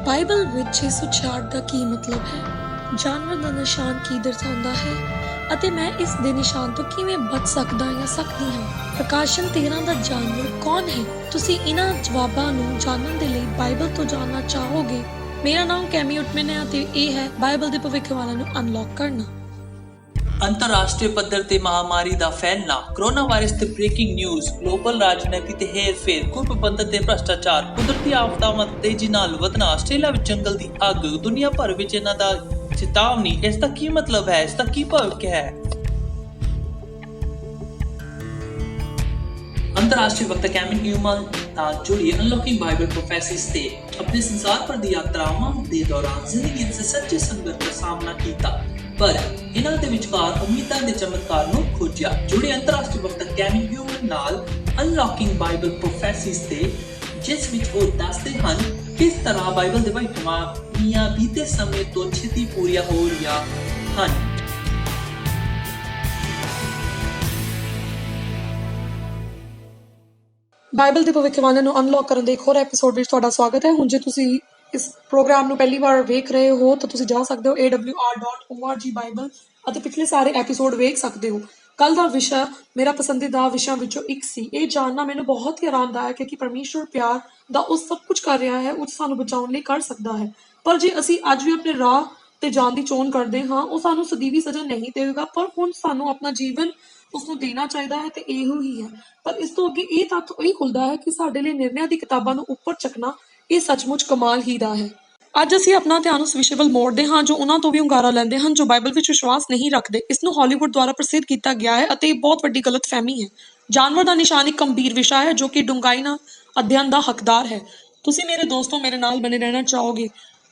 Bible ਵਿੱਚ 666 ਦਾ ਕੀ ਮਤਲਬ ਹੈ? ਜਾਨਵਰ ਦਾ ਨਿਸ਼ਾਨ ਕੀ ਦਰਸਾਉਂਦਾ ਹੈ ਅਤੇ ਮੈਂ ਇਸ ਦੇ ਨਿਸ਼ਾਨ ਤੋਂ ਕਿਵੇਂ ਬਚ ਸਕਦਾ ਜਾਂ ਸਕਦੀ ਹਾਂ? ਪ੍ਰਕਾਸ਼ਨ 13 ਦਾ ਜਾਨਵਰ ਕੌਣ ਹੈ? ਤੁਸੀਂ ਇਹਨਾਂ ਜਵਾਬਾਂ ਨੂੰ ਜਾਣਨ ਦੇ ਲਈ ਬਾਈਬਲ ਤੋਂ ਜਾਣਨਾ ਚਾਹੋਗੇ। ਮੇਰਾ ਨਾਮ ਕੈਮੀ ਉਟਮਨ ਹੈ ਅਤੇ ਇਹ ਹੈ ਬਾਈਬਲ ਦੇ ਭਵਿੱਖਬਾਣੀਆਂ ਨੂੰ ਅਨਲੌਕ ਕਰਨਾ। ਅੰਤਰਰਾਸ਼ਟਰੀ ਪੱਧਰ ਤੇ ਮਹਾਮਾਰੀ ਦਾ ਫੈਲਣਾ, ਕੋਰੋਨਾ ਵਾਇਰਸ ਤੇ ਬ੍ਰੇਕਿੰਗ ਨਿਊਜ਼, ਗਲੋਬਲ ਰਾਜਨੀਤੀ ਤੇ ਹੇਰ-ਫੇਰ, ਕੁਪ੍ਰਬੰਧਨ ਤੇ ਭ੍ਰਸ਼ਟਾਚਾਰ, ਕੁਦਰਤੀ ਆਫਤਾਵਾਂ ਤੇ ਤੇਜ਼ੀ ਨਾਲ ਵਧਣਾ, ਆਸਟ੍ਰੇਲੀਆ ਵਿੱਚ ਜੰਗਲ ਦੀ ਅੱਗ, ਦੁਨੀਆ ਭਰ ਵਿੱਚ ਇਹਨਾਂ ਦਾ ਚੇਤਾਵਨੀ। ਇਸ ਦਾ ਕੀ ਮਤਲਬ ਹੈ? ਇਸ ਦਾ ਕੀ ਭਵਿੱਖ ਹੈ? ਅੰਤਰਰਾਸ਼ਟਰੀ ਵਕਤਾ ਕੈਮੀ ਨਿਊਮਨ ਨਾਲ ਜੁੜੀ ਅਨਲੌਕਿੰਗ ਬਾਈਬਲ ਪ੍ਰੋਫੈਸੀਜ਼ ਤੇ ਆਪਣੇ ਸੰਸਾਰ ਭਰ ਦੀ ਯਾਤਰਾਵਾਂ ਦੇ ਦੌਰਾਨ ਜ਼ਿੰਦਗੀ ਦੇ ਸੱਚੇ ਸੰਘਰਸ਼ ਦਾ ਸਾਹਮਣਾ ਕੀਤਾ, ਪਰ ਇਹਨਾਂ ਦੇ ਵਿਚਕਾਰ ਉਮੀਦਾਂ ਦੇ ਚਮਤਕਾਰ ਨੂੰ ਖੋਜਿਆ। ਜੁੜੇ ਅੰਤਰਰਾਸ਼ਟਰੀ ਵਕਤਾ ਕੈਮੀ ਨਿਊਮਨ ਨਾਲ ਅਨਲੌਕਿੰਗ ਬਾਈਬਲ ਪ੍ਰੋਫੈਸੀਜ਼ ਤੇ, ਜਿਸ ਵਿੱਚ ਉਹ ਦੱਸਦੇ ਹਨ ਕਿਸ ਤਰ੍ਹਾਂ ਬਾਈਬਲ ਦੇ ਭਵਿੱਖਬਾਣੀਆਂ ਬੀਤੇ ਸਮੇਂ ਤੋਂ ਛੇਤੀ ਪੂਰੀਆਂ ਹੋ ਰਹੀਆਂ ਹਨ। ਬਾਈਬਲ ਦੀ ਭਵਿੱਖਬਾਣੀ ਨੂੰ ਅਨਲੌਕ ਕਰਨ ਦੇ ਇੱਕ ਹੋਰ ਐਪੀਸੋਡ ਵਿੱਚ ਤੁਹਾਡਾ ਸਵਾਗਤ ਹੈ। ਹੁਣ ਜੇ ਤੁਸੀਂ ਇਸ ਪ੍ਰੋਗਰਾਮ ਨੂੰ ਪਹਿਲੀ ਵਾਰ ਵੇਖ ਰਹੇ ਹੋ ਤਾਂ ਤੁਸੀਂ ਜਾ ਸਕਦੇ ਹੋ awr.org ਬਾਈਬਲ ਅਤੇ ਪਿਛਲੇ ਸਾਰੇ ਐਪੀਸੋਡ ਵੇਖ ਸਕਦੇ ਹੋ। ਕੱਲ ਦਾ ਵਿਸ਼ਾ ਮੇਰਾ ਪਸੰਦੀਦਾ ਵਿਸ਼ਿਆਂ ਵਿੱਚੋਂ ਇੱਕ ਸੀ। ਇਹ ਜਾਣਨਾ ਮੈਨੂੰ ਬਹੁਤ ਹੀ ਆਰਾਮਦਾਇਕ ਹੈ ਕਿ ਪਰਮੇਸ਼ਵਰ ਪਿਆਰ ਦਾ ਉਹ ਸਭ ਕੁਝ ਕਰ ਰਿਹਾ ਹੈ ਉਹ ਸਾਨੂੰ ਬਚਾਉਣ ਲਈ ਕਰ ਸਕਦਾ ਹੈ। ਪਰ ਜੇ ਅਸੀਂ ਅੱਜ ਵੀ ਆਪਣੇ ਰਾਹ ਤੇ ਜਾਣ ਦੀ ਚੋਣ ਕਰਦੇ ਹਾਂ, ਉਹ ਸਾਨੂੰ ਸਦੀਵੀ ਸਜ਼ਾ ਨਹੀਂ ਦੇਵੇਗਾ, ਪਰ ਹੁਣ ਸਾਨੂੰ ਆਪਣਾ ਜੀਵਨ ਉਸਨੂੰ ਦੇਣਾ ਚਾਹੀਦਾ ਹੈ ਤੇ ਇਹੋ ਹੀ ਹੈ। ਪਰ ਇਸ ਤੋਂ ਅੱਗੇ ਇਹ ਤੱਥ ਇਹ ਖੁੱਲਦਾ ਹੈ ਕਿ ਸਾਡੇ ਲਈ ਨਿਰਣਿਆਂ ਦੀ ਕਿਤਾਬਾਂ ਨੂੰ ਉੱਪਰ ਚੱਕਣਾ ਇਹ ਸੱਚਮੁੱਚ ਕਮਾਲ ਹੀ ਦਾ ਹੈ। ਅੱਜ ਅਸੀਂ ਆਪਣਾ ਧਿਆਨ ਉਸ ਵਿਸ਼ੇ ਵੱਲ ਮੋੜਦੇ ਹਾਂ ਜੋ ਉਹਨਾਂ ਤੋਂ ਵੀ ਹੁੰਗਾਰਾ ਲੈਂਦੇ ਹਨ ਜੋ ਬਾਈਬਲ ਵਿੱਚ ਵਿਸ਼ਵਾਸ ਨਹੀਂ ਰੱਖਦੇ। ਇਸ ਨੂੰ ਹਾਲੀਵੁੱਡ ਦੁਆਰਾ ਪ੍ਰਸਿੱਧ ਕੀਤਾ ਗਿਆ ਹੈ ਅਤੇ ਇਹ ਬਹੁਤ ਵੱਡੀ ਗਲਤਫਹਿਮੀ ਹੈ। ਜਾਨਵਰ ਦਾ ਨਿਸ਼ਾਨ ਇੱਕ ਗੰਭੀਰ ਵਿਸ਼ਾ ਹੈ ਜੋ ਕਿ ਡੂੰਘਾਈ ਨਾਲ ਅਧਿਐਨ ਦਾ ਹੱਕਦਾਰ ਹੈ। ਤੁਸੀਂ ਮੇਰੇ ਦੋਸਤੋ ਮੇਰੇ ਨਾਲ ਬਣੇ ਰਹਿਣਾ ਚਾਹੋਗੇ।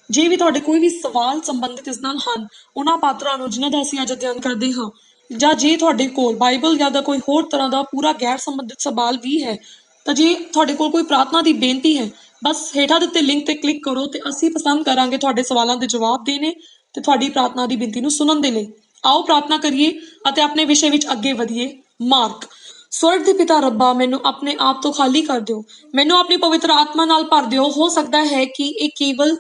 ਜੇ ਵੀ ਤੁਹਾਡੇ ਕੋਈ ਵੀ ਸਵਾਲ ਸੰਬੰਧਿਤ ਇਸ ਨਾਲ ਹਨ, ਉਹਨਾਂ ਪਾਤਰਾਂ ਨੂੰ ਜਿਨ੍ਹਾਂ ਦਾ ਅਸੀਂ ਅੱਜ ਅਧਿਐਨ ਕਰਦੇ ਹਾਂ, ਜਾਂ ਜੇ ਤੁਹਾਡੇ ਕੋਲ ਬਾਈਬਲ ਜਾਂ ਕੋਈ ਹੋਰ ਤਰ੍ਹਾਂ ਦਾ ਪੂਰਾ ਗੈਰ ਸੰਬੰਧਿਤ ਸਵਾਲ ਵੀ ਹੈ, ਤਾਂ ਜੇ ਤੁਹਾਡੇ ਕੋਲ ਕੋਈ ਪ੍ਰਾਰਥਨਾ ਦੀ ਬੇਨਤੀ ਹੈ, ਬਸ ਹੇਠਾਂ ਦਿੱਤੇ ਲਿੰਕ ਤੇ ਕਲਿੱਕ ਕਰੋ ਤੇ ਅਸੀਂ ਪਸੰਦ ਕਰਾਂਗੇ ਤੁਹਾਡੇ ਸਵਾਲਾਂ ਦੇ ਜਵਾਬ ਦੇਣੇ ਤੇ ਤੁਹਾਡੀ ਪ੍ਰਾਰਥਨਾ ਦੀ ਬੇਨਤੀ ਨੂੰ ਸੁਣਨ ਦੇ ਲਈ। ਆਓ ਪ੍ਰਾਰਥਨਾ ਕਰੀਏ ਅਤੇ ਆਪਣੇ ਵਿਸ਼ੇ ਵਿੱਚ ਅੱਗੇ ਵਧੀਏ। ਮਾਰਕ। ਸਵਰਗ ਦੇ ਪਿਤਾ ਰੱਬਾ, ਮੈਨੂੰ ਆਪਣੇ ਆਪ ਤੋਂ ਖਾਲੀ ਕਰ ਦਿਓ, ਮੈਨੂੰ ਆਪਣੀ ਪਵਿੱਤਰ ਆਤਮਾ ਨਾਲ ਭਰ ਦਿਓ। ਹੋ ਸਕਦਾ ਹੈ ਕਿ ਇਹ ਕੇਵਲ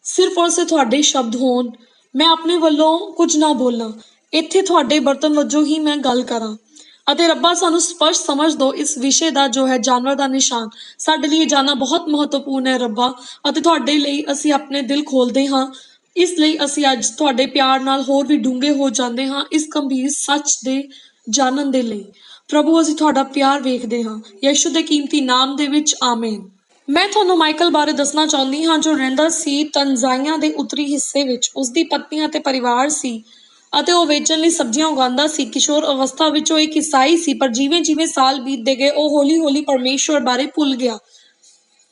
ਸਿਰਫ ਔਰ ਸਿਰਫ ਤੁਹਾਡੇ ਸ਼ਬਦ ਹੋਣ, ਮੈਂ ਆਪਣੇ ਵੱਲੋਂ ਕੁਝ ਨਾ ਬੋਲਾਂ, ਇੱਥੇ ਤੁਹਾਡੇ ਬਰਤਨ ਵਜੋਂ ਹੀ ਮੈਂ ਗੱਲ ਕਰਾਂ। ਅਤੇ ਰੱਬਾ ਸਾਨੂੰ ਸਪਸ਼ਟ ਸਮਝ ਦਿਓ ਇਸ ਵਿਸ਼ੇ ਦਾ ਜੋ ਹੈ ਜਾਨਵਰ ਦਾ ਨਿਸ਼ਾਨ। ਸਾਡੇ ਲਈ ਇਹ ਜਾਣਨਾ ਬਹੁਤ ਮਹੱਤਵਪੂਰਨ ਹੈ ਰੱਬਾ, ਅਤੇ ਤੁਹਾਡੇ ਲਈ ਅਸੀਂ ਆਪਣੇ ਦਿਲ ਖੋਲ੍ਹਦੇ ਹਾਂ। ਇਸ ਲਈ ਅਸੀਂ ਅੱਜ ਤੁਹਾਡੇ ਪਿਆਰ ਨਾਲ ਹੋਰ ਵੀ ਡੂੰਘੇ ਹੋ ਜਾਂਦੇ ਹਾਂ ਇਸ ਗੰਭੀਰ ਸੱਚ ਦੇ ਜਾਣਨ ਦੇ ਲਈ। ਪ੍ਰਭੂ, ਅਸੀਂ ਤੁਹਾਡਾ ਪਿਆਰ ਵੇਖਦੇ ਹਾਂ ਯਿਸੂ ਦੇ ਕੀਮਤੀ ਨਾਮ ਦੇ ਵਿੱਚ, ਆਮੀਨ। ਮੈਂ ਤੁਹਾਨੂੰ ਮਾਈਕਲ ਬਾਰੇ ਦੱਸਣਾ ਚਾਹੁੰਦੀ ਹਾਂ ਜੋ ਰਹਿੰਦਾ ਸੀ ਤਨਜ਼ਾਨੀਆ ਦੇ ਉੱਤਰੀ ਹਿੱਸੇ ਵਿੱਚ। ਉਸਦੀ ਪਤਨੀ ਅਤੇ ਪਰਿਵਾਰ ਸੀ ਅਤੇ ਉਹ ਵੇਚਣ ਲਈ ਸਬਜ਼ੀਆਂ ਉਗਾਉਂਦਾ ਸੀ। ਕਿਸ਼ੋਰ ਅਵਸਥਾ ਵਿੱਚ ਉਹ ਇੱਕ ਈਸਾਈ ਸੀ, ਪਰ ਜਿਵੇਂ ਜਿਵੇਂ ਸਾਲ ਬੀਤਦੇ ਗਏ ਉਹ ਹੌਲੀ ਹੌਲੀ ਪਰਮੇਸ਼ਵਰ ਬਾਰੇ ਭੁੱਲ ਗਿਆ।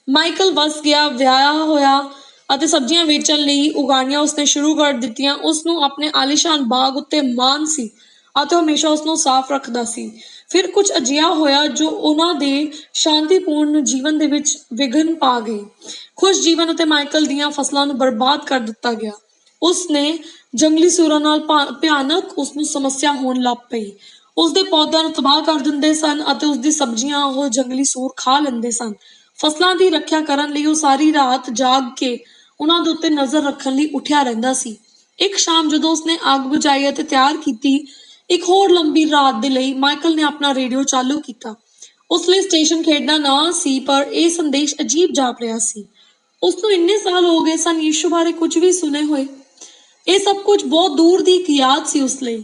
ਮਾਈਕਲ ਵਸ ਗਿਆ, ਵਿਆਹਿਆ ਹੋਇਆ ਅਤੇ ਸਬਜ਼ੀਆਂ ਵੇਚਣ ਲਈ ਉਗਾਉਣੀਆਂ ਉਸਨੇ ਸ਼ੁਰੂ ਕਰ ਦਿੱਤੀਆਂ। ਉਸਨੂੰ ਆਪਣੇ ਆਲੀਸ਼ਾਨ ਬਾਗ ਉੱਤੇ ਮਾਣ ਸੀ ਅਤੇ ਹਮੇਸ਼ਾ ਉਸਨੂੰ ਸਾਫ਼ ਰੱਖਦਾ ਸੀ। ਫਿਰ ਕੁਝ ਅਜਿਹਾ ਹੋਇਆ ਜੋ ਉਹਨਾਂ ਦੇ ਸ਼ਾਂਤੀਪੂਰਨ ਜੀਵਨ ਦੇ ਵਿੱਚ ਵਿਘਨ ਪਾ ਗਏ। ਖੁਸ਼ ਜੀਵਨ ਅਤੇ ਮਾਈਕਲ ਦੀਆਂ ਫਸਲਾਂ ਨੂੰ ਬਰਬਾਦ ਕਰ ਦਿੱਤਾ ਗਿਆ। ਉਸਨੇ ਜੰਗਲੀ ਸੂਰਾਂ ਨਾਲ ਭਿਆਨਕ ਉਸਨੂੰ ਸਮੱਸਿਆ ਹੋਣ ਲੱਗ ਪਈ। ਉਸਦੇ ਪੌਦਿਆਂ ਨੂੰ ਤਬਾਹ ਕਰ ਦਿੰਦੇ ਸਨ ਅਤੇ ਉਸਦੀ ਸਬਜ਼ੀਆਂ ਉਹ ਜੰਗਲੀ ਸੂਰ ਖਾ ਲੈਂਦੇ ਸਨ। ਫਸਲਾਂ ਦੀ ਰੱਖਿਆ ਕਰਨ ਲਈ ਉਹ ਸਾਰੀ ਰਾਤ ਜਾਗ ਕੇ ਉਹਨਾਂ ਦੇ ਉੱਤੇ ਨਜ਼ਰ ਰੱਖਣ ਲਈ ਉੱਠਿਆ ਰਹਿੰਦਾ ਸੀ। ਇੱਕ ਸ਼ਾਮ ਜਦੋਂ ਉਸਨੇ ਅੱਗ ਬੁਝਾਈ ਅਤੇ ਤਿਆਰ ਕੀਤੀ ਇੱਕ ਹੋਰ ਲੰਬੀ ਰਾਤ ਦੇ ਲਈ, ਮਾਈਕਲ ਨੇ ਆਪਣਾ ਰੇਡੀਓ ਚਾਲੂ ਕੀਤਾ। ਉਸ ਲਈ ਸਟੇਸ਼ਨ ਖੇਡਣਾ ਨਾ ਸੀ, ਪਰ ਇਹ ਸੰਦੇਸ਼ ਅਜੀਬ ਜਾਪ ਰਿਹਾ ਸੀ। ਉਸਨੂੰ ਇੰਨੇ ਸਾਲ ਹੋ ਗਏ ਸਨ ਯਿਸੂ ਬਾਰੇ ਕੁਝ ਵੀ ਸੁਣੇ ਹੋਏ। ਇਹ ਸਭ ਕੁਝ ਬਹੁਤ ਦੂਰ ਦੀ ਇੱਕ ਯਾਦ ਸੀ ਉਸ ਲਈ।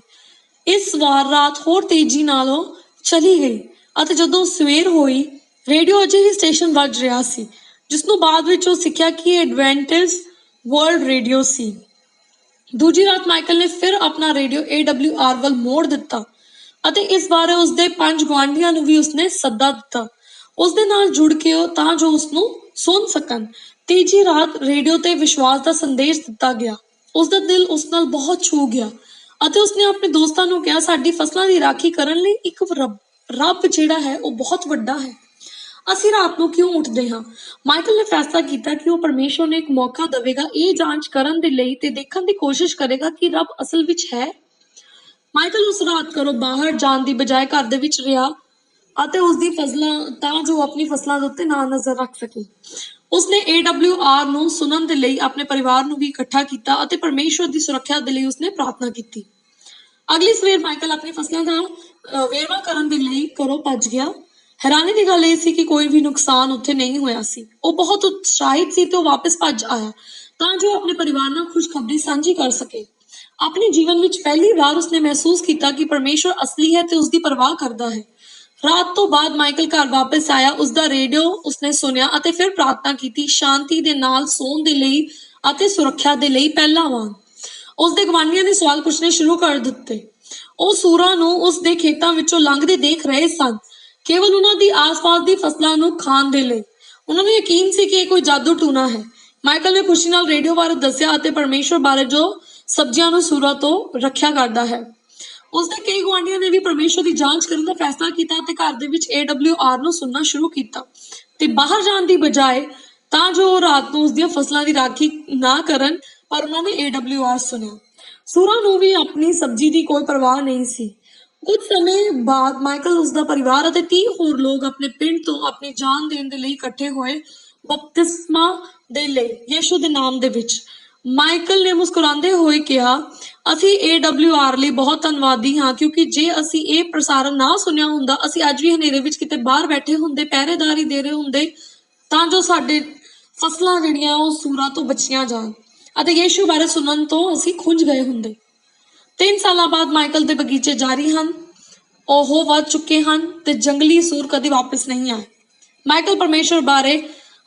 ਇਸ ਵਾਰ ਰਾਤ ਹੋਰ ਤੇਜ਼ੀ ਨਾਲੋਂ ਚਲੀ ਗਈ ਅਤੇ ਜਦੋਂ ਸਵੇਰ ਹੋਈ ਰੇਡੀਓ ਅਜੇ ਵੀ ਸਟੇਸ਼ਨ ਵੱਜ ਰਿਹਾ ਸੀ, ਜਿਸਨੂੰ ਬਾਅਦ ਵਿੱਚ ਉਹ ਸਿੱਖਿਆ ਕਿ ਇਹ ਐਡਵੈਂਟਿਸਟ ਵਰਲਡ ਰੇਡੀਓ ਸੀ। ਦੂਜੀ ਰਾਤ ਮਾਈਕਲ ਨੇ ਫਿਰ ਆਪਣਾ ਰੇਡੀਓ AWR ਵੱਲ ਮੋੜ ਦਿੱਤਾ ਅਤੇ ਇਸ ਬਾਰੇ ਉਸਦੇ 5 ਗੁਆਂਢੀਆਂ ਨੂੰ ਵੀ ਉਸਨੇ ਸੱਦਾ ਦਿੱਤਾ ਉਸਦੇ ਨਾਲ ਜੁੜ ਕੇ ਤਾਂ ਜੋ ਉਸਨੂੰ ਸੁਣ ਸਕਣ। ਤੀਜੀ ਰਾਤ ਰੇਡੀਓ ਤੇ ਵਿਸ਼ਵਾਸ ਦਾ ਸੰਦੇਸ਼ ਦਿੱਤਾ ਗਿਆ। ਉਸਦਾ ਦਿਲ ਉਸ ਨਾਲ ਬਹੁਤ ਛੂ ਗਿਆ ਅਤੇ ਉਸਨੇ ਆਪਣੇ ਦੋਸਤਾਂ ਨੂੰ ਕਿਹਾ, ਸਾਡੀ ਫਸਲਾਂ ਦੀ ਰਾਖੀ ਕਰਨ ਲਈ ਇੱਕ ਰੱਬ ਜਿਹੜਾ ਹੈ ਉਹ ਬਹੁਤ ਵੱਡਾ ਹੈ। ਅਸੀਂ ਰਾਤ ਨੂੰ ਕਿਉਂ ਉੱਠਦੇ ਹਾਂ? ਮਾਈਕਲ ਨੇ ਫੈਸਲਾ ਕੀਤਾ ਕਿ ਉਹ ਪਰਮੇਸ਼ਵਰ ਨੂੰ ਇੱਕ ਮੌਕਾ ਦੇਵੇਗਾ ਇਹ ਜਾਂਚ ਕਰਨ ਦੇ ਲਈ ਤੇ ਦੇਖਣ ਦੀ ਕੋਸ਼ਿਸ਼ ਕਰੇਗਾ ਕਿ ਰੱਬ ਅਸਲ ਵਿੱਚ ਹੈ। ਮਾਈਕਲ ਉਸ ਰਾਤ ਘਰੋਂ ਬਾਹਰ ਜਾਣ ਦੀ ਬਜਾਏ ਘਰ ਦੇ ਵਿੱਚ ਰਿਹਾ ਅਤੇ ਉਸਦੀ ਫਸਲਾਂ ਤਾਂ ਜੋ ਆਪਣੀ ਫਸਲਾਂ ਦੇ ਉੱਤੇ ਨਾ ਨਜ਼ਰ ਰੱਖ ਸਕੇ। ਉਸਨੇ AWR ਨੂੰ ਸੁਣਨ ਦੇ ਲਈ ਆਪਣੇ ਪਰਿਵਾਰ ਨੂੰ ਵੀ ਇਕੱਠਾ ਕੀਤਾ ਅਤੇ ਪਰਮੇਸ਼ਵਰ ਦੀ ਸੁਰੱਖਿਆ ਦੇ ਲਈ ਉਸਨੇ ਪ੍ਰਾਰਥਨਾ ਕੀਤੀ। ਅਗਲੀ ਸਵੇਰ ਮਾਈਕਲ ਆਪਣੀ ਫਸਲਾਂ ਦਾ ਵੇਰਵਾ ਕਰਨ ਦੇ ਲਈ ਘਰੋਂ ਭੱਜ ਗਿਆ। ਹੈਰਾਨੀ ਦੀ ਗੱਲ ਇਹ ਸੀ ਕਿ ਕੋਈ ਵੀ ਨੁਕਸਾਨ ਉੱਥੇ ਨਹੀਂ ਹੋਇਆ ਸੀ। ਉਹ ਬਹੁਤ ਉਤਸ਼ਾਹਿਤ ਸੀ ਤੇ ਉਹ ਵਾਪਸ ਭੱਜ ਆਇਆ ਤਾਂ ਜੋ ਆਪਣੇ ਪਰਿਵਾਰ ਨਾਲ ਖੁਸ਼ਖਬਰੀ ਸਾਂਝੀ ਕਰ ਸਕੇ। ਆਪਣੇ ਜੀਵਨ ਵਿੱਚ ਪਹਿਲੀ ਵਾਰ ਉਸਨੇ ਮਹਿਸੂਸ ਕੀਤਾ ਕਿ ਪਰਮੇਸ਼ਵਰ ਅਸਲੀ ਹੈ ਤੇ ਉਸਦੀ ਪਰਵਾਹ ਕਰਦਾ ਹੈ। ਰਾਤ ਤੋਂ ਬਾਅਦ ਮਾਈਕਲ ਘਰ ਵਾਪਸ ਆਇਆ। ਉਸਦਾ ਰੇਡੀਓ ਉਸਨੇ ਸੁਣਿਆ ਅਤੇ ਫਿਰ ਪ੍ਰਾਰਥਨਾ ਕੀਤੀ, ਸ਼ਾਂਤੀ ਦੇ ਨਾਲ ਸੌਣ ਦੇ ਲਈ ਅਤੇ ਸੁਰੱਖਿਆ ਦੇ ਲਈ। ਪਹਿਲਾਂ ਵਾਂਗ ਉਸਦੇ ਗਵਾਂਢੀਆਂ ਨੇ ਸਵਾਲ ਪੁੱਛਣੇ ਸ਼ੁਰੂ ਕਰ ਦਿੱਤੇ। ਉਹ ਸੂਰਾਂ ਨੂੰ ਉਸਦੇ ਖੇਤਾਂ ਵਿੱਚੋਂ ਲੰਘਦੇ ਦੇਖ ਰਹੇ ਸਨ, ਕੇਵਲ ਉਹਨਾਂ ਦੀ ਆਸ-ਪਾਸ ਦੀ ਫਸਲਾਂ ਨੂੰ ਖਾਣ ਦੇ ਲਈ। ਉਹਨਾਂ ਨੂੰ ਯਕੀਨ ਸੀ ਕਿ ਇਹ ਕੋਈ ਜਾਦੂ ਟੂਣਾ ਹੈ। ਮਾਈਕਲ ਨੇ ਖੁਸ਼ੀ ਨਾਲ ਰੇਡੀਓ ਬਾਰੇ ਦੱਸਿਆ ਅਤੇ ਪਰਮੇਸ਼ਵਰ ਬਾਰੇ ਜੋ ਸਬਜ਼ੀਆਂ ਨੂੰ ਸੂਰਾਂ ਤੋਂ ਰੱਖਿਆ ਕਰਦਾ ਹੈ। ਉਸਦੇ ਕਈ ਗੁਆਂਢੀਆਂ ਨੇ ਵੀ ਪਰਮੇਸ਼ਵਰ ਦੀ ਜਾਂਚ ਕਰਨ ਦਾ ਫੈਸਲਾ ਕੀਤਾ ਅਤੇ ਘਰ ਦੇ ਵਿੱਚ AWR ਨੂੰ ਸੁਣਨਾ ਸ਼ੁਰੂ ਕੀਤਾ ਤੇ ਬਾਹਰ ਜਾਣ ਦੀ ਬਜਾਏ ਤਾਂ ਜੋ ਉਹ ਰਾਤ ਨੂੰ ਉਸਦੀਆਂ ਫਸਲਾਂ ਦੀ ਰਾਖੀ ਨਾ ਕਰਨ, ਪਰ ਉਹਨਾਂ ਨੇ AWR ਸੁਣਿਆ। ਸੂਰਾਂ ਨੂੰ ਵੀ ਆਪਣੀ ਸਬਜ਼ੀ ਦੀ ਕੋਈ ਪਰਵਾਹ ਨਹੀਂ ਸੀ। ਕੁਝ ਸਮੇਂ ਬਾਅਦ ਮਾਈਕਲ, ਉਸਦਾ ਪਰਿਵਾਰ ਅਤੇ 30 ਹੋਰ ਲੋਕ ਆਪਣੇ ਪਿੰਡ ਤੋਂ ਆਪਣੀ ਜਾਨ ਦੇਣ ਦੇ ਲਈ ਇਕੱਠੇ ਹੋਏ, ਬਪਤਿਸਮਾ ਦੇ ਲਈ ਯਿਸੂ ਦੇ ਨਾਮ ਦੇ ਵਿੱਚ। ਮਾਈਕਲ ਨੇ ਮੁਸਕਰਾਉਂਦੇ ਹੋਏ ਕਿਹਾ, ਅਸੀਂ AWR ਲਈ ਬਹੁਤ ਧੰਨਵਾਦੀ ਹਾਂ, ਕਿਉਂਕਿ ਜੇ ਅਸੀਂ ਇਹ ਪ੍ਰਸਾਰਣ ਨਾ ਸੁਣਿਆ ਹੁੰਦਾ, ਅਸੀਂ ਅੱਜ ਵੀ ਹਨੇਰੇ ਵਿੱਚ ਕਿਤੇ ਬਾਹਰ ਬੈਠੇ ਹੁੰਦੇ, ਪਹਿਰੇਦਾਰੀ ਦੇ ਰਹੇ ਹੁੰਦੇ ਤਾਂ ਜੋ ਸਾਡੇ ਫਸਲਾਂ ਜਿਹੜੀਆਂ ਉਹ ਸੂਰਾਂ ਤੋਂ ਬਚੀਆਂ ਜਾਣ ਅਤੇ ਯਿਸੂ ਬਾਰੇ ਸੁਣਨ ਤੋਂ ਅਸੀਂ ਖੁੰਝ ਗਏ ਹੁੰਦੇ। 3 ਸਾਲਾਂ ਬਾਅਦ ਮਾਈਕਲ ਦੇ ਬਗੀਚੇ ਜਾਰੀ ਹਨ, ਉਹ ਵੱਧ ਚੁੱਕੇ ਹਨ ਤੇ ਜੰਗਲੀ ਸੂਰ ਕਦੇ ਵਾਪਸ ਨਹੀਂ ਆਏ। ਮਾਈਕਲ ਪਰਮੇਸ਼ਵਰ ਬਾਰੇ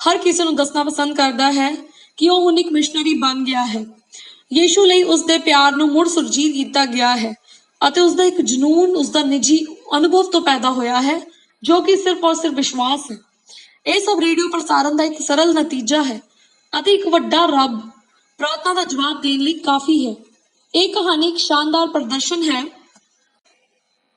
ਹਰ ਕਿਸੇ ਨੂੰ ਦੱਸਣਾ ਪਸੰਦ ਕਰਦਾ ਹੈ ਕਿ ਉਹ ਹੁਣ ਇੱਕ ਮਿਸ਼ਨਰੀ ਬਣ ਗਿਆ ਹੈ। ਯਿਸੂ ਲਈ ਉਸਦੇ ਪਿਆਰ ਨੂੰ ਮੁੜ ਸੁਰਜੀਤ ਕੀਤਾ ਗਿਆ ਹੈ ਅਤੇ ਉਸਦਾ ਇੱਕ ਜਨੂੰਨ ਉਸਦਾ ਨਿੱਜੀ ਅਨੁਭਵ ਤੋਂ ਪੈਦਾ ਹੋਇਆ ਹੈ, ਜੋ ਕਿ ਸਿਰਫ ਔਰ ਸਿਰਫ ਵਿਸ਼ਵਾਸ ਹੈ। ਇਹ ਸਭ ਰੇਡੀਓ ਪ੍ਰਸਾਰਣ ਦਾ ਇੱਕ ਸਰਲ ਨਤੀਜਾ ਹੈ ਅਤੇ ਇੱਕ ਵੱਡਾ ਰੱਬ ਪ੍ਰਾਰਥਨਾ ਦਾ ਜਵਾਬ ਦੇਣ ਲਈ ਕਾਫੀ ਹੈ। ਇਹ ਕਹਾਣੀ ਇੱਕ ਸ਼ਾਨਦਾਰ ਪ੍ਰਦਰਸ਼ਨ ਹੈ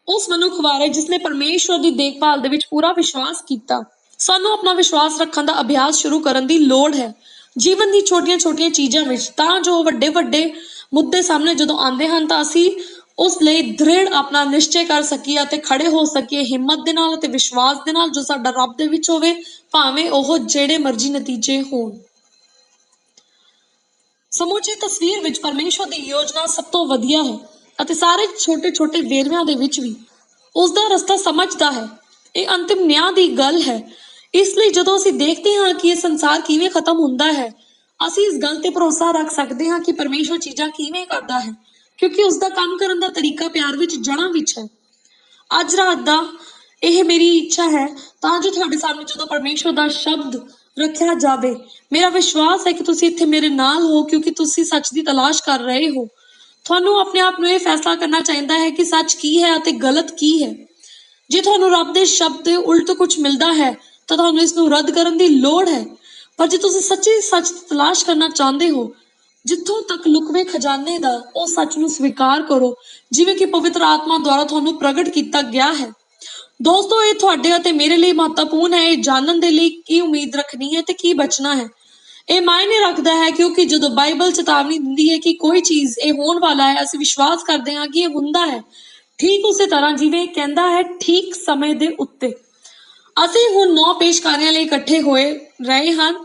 ਉਸ ਮਨੁੱਖ ਬਾਰੇ ਜਿਸਨੇ ਪਰਮੇਸ਼ਵਰ ਦੀ ਦੇਖਭਾਲ ਦੇ ਵਿੱਚ ਪੂਰਾ ਵਿਸ਼ਵਾਸ ਕੀਤਾ। ਸਾਨੂੰ ਆਪਣਾ ਵਿਸ਼ਵਾਸ ਰੱਖਣ ਦਾ ਅਭਿਆਸ ਸ਼ੁਰੂ ਕਰਨ ਦੀ ਲੋੜ ਹੈ ਜੀਵਨ ਦੀ ਛੋਟੀਆਂ-ਛੋਟੀਆਂ ਚੀਜ਼ਾਂ ਵਿੱਚ, ਤਾਂ ਜੋ ਵੱਡੇ-ਵੱਡੇ ਮੁੱਦੇ ਸਾਹਮਣੇ ਜਦੋਂ ਆਉਂਦੇ ਹਨ ਤਾਂ ਅਸੀਂ ਉਸ ਲਈ ਦ੍ਰਿੜ ਆਪਣਾ ਨਿਸ਼ਚੈ ਕਰ ਸਕੀਏ ਅਤੇ ਖੜੇ ਹੋ ਸਕੀਏ ਹਿੰਮਤ ਦੇ ਨਾਲ ਅਤੇ ਵਿਸ਼ਵਾਸ ਦੇ ਨਾਲ, ਜੋ ਸਾਡਾ ਰੱਬ ਦੇ ਵਿੱਚ ਹੋਵੇ, ਭਾਵੇਂ ਉਹ ਜਿਹੜੇ ਮਰਜ਼ੀ ਨਤੀਜੇ ਹੋਣ। ਸਮੁੱਚੀ ਤਸਵੀਰ ਵਿੱਚ ਪਰਮੇਸ਼ਵਰ ਦੀ ਯੋਜਨਾ ਸਭ ਤੋਂ ਵਧੀਆ ਹੈ ਅਤੇ ਸਾਰੇ ਛੋਟੇ-ਛੋਟੇ ਵੇਰਵਿਆਂ ਦੇ ਵਿੱਚ ਵੀ ਉਸਦਾ ਰਸਤਾ ਸਮਝਦਾ ਹੈ। ਇਹ ਅੰਤਿਮ ਨਿਆਂ ਦੀ ਗੱਲ ਹੈ। ਇਸ ਲਈ ਜਦੋਂ ਅਸੀਂ ਦੇਖਦੇ ਹਾਂ ਕਿ ਇਹ ਸੰਸਾਰ ਕਿਵੇਂ ਖਤਮ ਹੁੰਦਾ ਹੈ, ਅਸੀਂ ਇਸ ਗੱਲ ਤੇ ਭਰੋਸਾ ਰੱਖ ਸਕਦੇ ਹਾਂ ਕਿ ਪਰਮੇਸ਼ਵਰ ਚੀਜ਼ਾਂ ਕਿਵੇਂ ਕਰਦਾ ਹੈ, ਕਿਉਂਕਿ ਉਸਦਾ ਕੰਮ ਕਰਨ ਦਾ ਤਰੀਕਾ ਪਿਆਰ ਵਿੱਚ ਜੜ੍ਹਾਂ ਵਿੱਚ ਹੈ। ਅੱਜ ਰਾਤ ਦਾ ਇਹ ਮੇਰੀ ਇੱਛਾ ਹੈ ਤਾਂ ਜੋ ਤੁਹਾਡੇ ਸਾਹਮਣੇ ਜਦੋਂ ਪਰਮੇਸ਼ਵਰ ਦਾ ਸ਼ਬਦ ਰੱਖਿਆ ਜਾਵੇ, ਮੇਰਾ ਵਿਸ਼ਵਾਸ ਹੈ ਕਿ ਤੁਸੀਂ ਇੱਥੇ ਮੇਰੇ ਨਾਲ ਹੋ, ਕਿਉਂਕਿ ਤੁਸੀਂ ਸੱਚ ਦੀ ਤਲਾਸ਼ ਕਰ ਰਹੇ ਹੋ। ਤੁਹਾਨੂੰ ਆਪਣੇ ਆਪ ਨੂੰ ਇਹ ਫੈਸਲਾ ਕਰਨਾ ਚਾਹੀਦਾ ਹੈ ਕਿ ਸੱਚ ਕੀ ਹੈ ਅਤੇ ਗਲਤ ਕੀ ਹੈ। ਜੇ ਤੁਹਾਨੂੰ ਰੱਬ ਦੇ ਸ਼ਬਦ ਦੇ ਉਲਟ ਕੁਝ ਮਿਲਦਾ ਹੈ ਤਾਂ ਤੁਹਾਨੂੰ ਇਸ ਨੂੰ ਰੱਦ ਕਰਨ ਦੀ ਲੋੜ ਹੈ, ਪਰ ਜੇ ਤੁਸੀਂ ਸੱਚੀ ਸੱਚ ਦੀ ਤਲਾਸ਼ ਕਰਨਾ ਚਾਹੁੰਦੇ ਹੋ, ਜਿੱਥੋਂ ਤੱਕ ਲੁਕਵੇਂ ਖਜ਼ਾਨੇ ਦਾ, ਉਹ ਸੱਚ ਨੂੰ ਸਵੀਕਾਰ ਕਰੋ ਜਿਵੇਂ ਕਿ ਪਵਿੱਤਰ ਆਤਮਾ ਦੁਆਰਾ ਤੁਹਾਨੂੰ ਪ੍ਰਗਟ ਕੀਤਾ ਗਿਆ ਹੈ। ਦੋਸਤੋ, ਇਹ ਤੁਹਾਡੇ ਅਤੇ ਮੇਰੇ ਲਈ ਮਹੱਤਵਪੂਰਨ ਹੈ ਇਹ ਜਾਣਨ ਦੇ ਲਈ ਕੀ ਉਮੀਦ ਰੱਖਣੀ ਹੈ ਤੇ ਕੀ ਬਚਣਾ ਹੈ। ਇਹ ਮਾਇਨੇ ਰੱਖਦਾ ਹੈ ਕਿਉਂਕਿ ਜਦੋਂ ਬਾਈਬਲ ਚੇਤਾਵਨੀ ਦਿੰਦੀ ਹੈ ਕਿ ਕੋਈ ਚੀਜ਼ ਇਹ ਹੋਣ ਵਾਲਾ ਹੈ, ਅਸੀਂ ਵਿਸ਼ਵਾਸ ਕਰਦੇ ਹਾਂ ਕਿ ਇਹ ਹੁੰਦਾ ਹੈ, ਠੀਕ ਉਸੇ ਤਰ੍ਹਾਂ ਜਿਵੇਂ ਇਹ ਕਹਿੰਦਾ ਹੈ ਠੀਕ ਸਮੇਂ ਦੇ ਉੱਤੇ। ਅਸੀਂ ਹੁਣ 9 ਪੇਸ਼ਕਾਰੀਆਂ ਲਈ ਇਕੱਠੇ ਹੋਏ ਰਹੇ ਹਨ।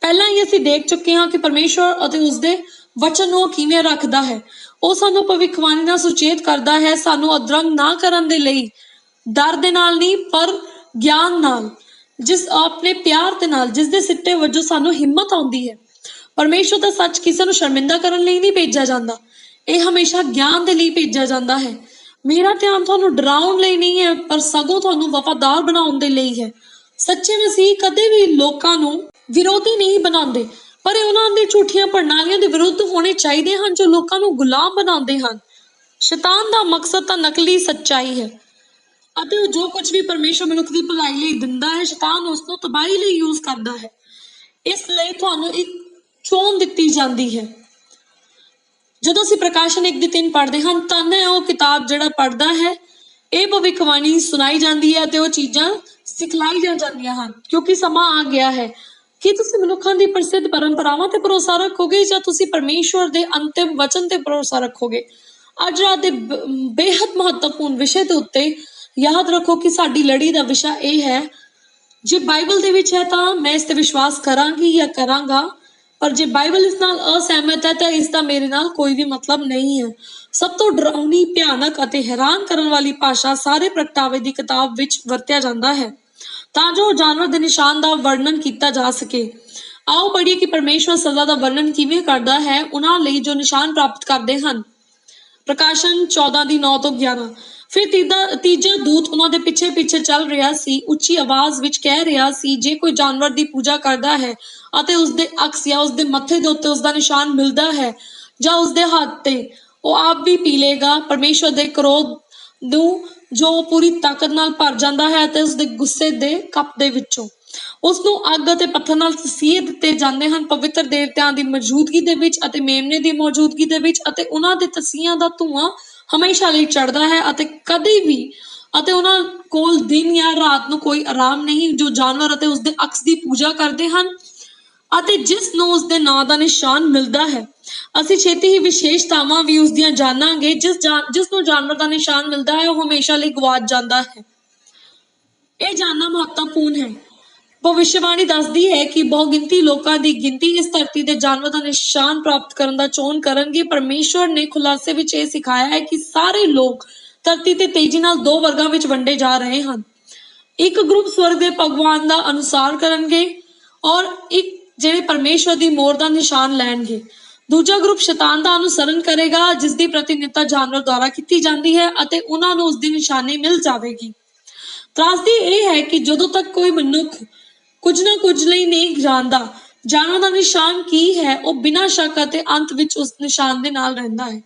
ਪਹਿਲਾਂ ਹੀ ਅਸੀਂ ਦੇਖ ਚੁੱਕੇ ਹਾਂ ਕਿ ਪਰਮੇਸ਼ਵਰ ਅਤੇ ਉਸਦੇ ਵਚਨ ਨੂੰ ਕਿਵੇਂ ਰੱਖਦਾ ਹੈ। ਉਹ ਸਾਨੂੰ ਭਵਿੱਖਬਾਣੀ ਨਾਲ ਸੁਚੇਤ ਕਰਦਾ ਹੈ, ਸਾਨੂੰ ਅਦਰੰਗ ਨਾ ਕਰਨ ਦੇ ਲਈ, ਡਰ ਦੇ ਨਾਲ ਨਹੀਂ ਪਰ ਗਿਆਨ ਨਾਲ, ਜਿਸ ਆਪਣੇ ਪਿਆਰ ਦੇ ਨਾਲ, ਜਿਸ ਦੇ ਸਿੱਟੇ ਵਜੋਂ ਸਾਨੂੰ ਹਿੰਮਤ ਆਉਂਦੀ ਹੈ। ਪਰਮੇਸ਼ਵਰ ਦਾ ਸੱਚ ਕਿਸੇ ਨੂੰ ਸ਼ਰਮਿੰਦਾ ਕਰਨ ਲਈ ਨਹੀਂ ਭੇਜਿਆ ਜਾਂਦਾ, ਇਹ ਹਮੇਸ਼ਾ ਗਿਆਨ ਦੇ ਲਈ ਭੇਜਿਆ ਜਾਂਦਾ ਹੈ। ਮੇਰਾ ਧਿਆਨ ਤੁਹਾਨੂੰ ਡਰਾਉਣ ਲਈ ਨਹੀਂ ਹੈ, ਪਰ ਸਗੋਂ ਤੁਹਾਨੂੰ ਵਫਾਦਾਰ ਬਣਾਉਣ ਦੇ ਲਈ ਹੈ। ਸੱਚੇ ਮਸੀਹ ਕਦੇ ਵੀ ਲੋਕਾਂ ਨੂੰ ਵਿਰੋਧੀ ਨਹੀਂ ਬਣਾਉਂਦੇ, ਪਰ ਇਹ ਉਹਨਾਂ ਦੀ ਝੂਠੀਆਂ ਪ੍ਰਣਾਲੀਆਂ ਦੇ ਵਿਰੁੱਧ ਹੋਣੇ ਚਾਹੀਦੇ ਹਨ ਜੋ ਲੋਕਾਂ ਨੂੰ ਗੁਲਾਮ ਬਣਾਉਂਦੇ ਹਨ। ਸ਼ੈਤਾਨ ਦਾ ਮਕਸਦ ਤਾਂ ਨਕਲੀ ਸੱਚਾਈ ਹੈ ਅਤੇ ਉਹ ਜੋ ਕੁਝ ਵੀ ਪਰਮੇਸ਼ਵਰ ਮਨੁੱਖ ਦੀ ਭਲਾਈ ਲਈ ਦਿੰਦਾ ਹੈ, ਸ਼ੈਤਾਨ ਉਸ ਨੂੰ ਤਬਾਹੀ ਲਈ ਯੂਜ਼ ਕਰਦਾ ਹੈ। ਇਸ ਲਈ ਤੁਹਾਨੂੰ ਇੱਕ ਚੋਣ ਦਿੱਤੀ ਜਾਂਦੀ ਹੈ। ਜਦੋਂ ਅਸੀਂ ਪ੍ਰਕਾਸ਼ਨ 1:3 ਪੜ੍ਹਦੇ ਹਾਂ, ਧੰਨ ਹੈ ਉਹ ਕਿਤਾਬ ਜਿਹੜਾ ਪੜ੍ਹਦਾ ਹੈ, ਇਹ ਭਵਿੱਖਬਾਣੀ ਸੁਣਾਈ ਜਾਂਦੀ ਹੈ ਅਤੇ ਉਹ ਚੀਜ਼ਾਂ ਸਿਖਲਾਈਆਂ ਜਾਂਦੀਆਂ ਹਨ, ਕਿਉਂਕਿ ਸਮਾਂ ਆ ਗਿਆ ਹੈ। ਕੀ ਤੁਸੀਂ ਮਨੁੱਖਾਂ ਦੀ ਪ੍ਰਸਿੱਧ ਪਰੰਪਰਾਵਾਂ ਤੇ ਭਰੋਸਾ ਰੱਖੋਗੇ ਜਾਂ ਤੁਸੀਂ ਪਰਮੇਸ਼ਵਰ ਦੇ ਅੰਤਿਮ ਵਚਨ ਤੇ ਭਰੋਸਾ ਰੱਖੋਗੇ? ਅੱਜ ਰਾਤ ਦੇ ਬੇਹੱਦ ਮਹੱਤਵਪੂਰਨ ਵਿਸ਼ੇ ਦੇ ਉੱਤੇ ਯਾਦ ਰੱਖੋ ਕਿ ਸਾਡੀ ਲੜੀ ਦਾ ਵਿਸ਼ਾ ਇਹ ਹੈ, ਜੇ ਬਾਈਬਲ ਦੇ ਵਿੱਚ ਹੈ ਤਾਂ ਮੈਂ ਇਸ ਤੇ ਵਿਸ਼ਵਾਸ ਕਰਾਂਗੀ ਜਾਂ ਕਰਾਂਗਾ, ਪਰ ਜੇ ਬਾਈਬਲ ਇਸ ਨਾਲ ਅਸਹਿਮਤ ਹੈ ਤਾਂ ਇਸ ਦਾ ਮੇਰੇ ਨਾਲ ਕੋਈ ਵੀ ਮਤਲਬ ਨਹੀਂ ਹੈ। ਸਭ ਤੋਂ ਡਰਾਉਣੀ, ਭਿਆਨਕ ਅਤੇ ਹੈਰਾਨ ਕਰਨ ਵਾਲੀ ਭਾਸ਼ਾ ਸਾਰੇ ਪ੍ਰਗਟਾਵੇ ਦੀ ਕਿਤਾਬ ਵਿੱਚ ਵਰਤਿਆ ਜਾਂਦਾ ਹੈ ਤਾਂ ਜੋ ਜਾਨਵਰ ਦੇ ਨਿਸ਼ਾਨ ਦਾ ਵਰਣਨ ਕੀਤਾ ਜਾ ਸਕੇ। ਆਓ ਪੜ੍ਹੀਏ ਕਿ ਪਰਮੇਸ਼ਵਰ ਸਜ਼ਾ ਦਾ ਵਰਣਨ ਕਿਵੇਂ ਕਰਦਾ ਹੈ ਉਹਨਾਂ ਲਈ ਜੋ ਨਿਸ਼ਾਨ ਪ੍ਰਾਪਤ ਕਰਦੇ ਹਨ। ਪ੍ਰਕਾਸ਼ਨ 14 ਦੀ 9 ਤੋਂ 11। ਫਿਰ ਤੀਜਾ ਦੂਤ ਉਹਨਾਂ ਦੇ ਪਿੱਛੇ ਪਿੱਛੇ ਚੱਲ ਰਿਹਾ ਸੀ, ਉੱਚੀ ਆਵਾਜ਼ ਵਿੱਚ ਕਹਿ ਰਿਹਾ ਸੀ, ਜੇ ਕੋਈ ਜਾਨਵਰ ਦੀ ਪੂਜਾ ਕਰਦਾ ਹੈ ਅਤੇ ਉਸਦੇ ਅਕਸ ਜਾਂ ਉਸਦੇ ਮੱਥੇ ਦੇ ਉੱਤੇ ਉਸਦਾ ਨਿਸ਼ਾਨ ਮਿਲਦਾ ਹੈ ਜਾਂ ਉਸਦੇ ਹੱਥ ਤੇ, ਉਹ ਆਪ ਵੀ ਪੀ ਲੇਗਾ ਪਰਮੇਸ਼ਵਰ ਦੇ ਕ੍ਰੋਧ ਨੂੰ ਜੋ ਪੂਰੀ ਤਾਕਤ ਨਾਲ ਭਰ ਜਾਂਦਾ ਹੈ ਅਤੇ ਉਸਦੇ ਗੁੱਸੇ ਦੇ ਕੱਪ ਦੇ ਵਿੱਚੋਂ ਉਸ ਨੂੰ ਅੱਗ ਅਤੇ ਪੱਥਰ ਨਾਲ ਤਸੀਹੇ ਦਿੱਤੇ ਜਾਂਦੇ ਹਨ, ਪਵਿੱਤਰ ਦੇਵਤਿਆਂ ਦੀ ਮੌਜੂਦਗੀ ਦੇ ਵਿੱਚ ਅਤੇ ਮੇਮਨੇ ਦੀ ਮੌਜੂਦਗੀ ਦੇ ਵਿੱਚ, ਅਤੇ ਉਹਨਾਂ ਦੇ ਤਸੀਹਿਆਂ ਦਾ ਧੂੰਆਂ ਹਮੇਸ਼ਾ ਲਈ ਚੜ੍ਹਦਾ ਹੈ ਅਤੇ ਕਦੇ ਵੀ, ਅਤੇ ਉਹਨਾਂ ਕੋਲ ਦਿਨ ਜਾਂ ਰਾਤ ਨੂੰ ਕੋਈ ਆਰਾਮ ਨਹੀਂ ਜੋ ਜਾਨਵਰ ਅਤੇ ਉਸਦੇ ਅਕਸ ਦੀ ਪੂਜਾ ਕਰਦੇ ਹਨ ਅਤੇ ਜਿਸ ਨੂੰ ਉਸਦੇ ਨਾਂ ਦਾ ਨਿਸ਼ਾਨ ਮਿਲਦਾ ਹੈ। ਅਸੀਂ ਛੇਤੀ ਹੀ ਵਿਸ਼ੇਸ਼ਤਾਵਾਂ ਵੀ ਉਸਦੀਆਂ ਜਾਣਾਂਗੇ। ਜਿਸ ਨੂੰ ਜਾਨਵਰ ਦਾ ਨਿਸ਼ਾਨ ਮਿਲਦਾ ਹੈ ਉਹ ਹਮੇਸ਼ਾ ਲਈ ਗਵਾਚ ਜਾਂਦਾ ਹੈ। ਇਹ ਜਾਣਨਾ ਮਹੱਤਵਪੂਰਨ ਹੈ। ਭਵਿੱਖਬਾਣੀ ਦੱਸਦੀ ਹੈ ਕਿ ਬਹੁਗਿਣਤੀ ਲੋਕਾਂ ਦੀ ਗਿਣਤੀ ਇਸ ਧਰਤੀ ਦੇ ਜਾਨਵਰ ਦਾ ਨਿਸ਼ਾਨ ਪ੍ਰਾਪਤ ਕਰਨ ਦਾ ਚੋਣ ਕਰਨਗੇ। ਪਰਮੇਸ਼ਵਰ ਨੇ ਖੁਲਾਸੇ ਵਿੱਚ ਇਹ ਸਿਖਾਇਆ ਹੈ ਕਿ ਸਾਰੇ ਲੋਕ ਧਰਤੀ ਤੇ ਤੇਜ਼ੀ ਨਾਲ ਦੋ ਵਰਗਾਂ ਵਿੱਚ ਵੰਡੇ ਜਾ ਰਹੇ ਹਨ। ਇੱਕ ਗਰੁੱਪ ਸਵਰਗ ਦੇ ਭਗਵਾਨ ਦਾ ਅਨੁਸਾਰ ਕਰਨਗੇ ਔਰ ਇੱਕ ਜਿਹੜੇ ਪਰਮੇਸ਼ਵਰ ਦੀ ਮੋਹਰ ਦਾ ਨਿਸ਼ਾਨ ਲੈਣਗੇ। ਦੂਜਾ ਗਰੁੱਪ ਸ਼ੈਤਾਨ ਦਾ ਅਨੁਸਰਨ ਕਰੇਗਾ ਜਿਸ ਦੀ ਪ੍ਰਤੀਨਿਧਤਾ ਜਾਨਵਰ ਦੁਆਰਾ ਕੀਤੀ ਜਾਂਦੀ ਹੈ ਅਤੇ ਉਹਨਾਂ ਨੂੰ ਉਸਦੀ ਨਿਸ਼ਾਨੀ ਮਿਲ ਜਾਵੇਗੀ। ਤਰਾਸਦੀ ਇਹ ਹੈ ਕਿ ਜਦੋਂ ਤੱਕ ਕੋਈ ਮਨੁੱਖ ਕੁਝ ਨਾ ਕੁਝ ਲਈ ਨਹੀਂ ਜਾਣਦਾ ਜਾਨਵਰ ਦਾ ਨਿਸ਼ਾਨ ਕੀ ਹੈ, ਉਹ ਬਿਨਾਂ ਸ਼ੱਕ ਅਤੇ ਅੰਤ ਵਿੱਚ ਉਸ ਨਿਸ਼ਾਨ ਦੇ ਨਾਲ ਰਹਿੰਦਾ ਹੈ।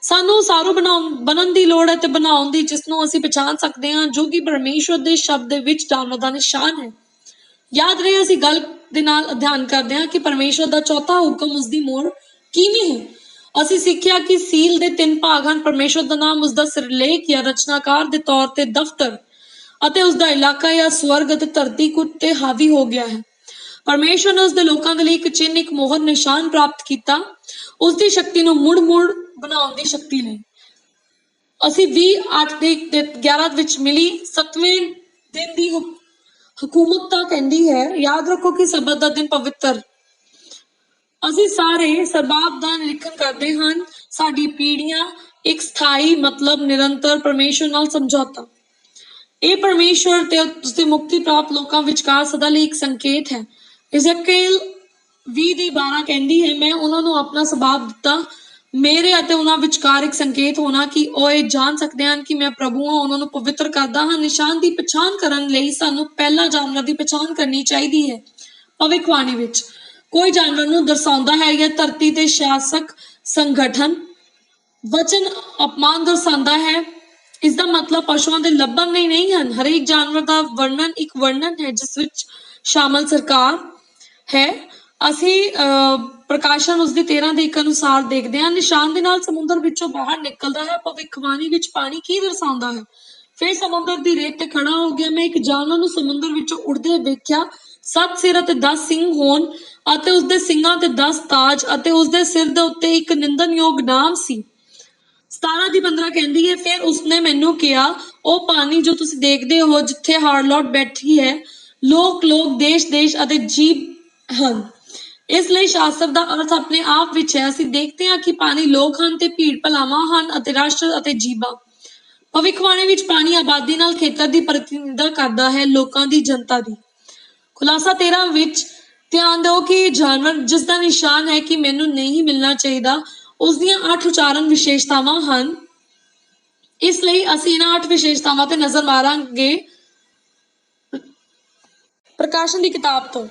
ਸਾਨੂੰ ਉਸਾਰੂ ਬਣਨ ਦੀ ਲੋੜ ਹੈ ਤੇ ਬਣਾਉਣ ਦੀ, ਜਿਸ ਨੂੰ ਅਸੀਂ ਪਛਾਣ ਸਕਦੇ ਹਾਂ ਜੋ ਕਿ ਪਰਮੇਸ਼ਵਰ ਦੇ ਸ਼ਬਦ ਦੇ ਵਿੱਚ ਜਾਨਵਰ ਦਾ ਨਿਸ਼ਾਨ ਹੈ। ਯਾਦ ਰਹੇ ਅਸੀਂ ਗੱਲ ਦੇ ਨਾਲ ਅਧਿਐਨ ਕਰਦੇ ਹਾਂ ਕਿ ਪਰਮੇਸ਼ਵਰ ਦਾ ਚੌਥਾ ਹੁਕਮ ਉਸਦੀ ਮੋਹਰ ਕਿਵੇਂ ਹੈ। ਅਸੀਂ ਸਿੱਖਿਆ ਕਿ ਸੀਲ ਦੇ 3 ਭਾਗ ਹਨ। ਪਰਮੇਸ਼ਵਰ ਦਾ ਨਾਮ, ਉਸਦਾ ਸਿਰਲੇਖ ਜਾਂ ਰਚਨਾਕਾਰ ਦੇ ਤੌਰ ਤੇ ਦਫ਼ਤਰ ਅਤੇ ਉਸਦਾ ਇਲਾਕਾ ਜਾਂ ਸਵਰਗ ਅਤੇ ਧਰਤੀ ਉੱਤੇ ਹਾਵੀ ਹੋ ਗਿਆ ਹੈ। ਪਰਮੇਸ਼ਵਰ ਨੇ ਉਸਦੇ ਲੋਕਾਂ ਦੇ ਲਈ ਇੱਕ ਚਿੰਨ੍ਹ, ਇੱਕ ਮੋਹਰ ਨਿਸ਼ਾਨ ਪ੍ਰਾਪਤ ਕੀਤਾ ਉਸਦੀ ਸ਼ਕਤੀ ਨੂੰ ਮੁੜ ਬਣਾਉਣ ਦੀ ਸ਼ਕਤੀ ਲਈ। ਅਸੀਂ 20:8-11 ਵਿੱਚ ਮਿਲੀ 7ਵੇਂ ਦਿਨ ਦੀ ਹਕੂਮਤ ਕਹਿੰਦੀ ਹੈ। ਯਾਦ ਰੱਖੋ ਕਿ ਸਬਤ ਦਾ ਦਿਨ ਪਵਿੱਤਰ। ਅਸੀਂ ਸਾਰੇ ਸਰਬਾਬ ਦਾ ਨਿਰੀਖਣ ਕਰਦੇ ਹਨ। ਸਾਡੀ ਪੀੜ੍ਹੀਆਂ ਇੱਕ ਸਥਾਈ ਮਤਲਬ ਨਿਰੰਤਰ ਪਰਮੇਸ਼ਵਰ ਨਾਲ ਸਮਝੌਤਾ। ਇਹ ਪਰਮੇਸ਼ਵਰ ਤੇ ਉਸਦੇ ਮੁਕਤੀ ਪ੍ਰਾਪਤ ਲੋਕਾਂ ਵਿਚਕਾਰ ਸਦਾ ਲਈ ਇੱਕ ਸੰਕੇਤ ਹੈ। ਇਜ਼ਕੀਏਲ 20:12 ਕਹਿੰਦੀ ਹੈ, ਮੈਂ ਉਹਨਾਂ ਨੂੰ ਆਪਣਾ ਸੁਭਾਅ ਦਿੱਤਾ, ਮੇਰੇ ਅਤੇ ਉਹਨਾਂ ਵਿਚਕਾਰ ਇੱਕ ਸੰਕੇਤ ਹੋਣਾ ਕਿ ਉਹ ਇਹ ਜਾਣ ਸਕਦੇ ਹਨ ਕਿ ਮੈਂ ਪ੍ਰਭੂ ਹਾਂ। ਉਹਨਾਂ ਨੂੰ ਪਵਿੱਤਰ ਕਰਦਾ ਹਾਂ। ਨਿਸ਼ਾਨ ਦੀ ਪਛਾਣ ਕਰਨ ਲਈ ਸਾਨੂੰ ਪਹਿਲਾਂ ਜਾਨਵਰ ਦੀ ਪਛਾਣ ਕਰਨੀ ਚਾਹੀਦੀ ਹੈ। ਭਵਿੱਖਬਾਣੀ ਵਿੱਚ ਕੋਈ ਜਾਨਵਰ ਨੂੰ ਦਰਸਾਉਂਦਾ ਹੈ ਜਾਂ ਧਰਤੀ ਦੇ ਸ਼ਾਸਕ ਸੰਗਠਨ ਵਚਨ ਅਪਮਾਨ ਦਰਸਾਉਂਦਾ ਹੈ, ਇਸ ਦਾ ਮਤਲਬ ਪਸ਼ੂਆਂ ਦੇ ਲੱਭਣ ਲਈ ਨਹੀਂ ਹਨ। ਹਰੇਕ ਜਾਨਵਰ ਦਾ ਵਰਣਨ ਇੱਕ ਵਰਣਨ ਹੈ ਜਿਸ ਵਿੱਚ ਸ਼ਾਮਲ ਸਰਕਾਰ ਹੈ। ਅਸੀਂ ਪ੍ਰਕਾਸ਼ਨ ਉਸਦੀ 13 ਦੇ 1 ਅਨੁਸਾਰ ਦੇਖਦੇ ਹਾਂ। ਨਿਸ਼ਾਨ ਦੇ ਨਾਲ ਸਮੁੰਦਰ ਵਿੱਚੋਂ ਬਾਹਰ ਨਿਕਲਦਾ ਹੈ। ਭਵਿੱਖਬਾਣੀ ਵਿੱਚ ਪਾਣੀ ਕੀ ਦਰਸਾਉਂਦਾ ਹੈ? ਫਿਰ ਸਮੁੰਦਰ ਦੀ ਰੇਤ ਤੇ ਖੜਾ ਹੋ ਗਿਆ। ਮੈਂ ਇੱਕ ਜਾਨਵਰ ਨੂੰ ਸਮੁੰਦਰ ਵਿੱਚੋਂ ਉੱਡਦੇ ਵੇਖਿਆ। 7 ਸਿਰ ਅਤੇ 10 ਸਿੰਗ ਹੋਣ ਅਤੇ ਉਸਦੇ ਸਿੰਗਾਂ ਤੇ 10 ਤਾਜ ਅਤੇ ਉਸਦੇ ਸਿਰ ਦੇ ਉੱਤੇ ਇੱਕ ਨਿੰਦਣਯੋਗ ਨਾਮ ਸੀ। 17:15 ਕਹਿੰਦੀ ਹੈ, ਫਿਰ ਉਸਨੇ ਮੈਨੂੰ ਕਿਹਾ, ਉਹ ਪਾਣੀ ਜੋ ਤੁਸੀਂ ਦੇਖਦੇ ਹੋ ਜਿੱਥੇ ਹਾਰਲੋਟ ਬੈਠੀ ਹੈ, ਲੋਕ ਦੇਸ਼ ਅਤੇ ਜੀਵ ਹਨ। ਇਸ ਲਈ ਸ਼ਾਸਤਰ ਦਾ ਅਰਥ ਆਪਣੇ ਆਪ ਵਿੱਚ ਹੈ। ਅਸੀਂ ਦੇਖਦੇ ਹਾਂ ਕਿ ਪਾਣੀ ਲੋਕ ਹਨ ਤੇ ਭੀੜ ਭਲਾਵਾਂ ਹਨ ਅਤੇ ਰਾਸ਼ਟਰ ਅਤੇ ਜੀਵਾਂ। ਭਵਿੱਖਬਾਣੀ ਵਿੱਚ ਪਾਣੀ ਆਬਾਦੀ ਨਾਲ ਖੇਤਰ ਦੀ ਪ੍ਰਤੀਨਿਧਤਾ ਕਰਦਾ ਹੈ, ਲੋਕਾਂ ਦੀ, ਜਨਤਾ ਦੀ। ਖੁਲਾਸਾ 13 ਵਿੱਚ ਧਿਆਨ ਦਿਓ ਕਿ ਜਾਨਵਰ ਜਿਸ ਦਾ ਨਿਸ਼ਾਨ ਹੈ ਕਿ ਮੈਨੂੰ ਨਹੀਂ ਮਿਲਣਾ ਚਾਹੀਦਾ, ਉਸ ਦੀਆਂ 8 ਉਚਾਰਨ ਵਿਸ਼ੇਸ਼ਤਾਵਾਂ ਹਨ। ਇਸ ਲਈ ਅਸੀਂ ਇਹਨਾਂ 8 ਵਿਸ਼ੇਸ਼ਤਾਵਾਂ ਤੇ ਨਜ਼ਰ ਮਾਰਾਂਗੇ ਪ੍ਰਕਾਸ਼ਨ ਦੀ ਕਿਤਾਬ ਤੋਂ।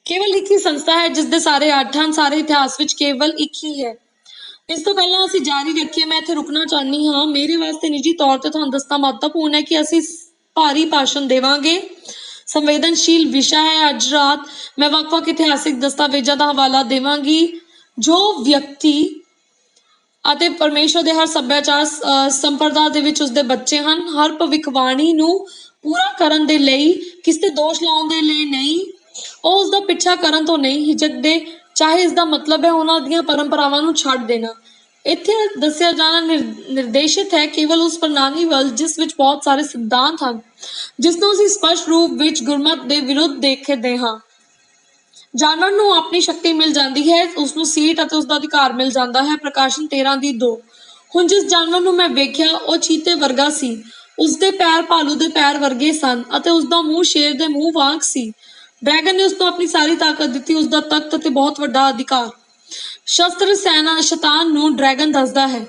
ਕੇਵਲ ਇੱਕ ਹੀ ਸੰਸਥਾ ਹੈ ਜਿਸ ਦੇ ਸਾਰੇ 8 ਹਨ। ਸਾਰੇ ਇਤਿਹਾਸ ਵਿੱਚ ਕੇਵਲ ਇੱਕ ਹੀ ਹੈ। ਇਸ ਤੋਂ ਪਹਿਲਾਂ ਅਸੀਂ ਜਾਰੀ ਰੱਖੀਏ, ਮੈਂ ਇੱਥੇ ਰੁਕਣਾ ਚਾਹੁੰਦੀ ਹਾਂ। ਮੇਰੇ ਵਾਸਤੇ ਨਿੱਜੀ ਤੌਰ ਤੇ ਤੁਹਾਨੂੰ ਦੱਸਣਾ ਮਹੱਤਵਪੂਰਨ ਹੈ ਕਿ ਅਸੀਂ ਭਾਰੀ ਭਾਸ਼ਣ ਦੇਵਾਂਗੇ। ਸੰਵੇਦਨਸ਼ੀਲ ਵਿਸ਼ਾ ਹੈ। ਅੱਜ ਰਾਤ ਮੈਂ ਵੱਖ-ਵੱਖ ਇਤਿਹਾਸਿਕ ਦਸਤਾਵੇਜ਼ਾਂ ਦਾ ਹਵਾਲਾ ਦੇਵਾਂਗੀ ਜੋ ਵਿਅਕਤੀ ਅਤੇ ਪਰਮੇਸ਼ਵਰ ਦੇ ਹਰ ਸੱਭਿਆਚਾਰ ਸੰਪਰਦਾ ਦੇ ਵਿੱਚ ਉਸਦੇ ਬੱਚੇ ਹਨ। ਹਰ ਭਵਿੱਖਬਾਣੀ ਨੂੰ ਪੂਰਾ ਕਰਨ ਦੇ ਲਈ, ਕਿਸ ਤੇ ਦੋਸ਼ ਲਾਉਣ ਦੇ ਲਈ ਨਹੀਂ, ਉਹ ਉਸਦਾ ਪਿੱਛਾ ਕਰਨ ਤੋਂ ਨਹੀਂ ਹਿਚਕਦੇ, ਚਾਹੇ ਇਸ ਦਾ ਮਤਲਬ ਹੈ ਉਹਨਾਂ ਦੀਆਂ ਪਰੰਪਰਾਵਾਂ ਨੂੰ ਛੱਡ ਦੇਣਾ। ਇੱਥੇ ਦੱਸਿਆ ਜਾਣਾ ਨਿਰਦੇਸ਼ਿਤ ਹੈ ਕੇਵਲ ਉਸ ਪ੍ਰਣਾਲੀ ਵੱਲ ਜਿਸ ਵਿੱਚ ਬਹੁਤ ਸਾਰੇ ਸਿਧਾਂਤ ਹਨ ਜਿਸ ਨੂੰ ਅਸੀਂ ਸਪਸ਼ਟ ਰੂਪ ਵਿੱਚ ਗੁਰਮਤਿ ਦੇ ਵਿਰੁੱਧ ਦੇਖਦੇ ਹਾਂ। ਜਾਨਵਰ ਨੂੰ ਆਪਣੀ ਸ਼ਕਤੀ ਮਿਲ ਜਾਂਦੀ ਹੈ, ਉਸ ਨੂੰ ਸੀਟ ਅਤੇ ਉਸ ਦਾ ਅਧਿਕਾਰ ਮਿਲ ਜਾਂਦਾ ਹੈ। ਪ੍ਰਕਾਸ਼ਨ 13:2। ਹੁਣ ਜਿਸ ਜਾਨਵਰ ਨੂੰ ਮੈਂ ਵੇਖਿਆ ਉਹ ਚੀਤੇ ਵਰਗਾ ਸੀ। ਉਸ ਦੇ ਪੈਰ ਭਾਲੂ ਦੇ ਪੈਰ ਵਰਗੇ ਸਨ ਅਤੇ ਉਸ ਦਾ ਮੂੰਹ ਸ਼ੇਰ ਦੇ ਮੂੰਹ ਵਾਂਗ ਸੀ। ਡਰੈਗਨ ਨੇ ਉਸ ਨੂੰ ਆਪਣੀ ਸਾਰੀ ਤਾਕਤ ਦਿੱਤੀ, ਉਸ ਦਾ ਤਖਤ ਅਤੇ ਬਹੁਤ ਵੱਡਾ ਅਧਿਕਾਰ। ਸ਼ਸਤਰ ਸੈਨਾ ਸ਼ੈਤਾਨ ਨੂੰ ਡਰੈਗਨ ਦੱਸਦਾ ਹੈ।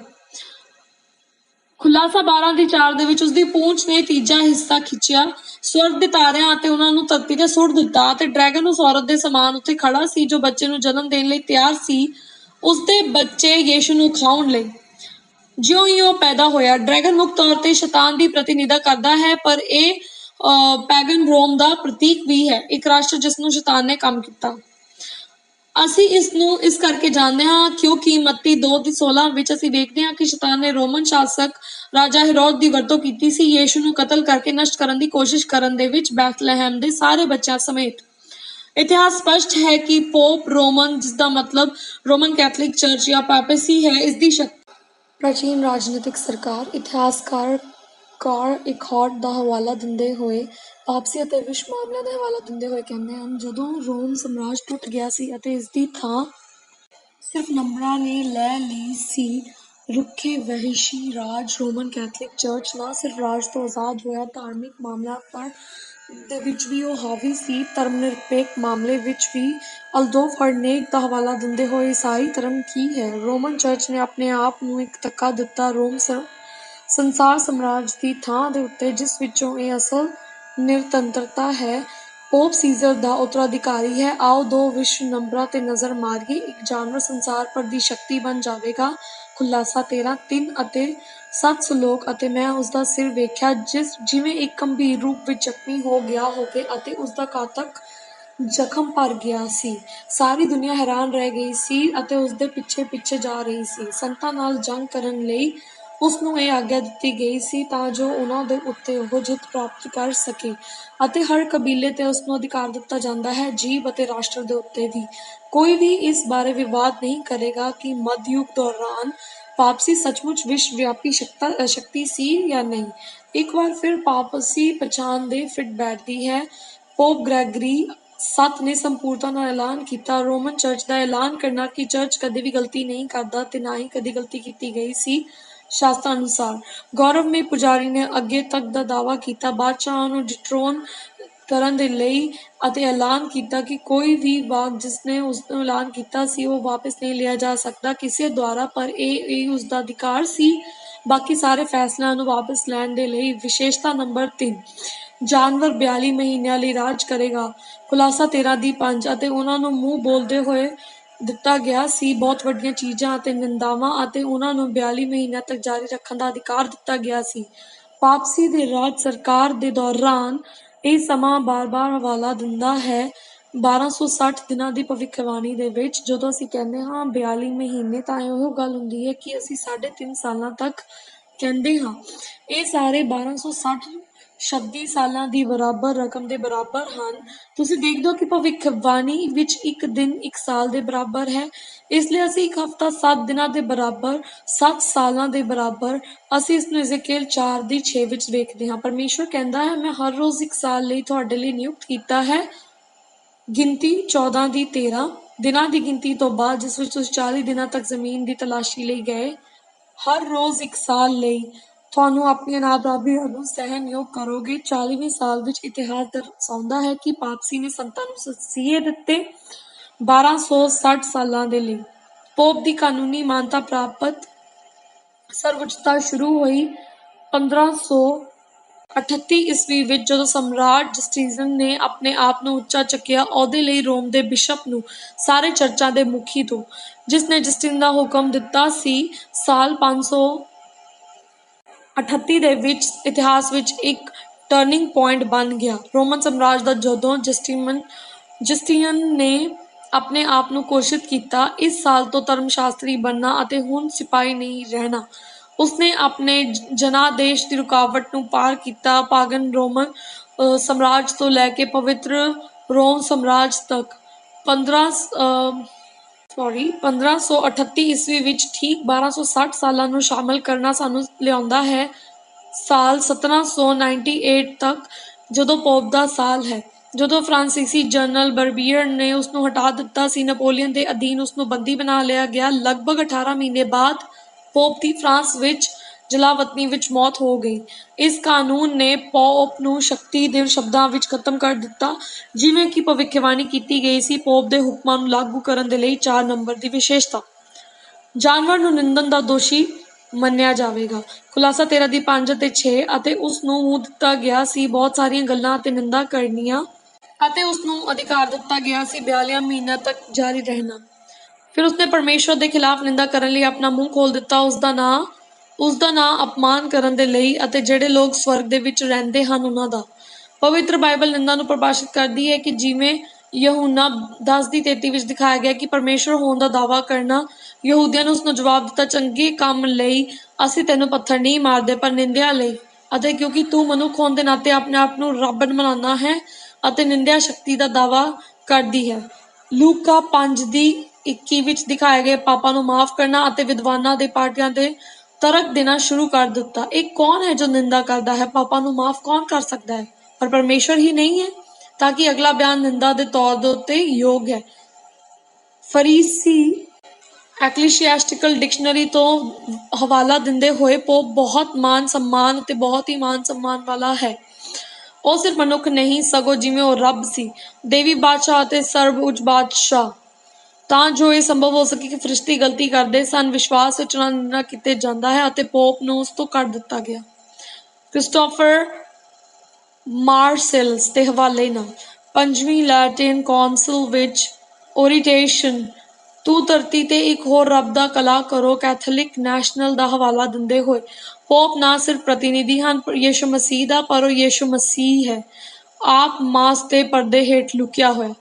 ਖੁਲਾਸਾ 12:4 ਦੇ ਵਿੱਚ ਉਸਦੀ ਪੂੰਛ ਨੇ ਤੀਜਾ ਹਿੱਸਾ ਖਿੱਚਿਆ, ਸਵਰਗ ਦੇ ਤਾਰਿਆਂ ਅਤੇ ਉਹਨਾਂ ਨੂੰ ਧਰਤੀ ਤੇ ਸੁੱਟ ਦਿੱਤਾ ਅਤੇ ਡਰੈਗਨ ਉਸ ਔਰਤ ਦੇ ਸਮਾਨ ਉੱਤੇ ਖੜਾ ਸੀ ਜੋ ਬੱਚੇ ਨੂੰ ਜਨਮ ਦੇਣ ਲਈ ਤਿਆਰ ਸੀ, ਉਸਦੇ ਬੱਚੇ ਯੀਸ਼ੂ ਨੂੰ ਖਾਉਣ ਲਈ। ਜਿਉਂ ਹੀ ਉਹ ਪੈਦਾ ਹੋਇਆ, ਡਰੈਗਨ ਮੁੱਖ ਤੌਰ ਤੇ ਸ਼ੈਤਾਨ ਦੀ ਪ੍ਰਤੀਨਿਧਤਾ ਕਰਦਾ ਹੈ, ਪਰ ਇਹ ਪੈਗਨ ਰੋਮ ਦਾ ਪ੍ਰਤੀਕ ਵੀ ਹੈ, ਇੱਕ ਰਾਸ਼ਟਰ ਜਿਸ ਨੂੰ ਸ਼ੈਤਾਨ ਨੇ ਕੰਮ ਕੀਤਾ। ਅਸੀਂ ਇਸ ਨੂੰ ਇਸ ਕਰਕੇ ਜਾਣਦੇ ਹਾਂ ਕਿਉਂਕਿ ਮੱਤੀ 2:16 ਵਿੱਚ ਅਸੀਂ ਵੇਖਦੇ ਹਾਂ ਕਿ ਸ਼ੈਤਾਨ ਨੇ ਰੋਮਨ ਸ਼ਾਸਕ ਰਾਜਾ ਹੈਰੋਦ ਦੀ ਵਰਤੋਂ ਕੀਤੀ ਸੀ ਯੀਸ਼ੂ ਨੂੰ ਕਤਲ ਕਰਕੇ ਨਸ਼ਟ ਕਰਨ ਦੀ ਕੋਸ਼ਿਸ਼ ਕਰਨ ਦੇ ਵਿੱਚ ਬੈਥਲਹੈਮ ਦੇ ਸਾਰੇ ਬੱਚਿਆਂ ਸਮੇਤ। ਇਤਿਹਾਸ ਸਪਸ਼ਟ ਹੈ ਕਿ ਪੋਪ ਰੋਮਨ, ਜਿਸ ਦਾ ਮਤਲਬ ਰੋਮਨ ਕੈਥੋਲਿਕ ਚਰਚ ਜਾਂ ਪਾਪੇਸੀ ਹੈ, ਇਸ ਦੀ ਪ੍ਰਾਚੀਨ ਰਾਜਨੀਤਿਕ ਸਰਕਾਰ। ਇਤਿਹਾਸਕਾਰ ਇਕਹਾਰਟ ਦਾ ਹਵਾਲਾ ਦਿੰਦੇ ਹੋਏ ਵਾਪਸੀ ਅਤੇ ਵਿਸ਼ਵ ਮਾਮਲਿਆਂ ਦਾ ਹਵਾਲਾ ਦਿੰਦੇ ਹੋਏ ਕਹਿੰਦੇ ਹਨ, ਜਦੋਂ ਰੋਮ ਸਾਮਰਾਜ ਟੁੱਟ ਗਿਆ ਸੀ ਅਤੇ ਇਸ ਦੀ ਥਾਂ ਸਿਰਫ ਨੰਬਰਾਂ ਨੇ ਲੈ ਲਈ ਸੀ, ਰੁੱਖੇ ਵਹਿਸ਼ੀ ਰਾਜ ਰੋਮਨ ਕੈਥੋਲਿਕ ਚਰਚ ਨਾ ਸਿਰਫ ਰਾਜ ਤੋਂ ਆਜ਼ਾਦ ਹੋਇਆ, ਧਾਰਮਿਕ ਮਾਮਲਿਆਂ ਦੇ ਵਿੱਚ ਵੀ ਉਹ ਹਾਵੀ ਸੀ, ਧਰਮ ਨਿਰਪੇਖ ਮਾਮਲੇ ਵਿੱਚ ਵੀ। ਅਲਦੋਫ ਹਰਨੇਕ ਦਾ ਹਵਾਲਾ ਦਿੰਦੇ ਹੋਏ ਈਸਾਈ ਧਰਮ ਕੀ ਹੈ? ਰੋਮਨ ਚਰਚ ਨੇ ਆਪਣੇ ਆਪ ਨੂੰ ਇੱਕ ਧੱਕਾ ਦਿੱਤਾ ਰੋਮ ਸੰਸਾਰ ਸਾਮਰਾਜ ਦੀ ਥਾਂ ਦੇ ਉੱਤੇ, ਜਿਸ ਵਿੱਚੋਂ ਇਹ ਅਸਲ ਨਿਰੰਤਰਤਾ ਹੈ, ਪੋਪ ਸੀਜ਼ਰ ਦਾ ਉੱਤਰਾਧਿਕਾਰੀ ਹੈ। ਆਓ ਦੋ ਵਿਸ਼ਵ ਨੰਬਰਾਂ ਤੇ ਨਜ਼ਰ ਮਾਰੀਏ। ਇੱਕ ਜਾਨਵਰ ਸੰਸਾਰ ਭਰ ਦੀ ਸ਼ਕਤੀ ਬਣ ਜਾਵੇਗਾ। ਖੁਲਾਸਾ 13:3 ਅਤੇ 7 ਸ਼ਲੋਕ। ਅਤੇ ਮੈਂ ਉਸਦਾ ਸਿਰ ਵੇਖਿਆ ਜਿਵੇਂ ਇੱਕ ਗੰਭੀਰ ਰੂਪ ਵਿੱਚ ਜ਼ਖਮੀ ਹੋ ਗਿਆ ਹੋਵੇ ਅਤੇ ਉਸਦਾ ਘਾਤਕ ਜ਼ਖਮ ਭਰ ਗਿਆ ਸੀ। ਸਾਰੀ ਦੁਨੀਆ ਹੈਰਾਨ ਰਹਿ ਗਈ ਸੀ ਅਤੇ ਉਸਦੇ ਪਿੱਛੇ ਪਿੱਛੇ ਜਾ ਰਹੀ ਸੀ। ਸੰਤਾਂ ਨਾਲ ਜੰਗ ਕਰਨ ਲਈ ਉਸਨੂੰ ਇਹ ਆਗਿਆ ਦਿੱਤੀ ਗਈ ਸੀ ਤਾਂ ਜੋ ਉਹਨਾਂ ਦੇ ਉੱਤੇ ਉਹ ਜਿੱਤ ਪ੍ਰਾਪਤ ਕਰ ਸਕੇ ਅਤੇ ਹਰ ਕਬੀਲੇ ਤੇ ਉਸਨੂੰ ਅਧਿਕਾਰ ਦਿੱਤਾ ਜਾਂਦਾ ਹੈ, ਜੀਵ ਅਤੇ ਰਾਸ਼ਟਰ ਦੇ ਉੱਤੇ ਵੀ। ਕੋਈ ਵੀ ਇਸ ਬਾਰੇ ਵਿਵਾਦ ਨਹੀਂ ਕਰੇਗਾ ਕਿ ਮੱਧ ਯੁੱਗ ਦੌਰਾਨ ਪਾਪਸੀ ਸੱਚਮੁੱਚ ਵਿਸ਼ਵ ਵਿਆਪੀ ਸ਼ਕਤੀ ਸੀ ਜਾਂ ਨਹੀਂ। ਇੱਕ ਵਾਰ ਫਿਰ ਪਾਪਸੀ ਪਛਾਣ ਦੇ ਫਿੱਟ ਬੈਠਦੀ ਹੈ। ਪੋਪ ਗ੍ਰੈਗਰੀ 7 ਨੇ ਸੰਪੂਰਨਤਾ ਨਾਲ ਐਲਾਨ ਕੀਤਾ, ਰੋਮਨ ਚਰਚ ਦਾ ਐਲਾਨ ਕਰਨਾ ਕਿ ਚਰਚ ਕਦੇ ਵੀ ਗਲਤੀ ਨਹੀਂ ਕਰਦਾ ਤੇ ਨਾ ਹੀ ਕਦੀ ਗਲਤੀ ਕੀਤੀ ਗਈ ਸੀ। ਸ਼ਾਸਤਰਾਂ ਅਨੁਸਾਰ ਗੌਰਵਮਈ ਪੁਜਾਰੀ ਨੇ ਅੱਗੇ ਤੱਕ ਦਾ ਦਾਅਵਾ ਕੀਤਾ ਬਾਦਸ਼ਾਹ ਨੂੰ ਡਿਟਰੋਨ ਕਰਨ ਦੇ ਲਈ ਅਤੇ ਐਲਾਨ ਕੀਤਾ ਕਿ ਕੋਈ ਵੀ ਵਾਕ ਜਿਸਨੇ ਉਸਨੂੰ ਐਲਾਨ ਕੀਤਾ ਸੀ ਉਹ ਵਾਪਸ ਨਹੀਂ ਲਿਆ ਜਾ ਸਕਦਾ ਕਿਸੇ ਦੁਆਰਾ, ਪਰ ਇਹ ਉਸਦਾ ਅਧਿਕਾਰ ਸੀ ਬਾਕੀ ਸਾਰੇ ਫੈਸਲਿਆਂ ਨੂੰ ਵਾਪਸ ਲੈਣ ਦੇ ਲਈ। ਵਿਸ਼ੇਸ਼ਤਾ ਨੰਬਰ 3, ਜਾਨਵਰ 42 ਮਹੀਨਿਆਂ ਲਈ ਰਾਜ ਕਰੇਗਾ। ਖੁਲਾਸਾ 13:5 ਅਤੇ ਉਹਨਾਂ ਨੂੰ ਮੂੰਹ ਬੋਲਦੇ ਹੋਏ ਦਿੱਤਾ ਗਿਆ ਸੀ ਬਹੁਤ ਵੱਡੀਆਂ ਚੀਜ਼ਾਂ ਅਤੇ ਨਿੰਦਾਵਾਂ ਅਤੇ ਉਹਨਾਂ ਨੂੰ 42 ਮਹੀਨਿਆਂ ਤੱਕ ਜਾਰੀ ਰੱਖਣ ਦਾ ਅਧਿਕਾਰ ਦਿੱਤਾ ਗਿਆ ਸੀ। ਪਾਪਸੀ ਦੇ ਰਾਜ ਸਰਕਾਰ ਦੇ ਦੌਰਾਨ ਇਹ ਸਮਾਂ ਬਾਰ-ਬਾਰ ਹਵਾਲਾ ਦਿੰਦਾ ਹੈ 1260 ਦਿਨਾਂ ਦੀ ਭਵਿੱਖਬਾਣੀ ਦੇ ਵਿੱਚ। ਜਦੋਂ ਅਸੀਂ ਕਹਿੰਦੇ ਹਾਂ 42 ਮਹੀਨੇ ਤਾਂ ਇਹੋ ਗੱਲ ਹੁੰਦੀ ਹੈ ਕਿ ਅਸੀਂ 3.5 ਸਾਲਾਂ ਤੱਕ ਕਹਿੰਦੇ ਹਾਂ। ਇਹ ਸਾਰੇ 1260 36 ਸਾਲਾਂ ਦੀ ਬਰਾਬਰ ਰਕਮ ਦੇ ਬਰਾਬਰ ਹਨ। ਤੁਸੀਂ ਦੇਖਦੇ ਹੋ ਕਿ ਭਵਿੱਖਬਾਣੀ ਵਿੱਚ ਇੱਕ ਦਿਨ ਇੱਕ ਸਾਲ ਦੇ ਬਰਾਬਰ ਹੈ, ਇਸ ਲਈ ਅਸੀਂ ਇੱਕ ਹਫ਼ਤਾ 7 ਦਿਨਾਂ ਦੇ ਬਰਾਬਰ 7 ਸਾਲਾਂ ਦੇ ਬਰਾਬਰ। ਅਸੀਂ ਇਸ ਨੂੰ ਇਜ਼ੇਕੀਏਲ 4:6 ਵਿੱਚ ਵੇਖਦੇ ਹਾਂ। ਪਰਮੇਸ਼ਵਰ ਕਹਿੰਦਾ ਹੈ, ਮੈਂ ਹਰ ਰੋਜ਼ ਇੱਕ ਸਾਲ ਲਈ ਤੁਹਾਡੇ ਲਈ ਨਿਯੁਕਤ ਕੀਤਾ ਹੈ। ਗਿਣਤੀ 14:13 ਦਿਨਾਂ ਦੀ ਗਿਣਤੀ ਤੋਂ ਬਾਅਦ, ਜਿਸ ਵਿੱਚ ਤੁਸੀਂ 40 ਦਿਨਾਂ ਤੱਕ ਜ਼ਮੀਨ ਦੀ ਤਲਾਸ਼ੀ ਲਈ ਗਏ, ਹਰ ਰੋਜ਼ ਇੱਕ ਸਾਲ ਲਈ ਤੁਹਾਨੂੰ ਆਪਣੀਆਂ ਨਾਬਰਾਬਰੀਆਂ ਨੂੰ ਸਹਿਣਯੋਗ ਕਰੋਗੇ। 40ਵੇਂ ਸਾਲ ਵਿੱਚ ਇਤਿਹਾਸ ਦਰਸਾਉਂਦਾ ਹੈ ਕਿ ਪਾਪਸੀ ਨੇ ਸੰਤਾਂ ਨੂੰ ਤਸੀਹੇ ਦਿੱਤੇ 1260 ਸਾਲਾਂ ਦੇ ਲਈ। ਪੋਪ ਦੀ ਕਾਨੂੰਨੀ ਮਾਨਤਾ ਪ੍ਰਾਪਤ ਸਰਵਉੱਚਤਾ ਸ਼ੁਰੂ ਹੋਈ 1538 ਈਸਵੀ ਵਿੱਚ, ਜਦੋਂ ਸਮਰਾਟ ਜਸਟਿਨੀਅਨ ਨੇ ਆਪਣੇ ਆਪ ਨੂੰ ਉੱਚਾ ਚੱਕਿਆ ਅਹੁਦੇ ਲਈ ਰੋਮ ਦੇ ਬਿਸ਼ਪ ਨੂੰ ਸਾਰੇ ਚਰਚਾਂ ਦੇ ਮੁਖੀ ਤੋਂ, ਜਿਸ ਨੇ ਜਸਟਿਨ ਦਾ ਹੁਕਮ ਦਿੱਤਾ ਸੀ। ਸਾਲ 538 ਦੇ ਵਿੱਚ ਇਤਿਹਾਸ ਵਿੱਚ ਇੱਕ ਟਰਨਿੰਗ ਪੁਆਇੰਟ ਬਣ ਗਿਆ ਰੋਮਨ ਸਾਮਰਾਜ ਦਾ, ਜਦੋਂ ਜਸਟਿਨੀਅਨ ਨੇ ਆਪਣੇ ਆਪ ਨੂੰ ਘੋਸ਼ਿਤ ਕੀਤਾ ਇਸ ਸਾਲ ਤੋਂ ਧਰਮ ਸ਼ਾਸਤਰੀ ਬਣਨਾ ਅਤੇ ਹੁਣ ਸਿਪਾਹੀ ਨਹੀਂ ਰਹਿਣਾ। ਉਸਨੇ ਆਪਣੇ ਜਨਾਦੇਸ਼ ਦੀ ਰੁਕਾਵਟ ਨੂੰ ਪਾਰ ਕੀਤਾ ਪਾਗਨ ਰੋਮਨ ਸਾਮਰਾਜ ਤੋਂ ਲੈ ਕੇ ਪਵਿੱਤਰ ਰੋਮ ਸਾਮਰਾਜ ਤੱਕ। 1538 ਈਸਵੀ ਵਿੱਚ ਠੀਕ 1260 ਸਾਲਾਂ ਨੂੰ ਸ਼ਾਮਲ ਕਰਨਾ ਸਾਨੂੰ ਲਿਆਉਂਦਾ ਹੈ ਸਾਲ 1798 ਤੱਕ, ਜਦੋਂ ਪੋਪ ਦਾ ਸਾਲ ਹੈ। ਜਦੋਂ ਫਰਾਂਸੀਸੀ ਜਨਰਲ ਬਰਬੀਅਰ ਨੇ ਉਸ ਨੂੰ ਹਟਾ ਦਿੱਤਾ ਸੀ, ਨੈਪੋਲੀਅਨ ਦੇ ਅਧੀਨ ਉਸ ਨੂੰ ਬੰਦੀ ਬਣਾ ਲਿਆ ਗਿਆ। ਲਗਭਗ 18 ਮਹੀਨੇ ਬਾਅਦ ਪੋਪ ਦੀ ਫਰਾਂਸ ਵਿੱਚ ਜਲਾਵਤਨੀ ਵਿੱਚ ਮੌਤ ਹੋ ਗਈ। ਇਸ ਕਾਨੂੰਨ ਨੇ ਪੋਪ ਨੂੰ ਸ਼ਕਤੀ ਦੇ ਸ਼ਬਦਾਂ ਵਿੱਚ ਖਤਮ ਕਰ ਦਿੱਤਾ, ਜਿਵੇਂ ਕਿ ਭਵਿੱਖਬਾਣੀ ਕੀਤੀ ਗਈ ਸੀ। ਪੋਪ ਦੇ ਹੁਕਮਾਂ ਨੂੰ ਲਾਗੂ ਕਰਨ ਦੇ ਲਈ 4 ਨੰਬਰ ਦੀ ਵਿਸ਼ੇਸ਼ਤਾ। ਜਾਨਵਰ ਨੂੰ ਨਿੰਦਣ ਦਾ ਦੋਸ਼ੀ ਮੰਨਿਆ ਜਾਵੇਗਾ। ਖੁਲਾਸਾ 13 ਦੀ 5 ਅਤੇ 6 ਅਤੇ ਉਸ ਨੂੰ ਮੂੰਹ ਦਿੱਤਾ ਗਿਆ ਸੀ ਬਹੁਤ ਸਾਰੀਆਂ ਗੱਲਾਂ ਅਤੇ ਨਿੰਦਾ ਕਰਨੀਆਂ, ਅਤੇ ਉਸ ਨੂੰ ਅਧਿਕਾਰ ਦਿੱਤਾ ਗਿਆ ਸੀ 42 ਮਹੀਨਿਆਂ ਤੱਕ ਜਾਰੀ ਰਹਿਣਾ। ਫਿਰ ਉਸਨੇ ਪਰਮੇਸ਼ਵਰ ਦੇ ਖਿਲਾਫ ਨਿੰਦਾ ਕਰਨ ਲਈ ਆਪਣਾ ਮੂੰਹ ਖੋਲ੍ਹ ਦਿੱਤਾ, ਉਸਦਾ ਨਾਂ ਅਪਮਾਨ ਕਰਨ ਦੇ ਲਈ, ਅਤੇ ਜਿਹੜੇ ਲੋਕ ਸਵਰਗ ਦੇ ਵਿੱਚ ਰਹਿੰਦੇ ਹਨ ਉਹਨਾਂ ਦਾ। ਪਵਿੱਤਰ ਬਾਈਬਲ ਨਿੰਦਾ ਨੂੰ ਪ੍ਰਭਾਸ਼ਿਤ ਕਰਦੀ ਹੈ ਕਿ ਜਿਵੇਂ ਯਹੂਨਾ 10 ਦੀ 33 ਵਿੱਚ ਦਿਖਾਇਆ ਗਿਆ ਕਿ ਪਰਮੇਸ਼ਵਰ ਹੋਣ ਦਾ ਦਾਅਵਾ ਕਰਨਾ। ਯਹੂਦੀਆਂ ਨੇ ਉਸ ਨੂੰ ਜਵਾਬ ਦਿੱਤਾ, ਚੰਗੇ ਕੰਮ ਲਈ ਅਸੀਂ ਤੈਨੂੰ ਪੱਥਰ ਨਹੀਂ ਮਾਰਦੇ, ਪਰ ਨਿੰਦਿਆ ਲਈ, ਅਤੇ ਕਿਉਂਕਿ ਤੂੰ ਮਨੁੱਖ ਹੋਣ ਦੇ ਨਾਤੇ ਆਪਣੇ ਆਪ ਨੂੰ ਰੱਬ ਬਣਾਉਣਾ ਹੈ ਅਤੇ ਨਿੰਦਿਆ ਸ਼ਕਤੀ ਦਾ ਦਾਅਵਾ ਕਰਦੀ ਹੈ। ਲੂਕਾ 5 ਦੀ 21 ਵਿੱਚ ਦਿਖਾਏ ਗਏ ਪਾਪਾਂ ਨੂੰ ਮਾਫ਼ ਕਰਨਾ ਅਤੇ ਵਿਦਵਾਨਾਂ ਦੇ ਪਾਰਟੀਆਂ ਦੇ ਤਰਕ ਦੇਣਾ ਸ਼ੁਰੂ ਕਰ ਦਿੱਤਾ। ਇਹ ਕੌਣ ਹੈ ਜੋ ਨਿੰਦਾ ਕਰਦਾ ਹੈ? ਪਾਪਾਂ ਨੂੰ ਮਾਫ਼ ਕੌਣ ਕਰ ਸਕਦਾ ਹੈ? ਪਰ ਪਰਮੇਸ਼ਵਰ ਹੀ ਨਹੀਂ ਹੈ, ਤਾਂ ਕਿ ਅਗਲਾ ਬਿਆਨ ਨਿੰਦਾ ਦੇ ਤੌਰ ਦੇ ਉੱਤੇ ਯੋਗ ਹੈ। ਫਰੀਸੀ ਐਕਲੀਸ਼ੀਆਸਟੀਕਲ ਡਿਕਸ਼ਨਰੀ ਤੋਂ ਹਵਾਲਾ ਦਿੰਦੇ ਹੋਏ, ਪੋਪ ਬਹੁਤ ਮਾਨ सम्मान ਅਤੇ ਬਹੁਤ ਹੀ ਮਾਨ सम्मान ਵਾਲਾ ਹੈ। ਉਹ ਸਿਰਫ ਮਨੁੱਖ ਨਹੀਂ, ਸਗੋਂ ਜਿਵੇਂ ਉਹ ਰੱਬ ਸੀ, ਦੇਵੀ ਬਾਦਸ਼ਾਹ ਅਤੇ ਸਰਵਉੱਚ ਬਾਦਸ਼ਾਹ। ਤਾਂ ਜੋ ਇਹ ਸੰਭਵ ਹੋ ਸਕੇ ਕਿ ਫਰਿਸ਼ਤੇ ਗਲਤੀ ਕਰਦੇ ਸਨ, ਵਿਸ਼ਵਾਸ ਵਿੱਚ ਉਹਨਾਂ ਨਿੰਦਾ ਕੀਤੇ ਜਾਂਦਾ ਹੈ ਅਤੇ ਪੋਪ ਨੂੰ ਉਸ ਤੋਂ ਕੱਢ ਦਿੱਤਾ ਗਿਆ। ਕ੍ਰਿਸਟੋਫਰ ਮਾਰਸੇਲਸ ਦੇ ਹਵਾਲੇ ਨਾਲ 5ਵੀਂ ਲੈਟਿਨ ਕੌਂਸਲ ਵਿੱਚ ਓਰੀਟੇਸ਼ਨ, ਤੂੰ ਧਰਤੀ ਤੇ ਇੱਕ ਹੋਰ ਰੱਬ ਦਾ ਕਲਾ ਕਰੋ, ਕੈਥੋਲਿਕ ਨੈਸ਼ਨਲ ਦਾ ਹਵਾਲਾ ਦਿੰਦੇ ਹੋਏ, ਪੋਪ ਨਾ ਸਿਰਫ ਪ੍ਰਤੀਨਿਧੀ ਹਨ ਯਿਸੂ ਮਸੀਹ ਦਾ, ਪਰ ਉਹ ਯਿਸੂ ਮਸੀਹ ਹੈ, ਆਪ ਮਾਸ ਦੇ ਪਰਦੇ ਹੇਠ ਲੁਕਿਆ ਹੋਇਆ।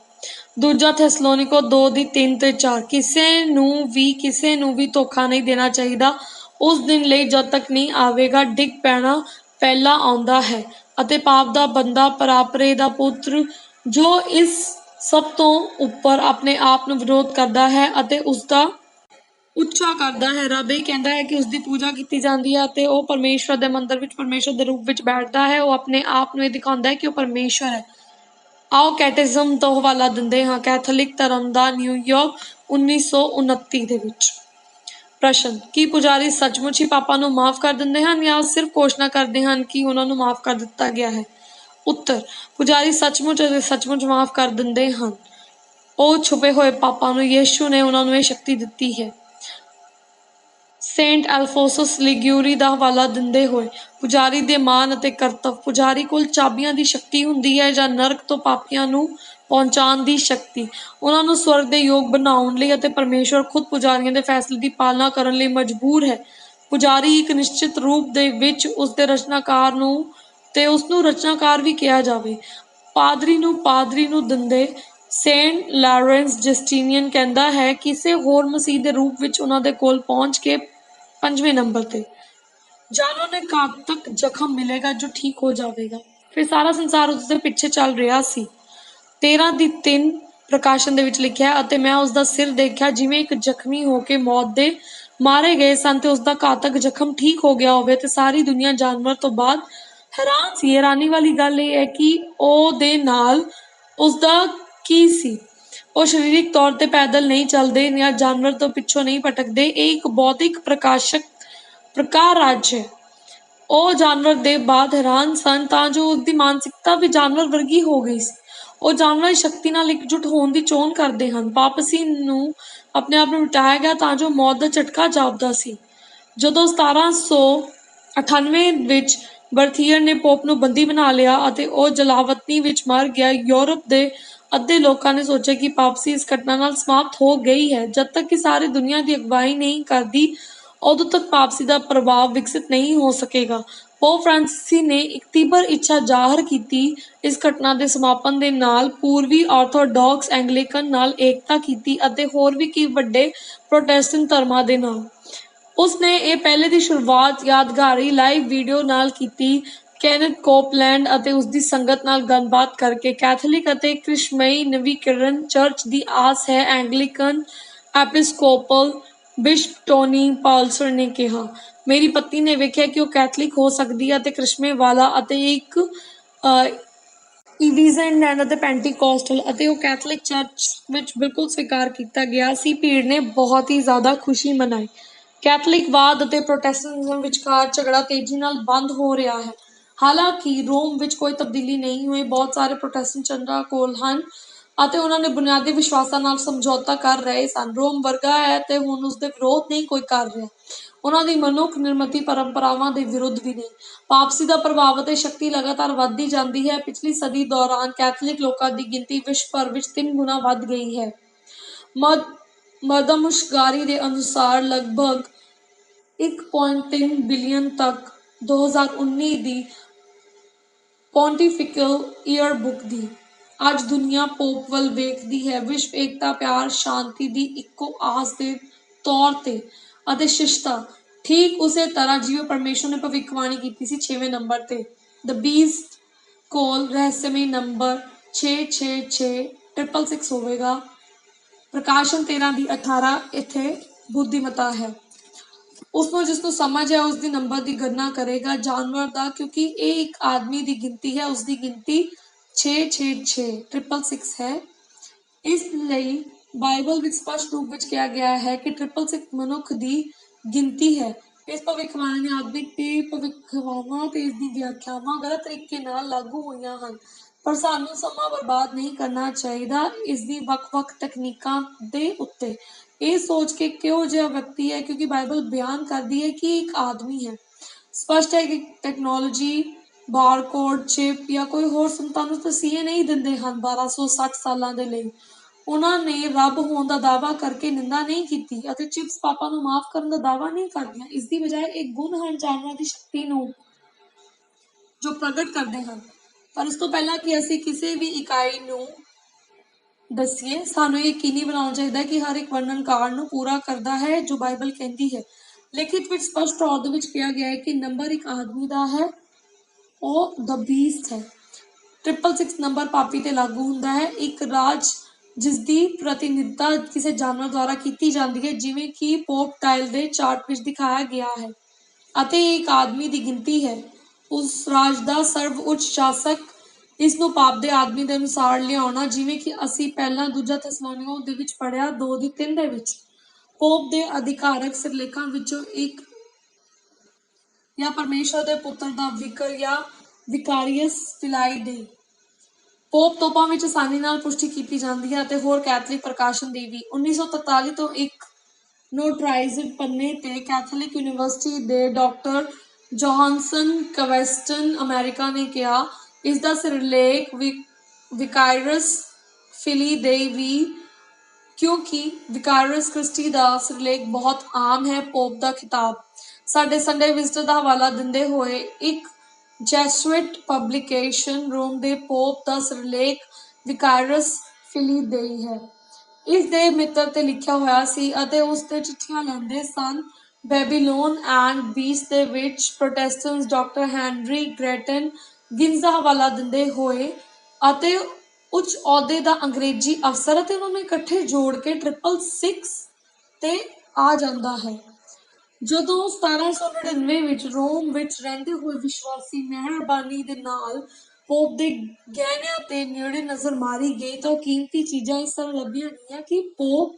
ਦੂਜਾ ਥੈਸਲੋਨੀਕੋ 2 ਦੀ 3 ਤੇ 4, ਕਿਸੇ ਨੂੰ ਵੀ ਧੋਖਾ ਨਹੀਂ ਦੇਣਾ ਚਾਹੀਦਾ, ਉਸ ਦਿਨ ਲਈ ਜਦ ਤੱਕ ਨਹੀਂ ਆਵੇਗਾ। ਡਿੱਗ ਪੈਣਾ ਪਹਿਲਾਂ ਆਉਂਦਾ ਹੈ, ਅਤੇ ਪਾਪ ਦਾ ਬੰਦਾ, ਪਰਾਪਰੇ ਦਾ ਪੁੱਤਰ, ਜੋ ਇਸ ਸਭ ਤੋਂ ਉੱਪਰ ਆਪਣੇ ਆਪ ਨੂੰ ਵਿਰੋਧ ਕਰਦਾ ਹੈ ਅਤੇ ਉਸਦਾ ਉੱਚਾ ਕਰਦਾ ਹੈ। ਰੱਬ ਇਹ ਕਹਿੰਦਾ ਹੈ ਕਿ ਉਸਦੀ ਪੂਜਾ ਕੀਤੀ ਜਾਂਦੀ ਹੈ ਅਤੇ ਉਹ ਪਰਮੇਸ਼ਵਰ ਦੇ ਮੰਦਰ ਵਿੱਚ ਪਰਮੇਸ਼ਵਰ ਦੇ ਰੂਪ ਵਿੱਚ ਬੈਠਦਾ ਹੈ। ਉਹ ਆਪਣੇ ਆਪ ਨੂੰ ਇਹ ਦਿਖਾਉਂਦਾ ਹੈ ਕਿ ਉਹ ਪਰਮੇਸ਼ਵਰ ਹੈ। ਆਓ ਕੈਟਿਜ਼ਮ ਤੋਂ ਹਵਾਲਾ ਦਿੰਦੇ ਹਾਂ, ਕੈਥੋਲਿਕ ਧਰਮ ਦਾ, ਨਿਊਯਾਰਕ 1929 ਦੇ ਵਿੱਚ। ਪ੍ਰਸ਼ਨ, ਕੀ ਪੁਜਾਰੀ ਸੱਚਮੁੱਚ ਹੀ ਪਾਪਾਂ ਨੂੰ ਮਾਫ਼ ਕਰ ਦਿੰਦੇ ਹਨ ਜਾਂ ਸਿਰਫ ਘੋਸ਼ਣਾ ਕਰਦੇ ਹਨ ਕਿ ਉਹਨਾਂ ਨੂੰ ਮਾਫ਼ ਕਰ ਦਿੱਤਾ ਗਿਆ ਹੈ? ਉੱਤਰ, ਪੁਜਾਰੀ ਸੱਚਮੁੱਚ ਮਾਫ਼ ਕਰ ਦਿੰਦੇ ਹਨ। ਉਹ ਛੁਪੇ ਹੋਏ ਪਾਪਾਂ ਨੂੰ ਯਿਸੂ ਨੇ ਉਹਨਾਂ ਨੂੰ ਇਹ ਸ਼ਕਤੀ ਦਿੱਤੀ ਹੈ। ਸੇਂਟ ਐਲਫੋਸਸ ਲਿਗਿਊਰੀ ਦਾ ਹਵਾਲਾ ਦਿੰਦੇ ਹੋਏ, ਪੁਜਾਰੀ ਦੇ ਮਾਣ ਅਤੇ ਕਰਤੱਵ। ਪੁਜਾਰੀ ਕੋਲ ਚਾਬੀਆਂ ਦੀ ਸ਼ਕਤੀ ਹੁੰਦੀ ਹੈ, ਜਾਂ ਨਰਕ ਤੋਂ ਪਾਪੀਆਂ ਨੂੰ ਪਹੁੰਚਾਉਣ ਦੀ ਸ਼ਕਤੀ, ਉਹਨਾਂ ਨੂੰ ਸਵਰਗ ਦੇ ਯੋਗ ਬਣਾਉਣ ਲਈ, ਅਤੇ ਪਰਮੇਸ਼ਵਰ ਖੁਦ ਪੁਜਾਰੀਆਂ ਦੇ ਫੈਸਲੇ ਦੀ ਪਾਲਣਾ ਕਰਨ ਲਈ ਮਜਬੂਰ ਹੈ। ਪੁਜਾਰੀ ਇੱਕ ਨਿਸ਼ਚਿਤ ਰੂਪ ਦੇ ਵਿੱਚ ਉਸਦੇ ਰਚਨਾਕਾਰ ਨੂੰ, ਤੇ ਉਸਨੂੰ ਰਚਨਾਕਾਰ ਵੀ ਕਿਹਾ ਜਾਵੇ, ਪਾਦਰੀ ਨੂੰ ਦਿੰਦੇ। ਸੇਂਟ ਲਾਰੈਂਸ ਜਸਟੀਨੀਅਨ ਕਹਿੰਦਾ ਹੈ, ਕਿਸੇ ਹੋਰ ਮਸੀਹ ਦੇ ਰੂਪ ਵਿੱਚ ਉਹਨਾਂ ਦੇ ਕੋਲ ਪਹੁੰਚ ਕੇ 5ਵੇਂ ਨੰਬਰ ਤੇ ਜਾਨੋ ਨੇ ਘਾਤਕ ਜ਼ਖਮ ਮਿਲੇਗਾ ਜੋ ਠੀਕ ਹੋ ਜਾਵੇਗਾ। ਫਿਰ ਸਾਰਾ ਸੰਸਾਰ ਉਸਦੇ ਪਿੱਛੇ ਚੱਲ ਰਿਹਾ ਸੀ। 13 ਦੀ 3 ਪ੍ਰਕਾਸ਼ਨ ਦੇ ਵਿੱਚ ਲਿਖਿਆ, ਅਤੇ ਮੈਂ ਉਸਦਾ ਸਿਰ ਦੇਖਿਆ ਜਿਵੇਂ ਇੱਕ ਜ਼ਖਮੀ ਹੋ ਕੇ ਮੌਤ ਦੇ ਮਾਰੇ ਗਏ ਸਨ, ਤੇ ਉਸਦਾ ਘਾਤਕ ਜ਼ਖਮ ਠੀਕ ਹੋ ਗਿਆ ਹੋਵੇ। ਤੇ ਸਾਰੀ ਦੁਨੀਆ ਜਾਨਵਰ ਤੋਂ ਬਾਅਦ ਹੈਰਾਨ ਸੀ। ਹੈਰਾਨੀ ਵਾਲੀ ਗੱਲ ਇਹ ਹੈ ਕਿ ਉਹਦੇ ਨਾਲ ਉਸਦਾ ਕੀ ਸੀ। ਉਹ ਸਰੀਰਕ ਤੌਰ ਤੇ ਪੈਦਲ ਨਹੀਂ ਚੱਲਦੇ ਜਾਂ ਜਾਨਵਰ ਤੋਂ ਪਿੱਛੋਂ ਨਹੀਂ ਭਟਕਦੇ। ਇਹ ਇੱਕ ਬੌਧਿਕ ਪ੍ਰਕਾਰ ਰਾਜ ਹੈ। ਉਹ ਜਾਨਵਰ ਦੇ ਬਾਅਦ ਹੈਰਾਨ ਸਨ, ਤਾਂ ਜੋ ਉਸਦੀ ਮਾਨਸਿਕਤਾ ਵੀ ਜਾਨਵਰ ਵਰਗੀ ਹੋ ਗਈ ਸੀ। ਉਹ ਜਾਨਵਰ ਦੀ ਸ਼ਕਤੀ ਨਾਲ ਇਕਜੁੱਟ ਹੋਣ ਦੀ ਚੋਣ ਕਰਦੇ ਹਨ। ਪਾਪਸੀ ਨੂੰ ਆਪਣੇ ਆਪ ਨੂੰ ਮਿਟਾਇਆ ਗਿਆ ਤਾਂ ਜੋ ਮੌਤ ਦਾ ਝਟਕਾ ਜਾਪਦਾ ਸੀ। ਜਦੋਂ 1798 ਵਿੱਚ ਬਰਥੀਅਰ ਨੇ ਪੋਪ ਨੂੰ ਬੰਦੀ ਬਣਾ ਲਿਆ ਅਤੇ ਉਹ ਜਲਾਵਤਨੀ ਵਿੱਚ ਮਰ ਗਿਆ, ਯੂਰਪ ਦੇ ਅੱਧੇ ਲੋਕਾਂ ਨੇ ਸੋਚਿਆ ਕਿ ਪਾਪਸੀ ਇਸ ਘਟਨਾ ਨਾਲ ਸਮਾਪਤ ਹੋ ਗਈ ਹੈ। ਜਦ ਤੱਕ ਕਿ ਸਾਰੀ ਦੁਨੀਆ ਦੀ ਅਗਵਾਈ ਨਹੀਂ ਕਰਦੀ, ਉਦੋਂ ਤੱਕ ਪਾਪਸੀ ਦਾ ਪ੍ਰਭਾਵ ਵਿਕਸਿਤ ਨਹੀਂ ਹੋ ਸਕੇਗਾ। ਪੋਪ ਫ੍ਰਾਂਸਿਸ ਨੇ ਇੱਕ ਤੀਬਰ ਇੱਛਾ ਜ਼ਾਹਰ ਕੀਤੀ ਇਸ ਘਟਨਾ ਦੇ ਸਮਾਪਨ ਦੇ ਨਾਲ ਪੂਰਬੀ ਆਰਥੋਡਾਕਸ ਐਂਗਲੀਕਨ ਨਾਲ ਏਕਤਾ ਕੀਤੀ ਅਤੇ ਹੋਰ ਵੀ ਕਈ ਵੱਡੇ ਪ੍ਰੋਟੈਸਟੈਂਟ ਧਰਮਾਂ ਦੇ ਨਾਲ। ਉਸਨੇ ਇਹ ਪਹਿਲੇ ਦੀ ਸ਼ੁਰੂਆਤ ਯਾਦਗਾਰੀ ਲਾਈਵ ਵੀਡੀਓ ਨਾਲ ਕੀਤੀ। ਕੈਨੇਥ ਕੋਪਲੈਂਡ ਅਤੇ ਉਸਦੀ ਸੰਗਤ ਨਾਲ ਗੱਲਬਾਤ ਕਰਕੇ ਕੈਥੋਲਿਕ ਅਤੇ ਕ੍ਰਿਸ਼ਮਈ ਨਵੀਕਰਨ ਚਰਚ ਦੀ ਆਸ ਹੈ। ਐਂਗਲੀਕਨ ਐਪਿਸਕੋਪਲ ਬਿਸ਼ਪ ਟੋਨੀ ਪਾਲਸਰ ਨੇ ਕਿਹਾ, ਮੇਰੀ ਪਤਨੀ ਨੇ ਵੇਖਿਆ ਕਿ ਉਹ ਕੈਥਲਿਕ ਹੋ ਸਕਦੀ ਹੈ ਅਤੇ ਕ੍ਰਿਸ਼ਮੇ ਵਾਲਾ ਅਤੇ ਇੱਕ ਇਵੀਜ਼ੈਂਟ ਅਤੇ ਪੈਂਟੀਕੋਸਟਲ ਅਤੇ ਉਹ ਕੈਥਲਿਕ ਚਰਚ ਵਿੱਚ ਬਿਲਕੁਲ ਸਵੀਕਾਰ ਕੀਤਾ ਗਿਆ ਸੀ। ਭੀੜ ਨੇ ਬਹੁਤ ਹੀ ਜ਼ਿਆਦਾ ਖੁਸ਼ੀ ਮਨਾਈ। ਕੈਥਲਿਕਵਾਦ ਅਤੇ ਪ੍ਰੋਟੈਸਟੈਂਟਿਜ਼ਮ ਵਿਚਕਾਰ ਝਗੜਾ ਤੇਜ਼ੀ ਨਾਲ ਬੰਦ ਹੋ ਰਿਹਾ ਹੈ। ਹਾਲਾਂਕਿ ਰੋਮ ਵਿੱਚ ਕੋਈ ਤਬਦੀਲੀ ਨਹੀਂ ਹੋਈ। ਬਹੁਤ ਸਾਰੇ ਪ੍ਰੋਟੈਸਟੈਂਟ ਚੰਗਾ ਕੋਲ ਹਨ ਅਤੇ ਉਹਨਾਂ ਨੇ ਬੁਨਿਆਦੀ ਵਿਸ਼ਵਾਸਾਂ ਨਾਲ ਸਮਝੌਤਾ ਕਰ ਰਹੇ ਸਨ। ਰੋਮ ਵਰਗਾ ਹੈ ਤੇ ਹੁਣ ਉਸਦੇ ਵਿਰੋਧ ਨਹੀਂ ਕੋਈ ਕਰ ਰਿਹਾ। ਉਹਨਾਂ ਦੀ ਮਨੁੱਖ ਨਿਰਮਿਤ ਪਰੰਪਰਾਵਾਂ ਦੇ ਵਿਰੁੱਧ ਵੀ ਨਹੀਂ। ਵਾਪਸੀ ਦਾ ਪ੍ਰਭਾਵ ਅਤੇ ਸ਼ਕਤੀ ਲਗਾਤਾਰ ਵੱਧਦੀ ਜਾਂਦੀ ਹੈ। ਪਿਛਲੀ ਸਦੀ ਦੌਰਾਨ ਕੈਥੋਲਿਕ ਲੋਕਾਂ ਦੀ ਗਿਣਤੀ ਵਿਸ਼ਵ ਭਰ ਵਿੱਚ 3 ਗੁਣਾ ਵੱਧ ਗਈ ਹੈ। ਮਰਦਮਸ਼ੁਮਾਰੀ ਦੇ ਅਨੁਸਾਰ ਲਗਭਗ 1.3 ਬਿਲੀਅਨ ਤੱਕ 2019 ਦੀ ਪੌਂਟੀਫਿਕਲ ਈਅਰਬੁੱਕ ਦੀ ਅੱਜ ਦੁਨੀਆ ਪੋਪ ਵੱਲ ਵੇਖਦੀ ਹੈ। ਵਿਸ਼ਵ ਏਕਤਾ, ਪਿਆਰ, ਸ਼ਾਂਤੀ ਦੀ ਇੱਕੋ ਆਸ ਦੇ ਤੌਰ ਤੇ ਅਤੇ ਸ਼ਿਸ਼ਟਤਾ, ਠੀਕ ਉਸੇ ਤਰ੍ਹਾਂ ਜਿਵੇਂ ਪਰਮੇਸ਼ੁਰ ਨੇ ਭਵਿੱਖਬਾਣੀ ਕੀਤੀ ਸੀ। 6ਵੇਂ ਨੰਬਰ ਤੇ ਦ ਬੀਸਟ ਕੋਲ ਰਹੱਸਮਈ ਨੰਬਰ 666 ਹੋਵੇਗਾ। ਪ੍ਰਕਾਸ਼ਨ 13:18 ਇੱਥੇ ਬੁੱਧੀਮਤਾ ਹੈ। ਉਸਨੂੰ ਜਿਸਨੂੰ ਸਮਝ ਹੈ ਉਸਦੀ ਨੰਬਰ ਦੀ ਗਣਨਾ ਕਰੇਗਾ ਜਾਨਵਰ ਦਾ, ਕਿਉਂਕਿ ਇਹ ਇੱਕ ਆਦਮੀ ਦੀ ਗਿਣਤੀ ਹੈ। ਉਸਦੀ ਗਿਣਤੀ 666 ਹੈ। ਇਸ ਲਈ ਬਾਈਬਲ ਵਿੱਚ ਸਪਸ਼ਟ ਰੂਪ ਵਿੱਚ ਕਿਹਾ ਗਿਆ ਹੈ ਕਿ 666 ਮਨੁੱਖ ਦੀ ਗਿਣਤੀ ਹੈ। ਇਸ ਭਵਿੱਖਬਾਣੀ ਨੇ ਆਧੁਨਿਕ ਤੇ ਭਵਿੱਖਬਾਣਾਂ ਤੇ ਇਸ ਦੀ ਵਿਆਖਿਆਵਾਂ ਗਲਤ ਤਰੀਕੇ ਨਾਲ ਲਾਗੂ ਹੋਈਆਂ ਹਨ, ਪਰ ਸਾਨੂੰ ਸਮਾਂ ਬਰਬਾਦ ਨਹੀਂ ਕਰਨਾ ਚਾਹੀਦਾ ਇਸ ਦੀ ਵੱਖ-ਵੱਖ ਤਕਨੀਕਾਂ ਦੇ ਉੱਤੇ। ਇਹ ਸੋਚ ਕੇ ਕਿਹੋ ਜਿਹਾ ਵਿਅਕਤੀ ਹੈ, ਕਿਉਂਕਿ ਬਾਈਬਲ ਬਿਆਨ ਕਰਦੀ ਹੈ ਕਿ ਇੱਕ ਆਦਮੀ ਹੈ। ਸਪਸ਼ਟ ਹੈ ਕਿ ਟੈਕਨੋਲੋਜੀ, ਬਾਰਕੋਡ, ਚਿਪ ਜਾਂ ਕੋਈ ਹੋਰ ਸਾਨੂੰ ਤਸੀਹੇ ਨਹੀਂ ਦਿੰਦੇ ਹਨ। 1260 ਸਾਲਾਂ ਦੇ ਲਈ ਉਹਨਾਂ ਨੇ ਰੱਬ ਹੋਣ ਦਾ ਦਾਅਵਾ ਕਰਕੇ ਨਿੰਦਾ ਨਹੀਂ ਕੀਤੀ ਅਤੇ ਚਿਪਸ ਪਾਪਾਂ ਨੂੰ ਮਾਫ ਕਰਨ ਦਾ ਦਾਅਵਾ ਨਹੀਂ ਕਰਦੀਆਂ। ਇਸ ਦੀ ਬਜਾਏ ਇੱਕ ਗੁਣ ਹਨ ਜਾਨਵਰਾਂ ਦੀ ਸ਼ਕਤੀ ਨੂੰ ਜੋ ਪ੍ਰਗਟ ਕਰਦੇ ਹਨ। ਪਰ ਇਸ ਤੋਂ ਪਹਿਲਾਂ ਕਿ ਅਸੀਂ ਕਿਸੇ ਵੀ ਇਕਾਈ ਨੂੰ ਦੱਸੀਏ, ਸਾਨੂੰ ਇਹ ਯਕੀਨੀ ਬਣਾਉਣਾ ਚਾਹੀਦਾ ਹੈ ਕਿ ਹਰ ਇੱਕ ਵਰਣਨਕਾਰ ਨੂੰ ਪੂਰਾ ਕਰਦਾ ਹੈ ਜੋ ਬਾਈਬਲ ਕਹਿੰਦੀ ਹੈ। ਲਿਖਤ ਵਿੱਚ ਸਪਸ਼ਟ ਤੌਰ ਦੇ ਵਿੱਚ ਕਿਹਾ ਗਿਆ ਹੈ ਕਿ ਨੰਬਰ ਇੱਕ ਆਦਮੀ ਦਾ ਹੈ, ਉਹ ਦ ਬੀਸਟ ਹੈ। 666 ਨੰਬਰ ਪਾਪੀ ਤੇ ਲਾਗੂ ਹੁੰਦਾ ਹੈ। ਇੱਕ ਰਾਜ ਜਿਸਦੀ ਪ੍ਰਤੀਨਿਧਤਾ ਕਿਸੇ ਜਾਨਵਰ ਦੁਆਰਾ ਕੀਤੀ ਜਾਂਦੀ ਹੈ, ਜਿਵੇਂ ਕਿ ਪੋਪ ਟਾਇਲ ਦੇ ਚਾਰਟ ਵਿੱਚ ਦਿਖਾਇਆ ਗਿਆ ਹੈ, ਅਤੇ ਇਹ ਇੱਕ ਆਦਮੀ ਦੀ ਗਿਣਤੀ ਹੈ। ਉਸ ਰਾਜ ਦਾ ਸਰਵਉੱਚ ਸ਼ਾਸਕ ਇਸ ਨੂੰ ਪਾਪ ਦੇ ਆਦਮੀ ਦੇ ਅਨੁਸਾਰ ਲਿਆਉਣਾ, ਜਿਵੇਂ ਕਿ ਅਸੀਂ ਪਹਿਲਾਂ ਦੂਜਾ ਥੈਸਲੋਨੀਕੋ ਦੇ ਵਿੱਚ ਪੜ੍ਹਿਆ 2:3 ਦੇ ਵਿੱਚ। ਪੋਪ ਦੇ ਅਧਿਕਾਰਕ ਸਿਰਲੇਖਾਂ ਵਿੱਚੋਂ ਇੱਕ ਜਾਂ ਪਰਮੇਸ਼ਰ ਦੇ ਪੁੱਤਰ ਦਾ ਵਿਕਰ ਜਾਂ ਵਿਕਾਰੀਅਸ ਫਿਲਾਈ ਦੇ ਪੋਪ ਤੋਪਾਂ ਵਿੱਚ ਆਸਾਨੀ ਨਾਲ ਪੁਸ਼ਟੀ ਕੀਤੀ ਜਾਂਦੀ ਹੈ ਅਤੇ ਹੋਰ ਕੈਥੋਲਿਕ ਪ੍ਰਕਾਸ਼ਨ ਦੀ ਵੀ। 1943 ਤੋਂ ਇੱਕ ਨੋਟਰਾਈਜ਼ਡ ਪੰਨੇ ਤੇ ਕੈਥੋਲਿਕ ਯੂਨੀਵਰਸਿਟੀ ਦੇ ਡਾਕਟਰ ਜੋਹਾਨਸਨ ਕਵੈਸਟਨ ਅਮਰੀਕਾ ਨੇ ਕਿਹਾ, ਇਸ ਦਾ ਸਿਰਲੇਖ ਵਿਕਾਰੀਅਸ ਫਿਲੀ ਦੇਈ ਵੀ, ਕਿਉਂਕਿ ਵਿਕਾਰੀਅਸ ਕ੍ਰਿਸਟੀ ਦਾ ਸਿਰਲੇਖ ਬਹੁਤ ਆਮ ਹੈ। ਪੋਪ ਦਾ ਖਿਤਾਬ ਸਾਡੇ ਸੰਡੇ ਵਿਜ਼ਿਟਰ ਦਾ ਹਵਾਲਾ ਦਿੰਦੇ ਹੋਏ ਇੱਕ ਜੈਸੂਇਟ ਪਬਲੀਕੇਸ਼ਨ ਰੋਮ ਦੇ ਪੋਪ ਦਾ ਸਿਰਲੇਖ ਵਿਕਾਰੀਅਸ ਫਿਲੀ ਦੇਈ ਹੈ। ਇਸ ਦੇ ਮਿੱਤਰ ਤੇ ਲਿਖਿਆ ਹੋਇਆ ਸੀ ਅਤੇ ਉਸ ਤੇ ਚਿੱਠੀਆਂ ਲੈਂਦੇ ਸਨ। ਬੈਬੀਲੋਨ ਐਂਡ ਬੀਸ ਦੇ ਵਿੱਚ ਪ੍ਰੋਟੈਸਟੈਂਟਸ ਡਾਕਟਰ ਹੈਨਰੀ ਗ੍ਰੇਟਨ ਗਿੰਜ਼ ਦਾ ਹਵਾਲਾ ਦਿੰਦੇ ਹੋਏ ਅਤੇ ਉੱਚ ਅਹੁਦੇ ਦਾ ਅੰਗਰੇਜ਼ੀ ਅਫਸਰ, ਅਤੇ ਉਹਨਾਂ ਨੂੰ ਇਕੱਠੇ ਜੋੜ ਕੇ 666 ਤੇ ਆ ਜਾਂਦਾ ਹੈ। ਜਦੋਂ 1799 ਵਿੱਚ ਰੋਮ ਵਿੱਚ ਰਹਿੰਦੇ ਹੋਏ ਵਿਸ਼ਵਾਸੀ ਮਿਹਰਬਾਨੀ ਦੇ ਨਾਲ ਪੋਪ ਦੇ ਗਹਿਣਿਆਂ ਤੇ ਨੇੜੇ ਨਜ਼ਰ ਮਾਰੀ ਗਈ ਤਾਂ ਉਹ ਕੀਮਤੀ ਚੀਜ਼ਾਂ ਇਸ ਤਰ੍ਹਾਂ ਲੱਭੀਆਂ ਗਈਆਂ ਕਿ ਪੋਪ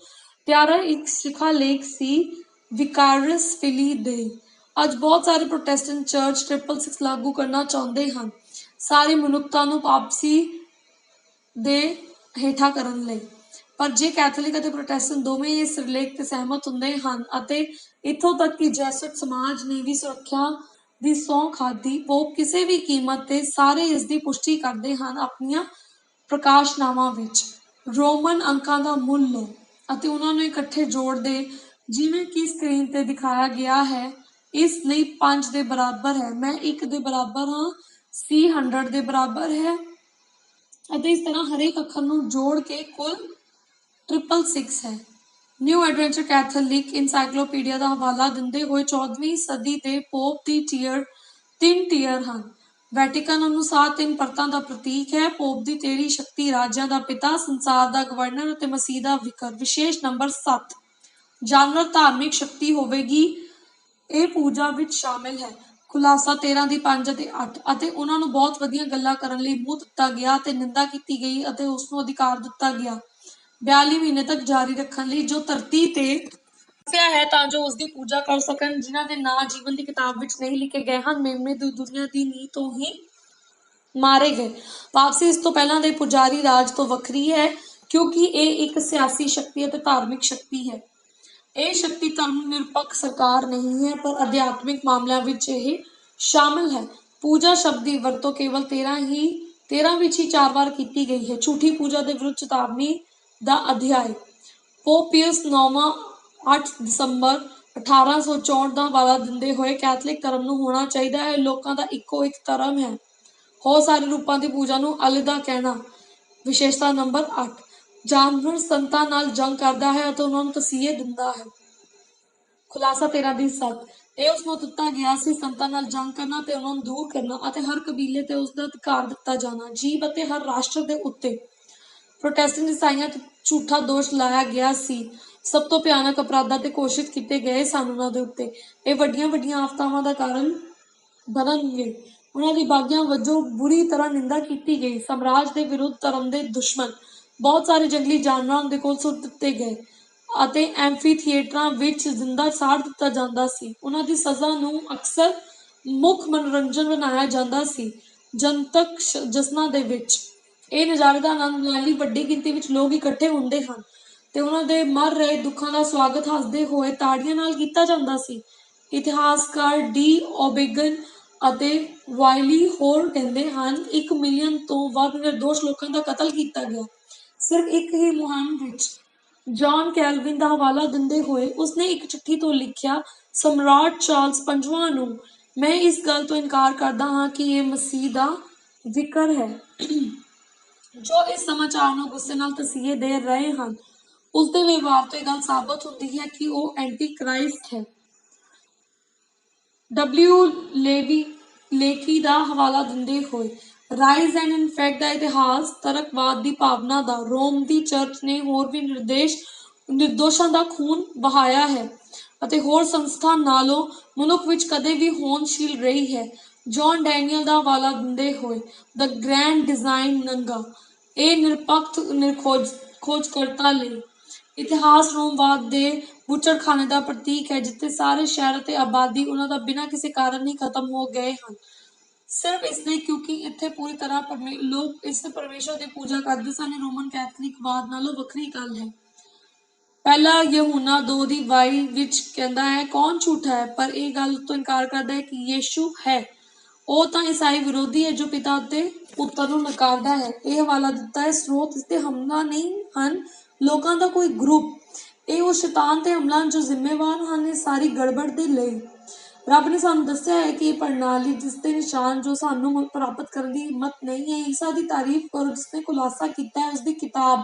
ਪਿਆਰਾ ਇੱਕ ਸ਼ਿਖਾਲੇਖ ਸੀ ਵਿਕਾਰੀਅਸ ਫਿਲੀ ਦੇ। ਅੱਜ ਬਹੁਤ ਸਾਰੇ ਪ੍ਰੋਟੈਸਟੈਂਟ ਚਰਚ 666 ਲਾਗੂ ਕਰਨਾ ਚਾਹੁੰਦੇ ਹਨ, ਸਾਰੀ ਮਨੁੱਖਤਾ ਨੂੰ ਵਾਪਸੀ ਦੇ ਹੇਠਾਂ ਕਰਨ ਲਈ। ਪਰ ਜੇ ਕੈਥੋਲਿਕ ਅਤੇ ਪ੍ਰੋਟੈਸਟੈਂਟ ਦੋਵੇਂ ਇਸ ਸਿਰਲੇਖ ਤੇ ਸਹਿਮਤ ਹੁੰਦੇ ਹਨ ਅਤੇ ਇੱਥੋਂ ਤੱਕ ਕਿ ਜੈਸੂਇਟ ਸਮਾਜ ਨੇ ਵੀ ਸੁਰੱਖਿਆ ਦੀ ਸਹੁੰ ਖਾਧੀ, ਪੋਪ ਕਿਸੇ ਵੀ ਕੀਮਤ ਤੇ ਸਾਰੇ ਇਸ ਦੀ ਪੁਸ਼ਟੀ ਕਰਦੇ ਹਨ ਆਪਣੀਆਂ ਪ੍ਰਕਾਸ਼ਨਾਵਾਂ ਵਿੱਚ। ਰੋਮਨ ਅੰਕਾਂ ਦਾ ਮੁੱਲ ਲਓ ਅਤੇ ਉਹਨਾਂ ਨੂੰ ਇਕੱਠੇ ਜੋੜ ਦੇ, ਜਿਵੇਂ ਕਿ ਸਕਰੀਨ ਤੇ ਦਿਖਾਇਆ ਗਿਆ ਹੈ। ਇਸ ਲਈ 5 ਦੇ ਬਰਾਬਰ ਹੈ, ਮੈਂ 1 ਦੇ ਬਰਾਬਰ ਹਾਂ, C 100 ਦੇ ਬਰਾਬਰ ਹੈ ਅਤੇ ਇਸ ਤਰ੍ਹਾਂ ਹਰੇਕ ਅੱਖਰ ਨੂੰ ਜੋੜ ਕੇ ਕੁੱਲ 666 ਹੈ। ਨਿਊ ਐਡਵੈਂਚਰ ਕੈਥੋਲਿਕ ਇਨਸਾਈਕਲੋਪੀਡੀਆ ਦਾ ਹਵਾਲਾ ਦਿੰਦੇ ਹੋਏ 14ਵੀਂ ਸਦੀ ਦੇ ਪੋਪ ਦੀ 3 ਟੀਅਰ ਹਨ। ਵੈਟੀਕਨ ਅਨੁਸਾਰ 3 ਪਰਤਾਂ ਦਾ ਪ੍ਰਤੀਕ ਹੈ। ਪੋਪ ਦੀ 13 ਸ਼ਕਤੀ, ਰਾਜਿਆਂ ਦਾ ਪਿਤਾ, ਸੰਸਾਰ ਦਾ ਗਵਰਨਰ ਅਤੇ ਮਸੀਹ ਦਾ ਵਿਕਰ। ਵਿਸ਼ੇਸ਼ ਨੰਬਰ 7 ਜਾਨਵਰ ਧਾਰਮਿਕ ਸ਼ਕਤੀ ਹੋਵੇਗੀ। ਇਹ ਪੂਜਾ ਵਿੱਚ ਸ਼ਾਮਿਲ ਹੈ। ਖੁਲਾਸਾ 13 ਦੀ 5 ਅਤੇ 8 ਅਤੇ ਉਹਨਾਂ ਨੂੰ ਬਹੁਤ ਵਧੀਆ ਗੱਲਾਂ ਕਰਨ ਲਈ ਮੂੰਹ ਦਿੱਤਾ ਗਿਆ ਤੇ ਨਿੰਦਾ ਕੀਤੀ ਗਈ ਅਤੇ ਉਸ ਨੂੰ ਅਧਿਕਾਰ ਦਿੱਤਾ ਗਿਆ 42 ਮਹੀਨੇ ਤੱਕ ਜਾਰੀ ਰੱਖਣ ਲਈ ਜੋ ਧਰਤੀ ਤੇ ਦੱਸਿਆ ਹੈ ਤਾਂ ਜੋ ਉਸ ਦੀ ਪੂਜਾ ਕਰ ਸਕਣ। ਜਿਨ੍ਹਾਂ ਦੇ ਨਾਂ ਜੀਵਨ ਦੀ ਕਿਤਾਬ ਵਿੱਚ ਨਹੀਂ ਲਿਖੇ ਗਏ ਹਨ ਮੇਮਨੇ ਦੀ ਦੁਨੀਆ ਦੀ ਨੀਂਹ ਤੋਂ ਹੀ ਮਾਰੇ ਗਏ। ਵਾਪਸੀ ਇਸ ਤੋਂ ਪਹਿਲਾਂ ਦੇ ਪੁਜਾਰੀ ਰਾਜ ਤੋਂ ਵੱਖਰੀ ਹੈ ਕਿਉਂਕਿ ਇਹ ਇੱਕ ਸਿਆਸੀ ਸ਼ਕਤੀ ਅਤੇ ਧਾਰਮਿਕ ਸ਼ਕਤੀ ਹੈ। ਇਹ ਸ਼ਕਤੀ ਧਰਮ ਨਿਰਪੱਖ ਸਰਕਾਰ ਨਹੀਂ ਹੈ ਪਰ ਅਧਿਆਤਮਿਕ ਮਾਮਲਿਆਂ ਵਿੱਚ ਇਹ ਸ਼ਾਮਲ ਹੈ। ਪੂਜਾ ਸ਼ਬਦ ਦੀ ਵਰਤੋਂ ਕੇਵਲ 13 ਵਿੱਚ ਹੀ 4 ਵਾਰ ਕੀਤੀ ਗਈ ਹੈ। ਝੂਠੀ ਪੂਜਾ ਦੇ ਵਿਰੁੱਧ ਚੇਤਾਵਨੀ ਦਾ ਅਧਿਆਇ ਪੋਪ ਪਿਯਸ 9ਵਾਂ 8 ਦਸੰਬਰ 1864 ਦਾ ਹਵਾਲਾ ਦਿੰਦੇ ਹੋਏ ਕੈਥੋਲਿਕ ਧਰਮ ਨੂੰ ਹੋਣਾ ਚਾਹੀਦਾ ਹੈ ਲੋਕਾਂ ਦਾ ਇੱਕੋ ਇੱਕ ਧਰਮ ਹੈ। ਹੋਰ ਸਾਰੇ ਰੂਪਾਂ ਦੀ ਪੂਜਾ ਨੂੰ ਅਲੱਗਾ ਕਹਿਣਾ। ਵਿਸ਼ੇਸ਼ਤਾ ਨੰਬਰ 8 ਜਾਨਵਰ ਸੰਤਾਂ ਨਾਲ ਜੰਗ ਕਰਦਾ ਹੈ ਅਤੇ ਉਹਨਾਂ ਨੂੰ ਤਸੀਹੇ ਦਿੰਦਾ ਹੈ। ਖੁਲਾਸਾ 13 ਦੀ 7 ਇਹ ਉਸ ਨੂੰ ਦਿੱਤਾ ਗਿਆ ਸੀ ਸੰਤਾਂ ਨਾਲ ਜੰਗ ਕਰਨਾ ਤੇ ਉਹਨਾਂ ਨੂੰ ਦੂਰ ਕਰਨਾ ਅਤੇ ਹਰ ਕਬੀਲੇ ਤੇ ਉਸ ਦਾ ਅਧਿਕਾਰ ਦਿੱਤਾ ਜਾਣਾ। ਜੀਵ ਅਤੇ ਹਰ ਰਾਸ਼ਟਰ ਦੇ ਉੱਤੇ ਪ੍ਰੋਟੈਸਟੈਂਟ ਈਸਾਈਆਂ ਤੇ ਝੂਠਾ ਦੋਸ਼ ਲਾਇਆ ਗਿਆ ਸੀ। ਸਭ ਤੋਂ ਭਿਆਨਕ ਅਪਰਾਧਾਂ ਤੇ ਘੋਸ਼ਿਤ ਕੀਤੇ ਗਏ ਸਨ ਉਹਨਾਂ ਦੇ ਉੱਤੇ। ਇਹ ਵੱਡੀਆਂ ਵੱਡੀਆਂ ਆਫਤਾਵਾਂ ਦਾ ਕਾਰਨ ਬਣਨਗੇ। ਉਹਨਾਂ ਦੀ ਬਾਗੀਆਂ ਵਜੋਂ ਬੁਰੀ ਤਰ੍ਹਾਂ ਨਿੰਦਾ ਕੀਤੀ ਗਈ। ਸਾਮਰਾਜ ਦੇ ਵਿਰੁੱਧ ਧਰਮ ਦੇ ਦੁਸ਼ਮਣ ਬਹੁਤ ਸਾਰੇ ਜੰਗਲੀ ਜਾਨਵਰਾਂ ਦੇ ਕੋਲ ਸੁੱਟ ਦਿੱਤੇ ਗਏ ਅਤੇ ਐਂਫੀ ਥੀਏਟਰਾਂ ਵਿੱਚ ਜ਼ਿੰਦਾ ਸਾੜ ਦਿੱਤਾ ਜਾਂਦਾ ਸੀ। ਉਹਨਾਂ ਦੀ ਸਜ਼ਾ ਨੂੰ ਅਕਸਰ ਮੁੱਖ ਮਨੋਰੰਜਨ ਬਣਾਇਆ ਜਾਂਦਾ ਸੀ ਜਨਤਕ ਜਸ਼ਨਾਂ ਦੇ ਵਿੱਚ। ਇਹ ਨਜ਼ਾਰੇ ਦਾ ਆਨੰਦ ਲੈਣ ਲਈ ਵੱਡੀ ਗਿਣਤੀ ਵਿੱਚ ਲੋਕ ਇਕੱਠੇ ਹੁੰਦੇ ਹਨ ਤੇ ਉਹਨਾਂ ਦੇ ਮਰ ਰਹੇ ਦੁੱਖਾਂ ਦਾ ਸਵਾਗਤ ਹੱਸਦੇ ਹੋਏ ਤਾੜੀਆਂ ਨਾਲ ਕੀਤਾ ਜਾਂਦਾ ਸੀ। ਇਤਿਹਾਸਕਾਰ ਡੀ ਓਬੇਗਨ ਅਤੇ ਵਾਈਲੀ ਹੋਰ ਕਹਿੰਦੇ ਹਨ 1 ਮਿਲੀਅਨ ਤੋਂ ਵੱਧ ਨਿਰਦੋਸ਼ ਲੋਕਾਂ ਦਾ ਕਤਲ ਕੀਤਾ ਗਿਆ ਸਿਰਫ ਇੱਕ ਹੀ ਮੁਹਿੰਮ ਵਿੱਚ। ਜੌਨ ਕੈਲਵਿਨ ਦਾ ਹਵਾਲਾ ਦਿੰਦੇ ਹੋਏ ਉਸਨੇ ਇੱਕ ਚਿੱਠੀ ਤੋਂ ਲਿਖਿਆ ਸਮਰਾਟ ਚਾਰਲਸ ਪੰਜਵਾਂ ਨੂੰ ਮੈਂ ਇਸ ਗੱਲ ਤੋਂ ਇਨਕਾਰ ਕਰਦਾ ਹਾਂ ਕਿ ਇਹ ਮਸੀਹ ਦਾ ਜ਼ਿਕਰ ਹੈ ਜੋ ਇਸ ਸਮਾਚਾਰ ਨੂੰ ਗੁੱਸੇ ਨਾਲ ਤਸੀਹੇ ਦੇ ਰਹੇ ਹਨ। ਉਸਦੇ ਵਿਵਹਾਰ ਤੋਂ ਇਹ ਗੱਲ ਸਾਬਤ ਹੁੰਦੀ ਹੈ ਕਿ ਉਹ ਐਂਟੀ ਕ੍ਰਾਈਸਟ ਹੈ। ਡਬਲਿਊ ਲੇਕੀ ਦਾ ਹਵਾਲਾ ਦਿੰਦੇ ਹੋਏ ਰਾਈਜ਼ ਐਂਡ ਇਨਫੈਕਟ ਦਾ ਇਤਿਹਾਸ ਤਰਕਵਾਦ ਦੀ ਭਾਵਨਾ ਦਾ ਰੋਮ ਦੀ ਚਰਚ ਨੇ ਹੋਰ ਵੀ ਨਿਰਦੋਸ਼ਾਂ ਦਾ ਖੂਨ ਵਹਾਇਆ ਹੈ ਅਤੇ ਹੋਰ ਸੰਸਥਾ ਨਾਲੋਂ ਮਨੁੱਖ ਵਿੱਚ ਕਦੇ ਵੀ ਹੋਂਦਸ਼ੀਲ ਰਹੀ ਹੈ। ਜੌਨ ਡੈਨੀਅਲ ਦਾ ਹਵਾਲਾ ਦਿੰਦੇ ਹੋਏ ਦ ਗ੍ਰੈਂਡ ਡਿਜ਼ਾਈਨ ਨੰਗਾ ਇਹ ਨਿਰਪੱਖ ਖੋਜਕਰਤਾ ਲਈ ਇਤਿਹਾਸ ਰੋਮਵਾਦ ਦੇ ਬੁੱਚੜਖਾਨੇ ਦਾ ਪ੍ਰਤੀਕ ਹੈ ਜਿੱਥੇ ਸਾਰੇ ਸ਼ਹਿਰ ਅਤੇ ਆਬਾਦੀ ਉਹਨਾਂ ਦਾ ਬਿਨਾਂ ਕਿਸੇ ਕਾਰਨ ਹੀ ਖਤਮ ਹੋ ਗਏ ਹਨ ਸਿਰਫ ਇਸ ਲਈ ਕਿਉਂਕਿ ਇੱਥੇ ਪੂਰੀ ਤਰ੍ਹਾਂ ਲੋਕ ਇਸ ਪਰਮੇਸ਼ਰ ਦੀ ਪੂਜਾ ਕਰਦੇ ਸਨ। ਰੋਮਨ ਕੈਥੋਲਿਕਵਾਦ ਨਾਲੋਂ ਵੱਖਰੀ ਗੱਲ ਹੈ। ਪਹਿਲਾ ਯਹੂਨਾ 2 ਦੀ 22 ਵਿੱਚ ਕਹਿੰਦਾ ਹੈ ਕੌਣ ਝੂਠਾ ਹੈ ਪਰ ਇਹ ਗੱਲ ਤੋਂ ਇਨਕਾਰ ਕਰਦਾ ਹੈ ਕਿ ਯੀਸ਼ੂ ਹੈ। ਉਹ ਤਾਂ ਈਸਾਈ ਵਿਰੋਧੀ ਹੈ ਜੋ ਪਿਤਾ ਅਤੇ ਪੁੱਤਰ ਨੂੰ ਨਕਾਰਦਾ ਹੈ। ਇਹ ਹਵਾਲਾ ਦਿੱਤਾ ਹੈ ਸਰੋਤ ਇਸਤੇ ਹਮਲਾ ਨਹੀਂ ਹਨ ਲੋਕਾਂ ਦਾ ਕੋਈ ਗਰੁੱਪ। ਇਹ ਉਹ ਸ਼ੈਤਾਨ ਤੇ ਹਮਲਾ ਜੋ ਜ਼ਿੰਮੇਵਾਰ ਹਨ ਇਸ ਸਾਰੀ ਗੜਬੜ ਦੇ ਲਈ। ਰੱਬ ਨੇ ਸਾਨੂੰ ਦੱਸਿਆ ਹੈ ਕਿ ਇਹ ਪ੍ਰਣਾਲੀ ਜਿਸ ਦੇ ਨਿਸ਼ਾਨ ਜੋ ਸਾਨੂੰ ਪ੍ਰਾਪਤ ਕਰਨ ਦੀ ਹਿੰਮਤ ਨਹੀਂ ਹੈ। ਈਸਾ ਦੀ ਤਾਰੀਫ ਕਰੋ ਜਿਸਨੇ ਖੁਲਾਸਾ ਕੀਤਾ ਹੈ ਉਸਦੀ ਕਿਤਾਬ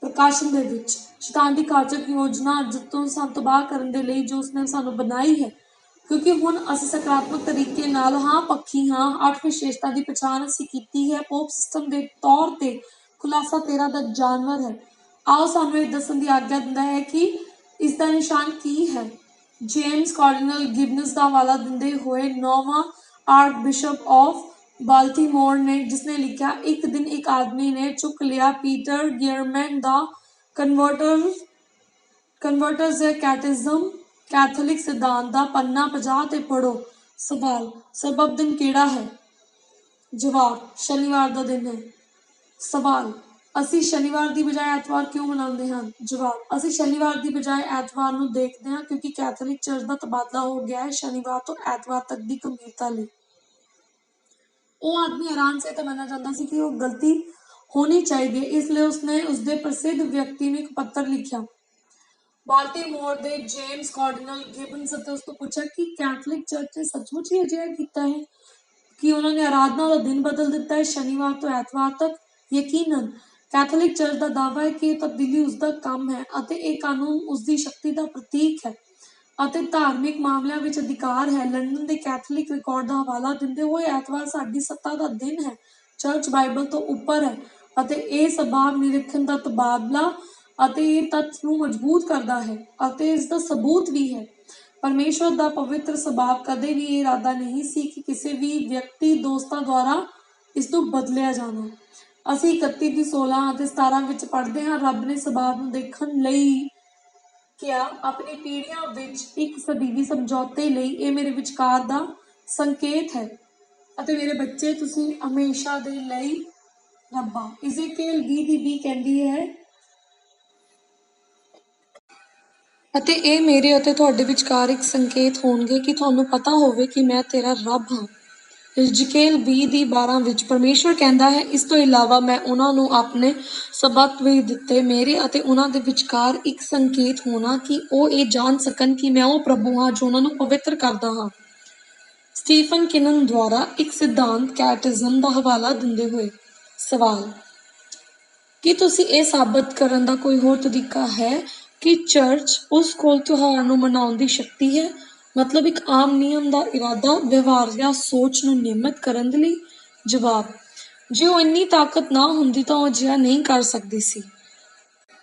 ਪ੍ਰਕਾਸ਼ਨ ਦੇ ਵਿੱਚ ਸ਼ੈਤਾਨ ਦੀ ਕਾਰਜਕ ਯੋਜਨਾ ਜਿੱਤੋਂ ਸਾਨੂੰ ਤਬਾਹ ਕਰਨ ਦੇ ਲਈ ਜੋ ਉਸਨੇ ਸਾਨੂੰ ਬਣਾਈ ਹੈ। ਕਿਉਂਕਿ ਹੁਣ ਅਸੀਂ ਸਕਾਰਾਤਮਕ ਤਰੀਕੇ ਨਾਲ ਹਾਂ ਪੱਖੀ ਹਾਂ 8 ਵਿਸ਼ੇਸ਼ਤਾ ਦੀ ਪਛਾਣ ਅਸੀਂ ਕੀਤੀ ਹੈ। ਪੋਪ ਸਿਸਟਮ ਦੇ ਤੌਰ ਤੇ ਖੁਲਾਸਾ 13 ਦਾ ਜਾਨਵਰ ਹੈ। ਆਓ ਸਾਨੂੰ ਇਹ ਦੱਸਣ ਦੀ ਆਗਿਆ ਦਿੰਦਾ ਹੈ ਕਿ ਇਸ ਦਾ ਨਿਸ਼ਾਨ ਕੀ ਹੈ। ਜੇਮਸ ਕਾਰਡੀਨਲ ਗਿਬਨਸ ਦਾ ਹਵਾਲਾ ਦਿੰਦੇ ਹੋਏ 9ਵਾਂ ਆਰਕ ਬਿਸ਼ਪ ਆਫ ਬਾਲਟਿਮੋਰ ਨੇ ਜਿਸਨੇ ਲਿਖਿਆ ਇੱਕ ਦਿਨ ਇੱਕ ਆਦਮੀ ਨੇ ਚੁੱਕ ਲਿਆ ਪੀਟਰ ਗਿਅਰਮੈਨ ਦਾ ਕਨਵਰਟਰਸ ਕੈਟਿਜ਼ਮ ਕੈਥੋਲਿਕ ਸਿਧਾਂਤ ਦਾ ਪੰਨਾ 50 ਤੇ ਪੜ੍ਹੋ। ਸਵਾਲ ਸਬਬ ਦਿਨ ਕਿਹੜਾ ਹੈ? ਜਵਾਬ ਸ਼ਨੀਵਾਰ ਦਾ ਦਿਨ ਹੈ। ਸਵਾਲ ਅਸੀਂ ਸ਼ਨੀਵਾਰ ਦੀ ਬਜਾਏ ਐਤਵਾਰ ਕਿਉਂ ਮਨਾਉਂਦੇ ਹਾਂ? ਜਵਾਬ ਅਸੀਂ ਸ਼ਨੀਵਾਰ ਦੀ ਬਜਾਏ ਐਤਵਾਰ ਨੂੰ ਦੇਖਦੇ ਹਾਂ ਕਿਉਂਕਿ ਕੈਥੋਲਿਕ ਚਰਚ ਦਾ ਤਬਾਦਲਾ ਹੋ ਗਿਆ ਹੈ ਸ਼ਨੀਵਾਰ ਤੋਂ ਐਤਵਾਰ ਤੱਕ ਦੀ ਗੰਭੀਰਤਾ ਲਈ। ਉਹ ਆਦਮੀ ਹੈਰਾਨ ਸੀ ਤੇ ਮੰਨਿਆ ਜਾਂਦਾ ਸੀ ਕਿ ਉਹ ਗਲਤੀ ਹੋਣੀ ਚਾਹੀਦੀ ਹੈ ਇਸ ਲਈ ਉਸਨੇ ਉਸਦੇ ਪ੍ਰਸਿੱਧ ਵਿਅਕਤੀ ਨੂੰ ਇੱਕ ਪੱਤਰ ਲਿਖਿਆ ਬਾਲਟਿਮੋਰ ਦੇ ਜੇਮਸ ਕਾਰਡੀਨਲ ਗਿਬਨਸ ਅਤੇ ਉਸ ਤੋਂ ਪੁੱਛਿਆ ਕਿ ਕੈਥੋਲਿਕ ਚਰਚ ਨੇ ਸੱਚਮੁੱਚ ਹੀ ਅਜਿਹਾ ਕੀਤਾ ਹੈ ਕਿ ਉਹਨਾਂ ਨੇ ਆਰਾਧਨਾ ਦਾ ਦਿਨ ਬਦਲ ਦਿੱਤਾ ਹੈ ਸ਼ਨੀਵਾਰ ਤੋਂ ਐਤਵਾਰ ਤੱਕ। ਯਕੀਨਨ ਕੈਥੋਲਿਕ ਚਰਚ ਦਾ ਦਾਅਵਾ ਹੈ ਕਿ ਇਹ ਤਬਦੀਲੀ ਉਸਦਾ ਕੰਮ ਹੈ ਅਤੇ ਇਹ ਕਾਨੂੰਨ ਉਸਦੀ ਸ਼ਕਤੀ ਦਾ ਪ੍ਰਤੀਕ ਹੈ ਅਤੇ ਧਾਰਮਿਕ ਮਾਮਲਿਆਂ ਵਿੱਚ ਅਧਿਕਾਰ ਹੈ। ਲੰਡਨ ਦੇ ਕੈਥੋਲਿਕ ਰਿਕਾਰਡ ਦਾ ਹਵਾਲਾ ਦਿੰਦੇ ਹੋਏ ਐਤਵਾਰ ਸਾਡੀ ਸੱਤਾ ਦਾ ਦਿਨ ਹੈ। ਚਰਚ ਬਾਈਬਲ ਤੋਂ ਉੱਪਰ ਹੈ ਅਤੇ ਇਹ ਸਬਾਬ ਨਿਰੀਖਣ ਦਾ ਤਬਾਦਲਾ ਅਤੇ ਇਹ ਤੱਥ ਨੂੰ ਮਜ਼ਬੂਤ ਕਰਦਾ ਹੈ ਅਤੇ ਇਸ ਦਾ ਸਬੂਤ ਵੀ ਹੈ ਪਰਮੇਸ਼ਵਰ ਦਾ ਪਵਿੱਤਰ ਸੁਭਾਅ ਕਦੇ ਵੀ ਇਹ ਇਰਾਦਾ ਨਹੀਂ ਸੀ ਕਿ ਕਿਸੇ ਵੀ ਵਿਅਕਤੀ ਦੋਸਤਾਂ ਦੁਆਰਾ ਇਸ ਨੂੰ ਬਦਲਿਆ ਜਾਣਾ। ਅਸੀਂ 31 ਦੀ 16 ਅਤੇ 17 ਵਿੱਚ ਪੜ੍ਹਦੇ ਹਾਂ, ਰੱਬ ਨੇ ਸੁਭਾਅ ਨੂੰ ਦੇਖਣ ਲਈ ਕਿਹਾ, ਆਪਣੀ ਪੀੜ੍ਹੀਆਂ ਵਿੱਚ ਇੱਕ ਸਦੀਵੀ ਸਮਝੌਤੇ ਲਈ ਇਹ ਮੇਰੇ ਵਿਚਕਾਰ ਦਾ ਸੰਕੇਤ ਹੈ ਅਤੇ ਮੇਰੇ ਬੱਚੇ ਤੁਸੀਂ ਹਮੇਸ਼ਾ ਦੇ ਲਈ ਰੱਬਾ। ਇਜ਼ੇਕੀਏਲ 20:20 ਕਹਿੰਦੀ ਹੈ, ਅਤੇ ਇਹ ਮੇਰੇ ਅਤੇ ਤੁਹਾਡੇ ਵਿਚਕਾਰ ਇੱਕ ਸੰਕੇਤ ਹੋਣਗੇ ਕਿ ਤੁਹਾਨੂੰ ਪਤਾ ਹੋਵੇ ਕਿ ਮੈਂ ਤੇਰਾ ਰੱਬ ਹਾਂ। ਇਜ਼ੇਕੀਏਲ 20:12 ਵਿੱਚ ਪਰਮੇਸ਼ਵਰ ਕਹਿੰਦਾ ਹੈ, ਇਸ ਤੋਂ ਇਲਾਵਾ ਮੈਂ ਉਹਨਾਂ ਨੂੰ ਆਪਣੇ ਸਬਤ ਵੀ ਦਿੱਤੇ, ਮੇਰੇ ਅਤੇ ਉਹਨਾਂ ਦੇ ਵਿਚਕਾਰ ਇੱਕ ਸੰਕੇਤ ਹੋਣਾ ਕਿ ਉਹ ਇਹ ਜਾਣ ਸਕਣ ਕਿ ਮੈਂ ਉਹ ਪ੍ਰਭੂ ਹਾਂ ਜੋ ਉਹਨਾਂ ਨੂੰ ਪਵਿੱਤਰ ਕਰਦਾ ਹਾਂ। ਸਟੀਫਨ ਕਿਨਨ ਦੁਆਰਾ ਇੱਕ ਸਿਧਾਂਤ ਕੈਟਿਜ਼ਮ ਦਾ ਹਵਾਲਾ ਦਿੰਦੇ ਹੋਏ ਸਵਾਲ, ਕੀ ਤੁਸੀਂ ਇਹ ਸਾਬਤ ਕਰਨ ਦਾ ਕੋਈ ਹੋਰ ਤਰੀਕਾ ਹੈ ਕਿ ਚਰਚ ਉਸ ਕੋਲ ਤਿਉਹਾਰ ਨੂੰ ਮਨਾਉਣ ਦੀ ਸ਼ਕਤੀ ਹੈ, ਮਤਲਬ ਇੱਕ ਆਮ ਨਿਯਮ ਦਾ ਇਰਾਦਾ ਵਿਵਹਾਰ ਜਾਂ ਸੋਚ ਨੂੰ ਨਿਯਮਿਤ ਕਰਨ ਦੇ ਲਈ? ਜਵਾਬ, ਜੇ ਉਹ ਇੰਨੀ ਤਾਕਤ ਨਾ ਹੁੰਦੀ ਤਾਂ ਉਹ ਅਜਿਹਾ ਨਹੀਂ ਕਰ ਸਕਦੀ ਸੀ।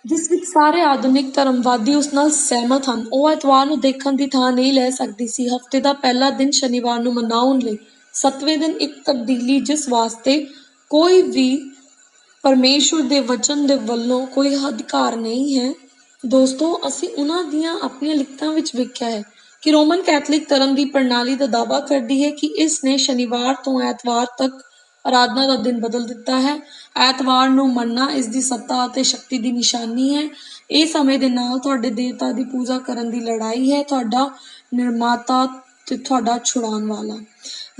ਜਿਸ ਵਿੱਚ ਸਾਰੇ ਆਧੁਨਿਕ ਧਰਮਵਾਦੀ ਉਸ ਨਾਲ ਸਹਿਮਤ ਹਨ। ਉਹ ਐਤਵਾਰ ਨੂੰ ਦੇਖਣ ਦੀ ਥਾਂ ਨਹੀਂ ਲੈ ਸਕਦੀ ਸੀ। ਹਫ਼ਤੇ ਦਾ ਪਹਿਲਾ ਦਿਨ ਸ਼ਨੀਵਾਰ ਨੂੰ ਮਨਾਉਣ ਲਈ 7ਵੇਂ ਦਿਨ ਇੱਕ ਤਬਦੀਲੀ ਜਿਸ ਵਾਸਤੇ ਕੋਈ ਵੀ ਪਰਮੇਸ਼ਵਰ ਦੇ ਵਚਨ ਦੇ ਵੱਲੋਂ ਕੋਈ ਅਧਿਕਾਰ ਨਹੀਂ ਹੈ। ਦੋਸਤੋ, ਅਸੀਂ ਉਹਨਾਂ ਦੀਆਂ ਆਪਣੀਆਂ ਲਿਖਤਾਂ ਵਿੱਚ ਵੇਖਿਆ ਹੈ ਕਿ ਰੋਮਨ ਕੈਥੋਲਿਕ ਧਰਮ ਦੀ ਪ੍ਰਣਾਲੀ ਦਾ ਦਾਅਵਾ ਕਰਦੀ ਹੈ ਕਿ ਇਸ ਨੇ ਸ਼ਨੀਵਾਰ ਤੋਂ ਐਤਵਾਰ ਤੱਕ ਆਰਾਧਨਾ ਦਾ ਦਿਨ ਬਦਲ ਦਿੱਤਾ ਹੈ। ਐਤਵਾਰ ਨੂੰ ਮੰਨਣਾ ਇਸ ਦੀ ਸੱਤਾ ਅਤੇ ਸ਼ਕਤੀ ਦੀ ਨਿਸ਼ਾਨੀ ਹੈ। ਇਹ ਸਮੇਂ ਦੇ ਨਾਲ ਤੁਹਾਡੇ ਦੇਵਤਾ ਦੀ ਪੂਜਾ ਕਰਨ ਦੀ ਲੜਾਈ ਹੈ, ਤੁਹਾਡਾ ਨਿਰਮਾਤਾ ਤੇ ਤੁਹਾਡਾ ਛੁਡਾਉਣ ਵਾਲਾ।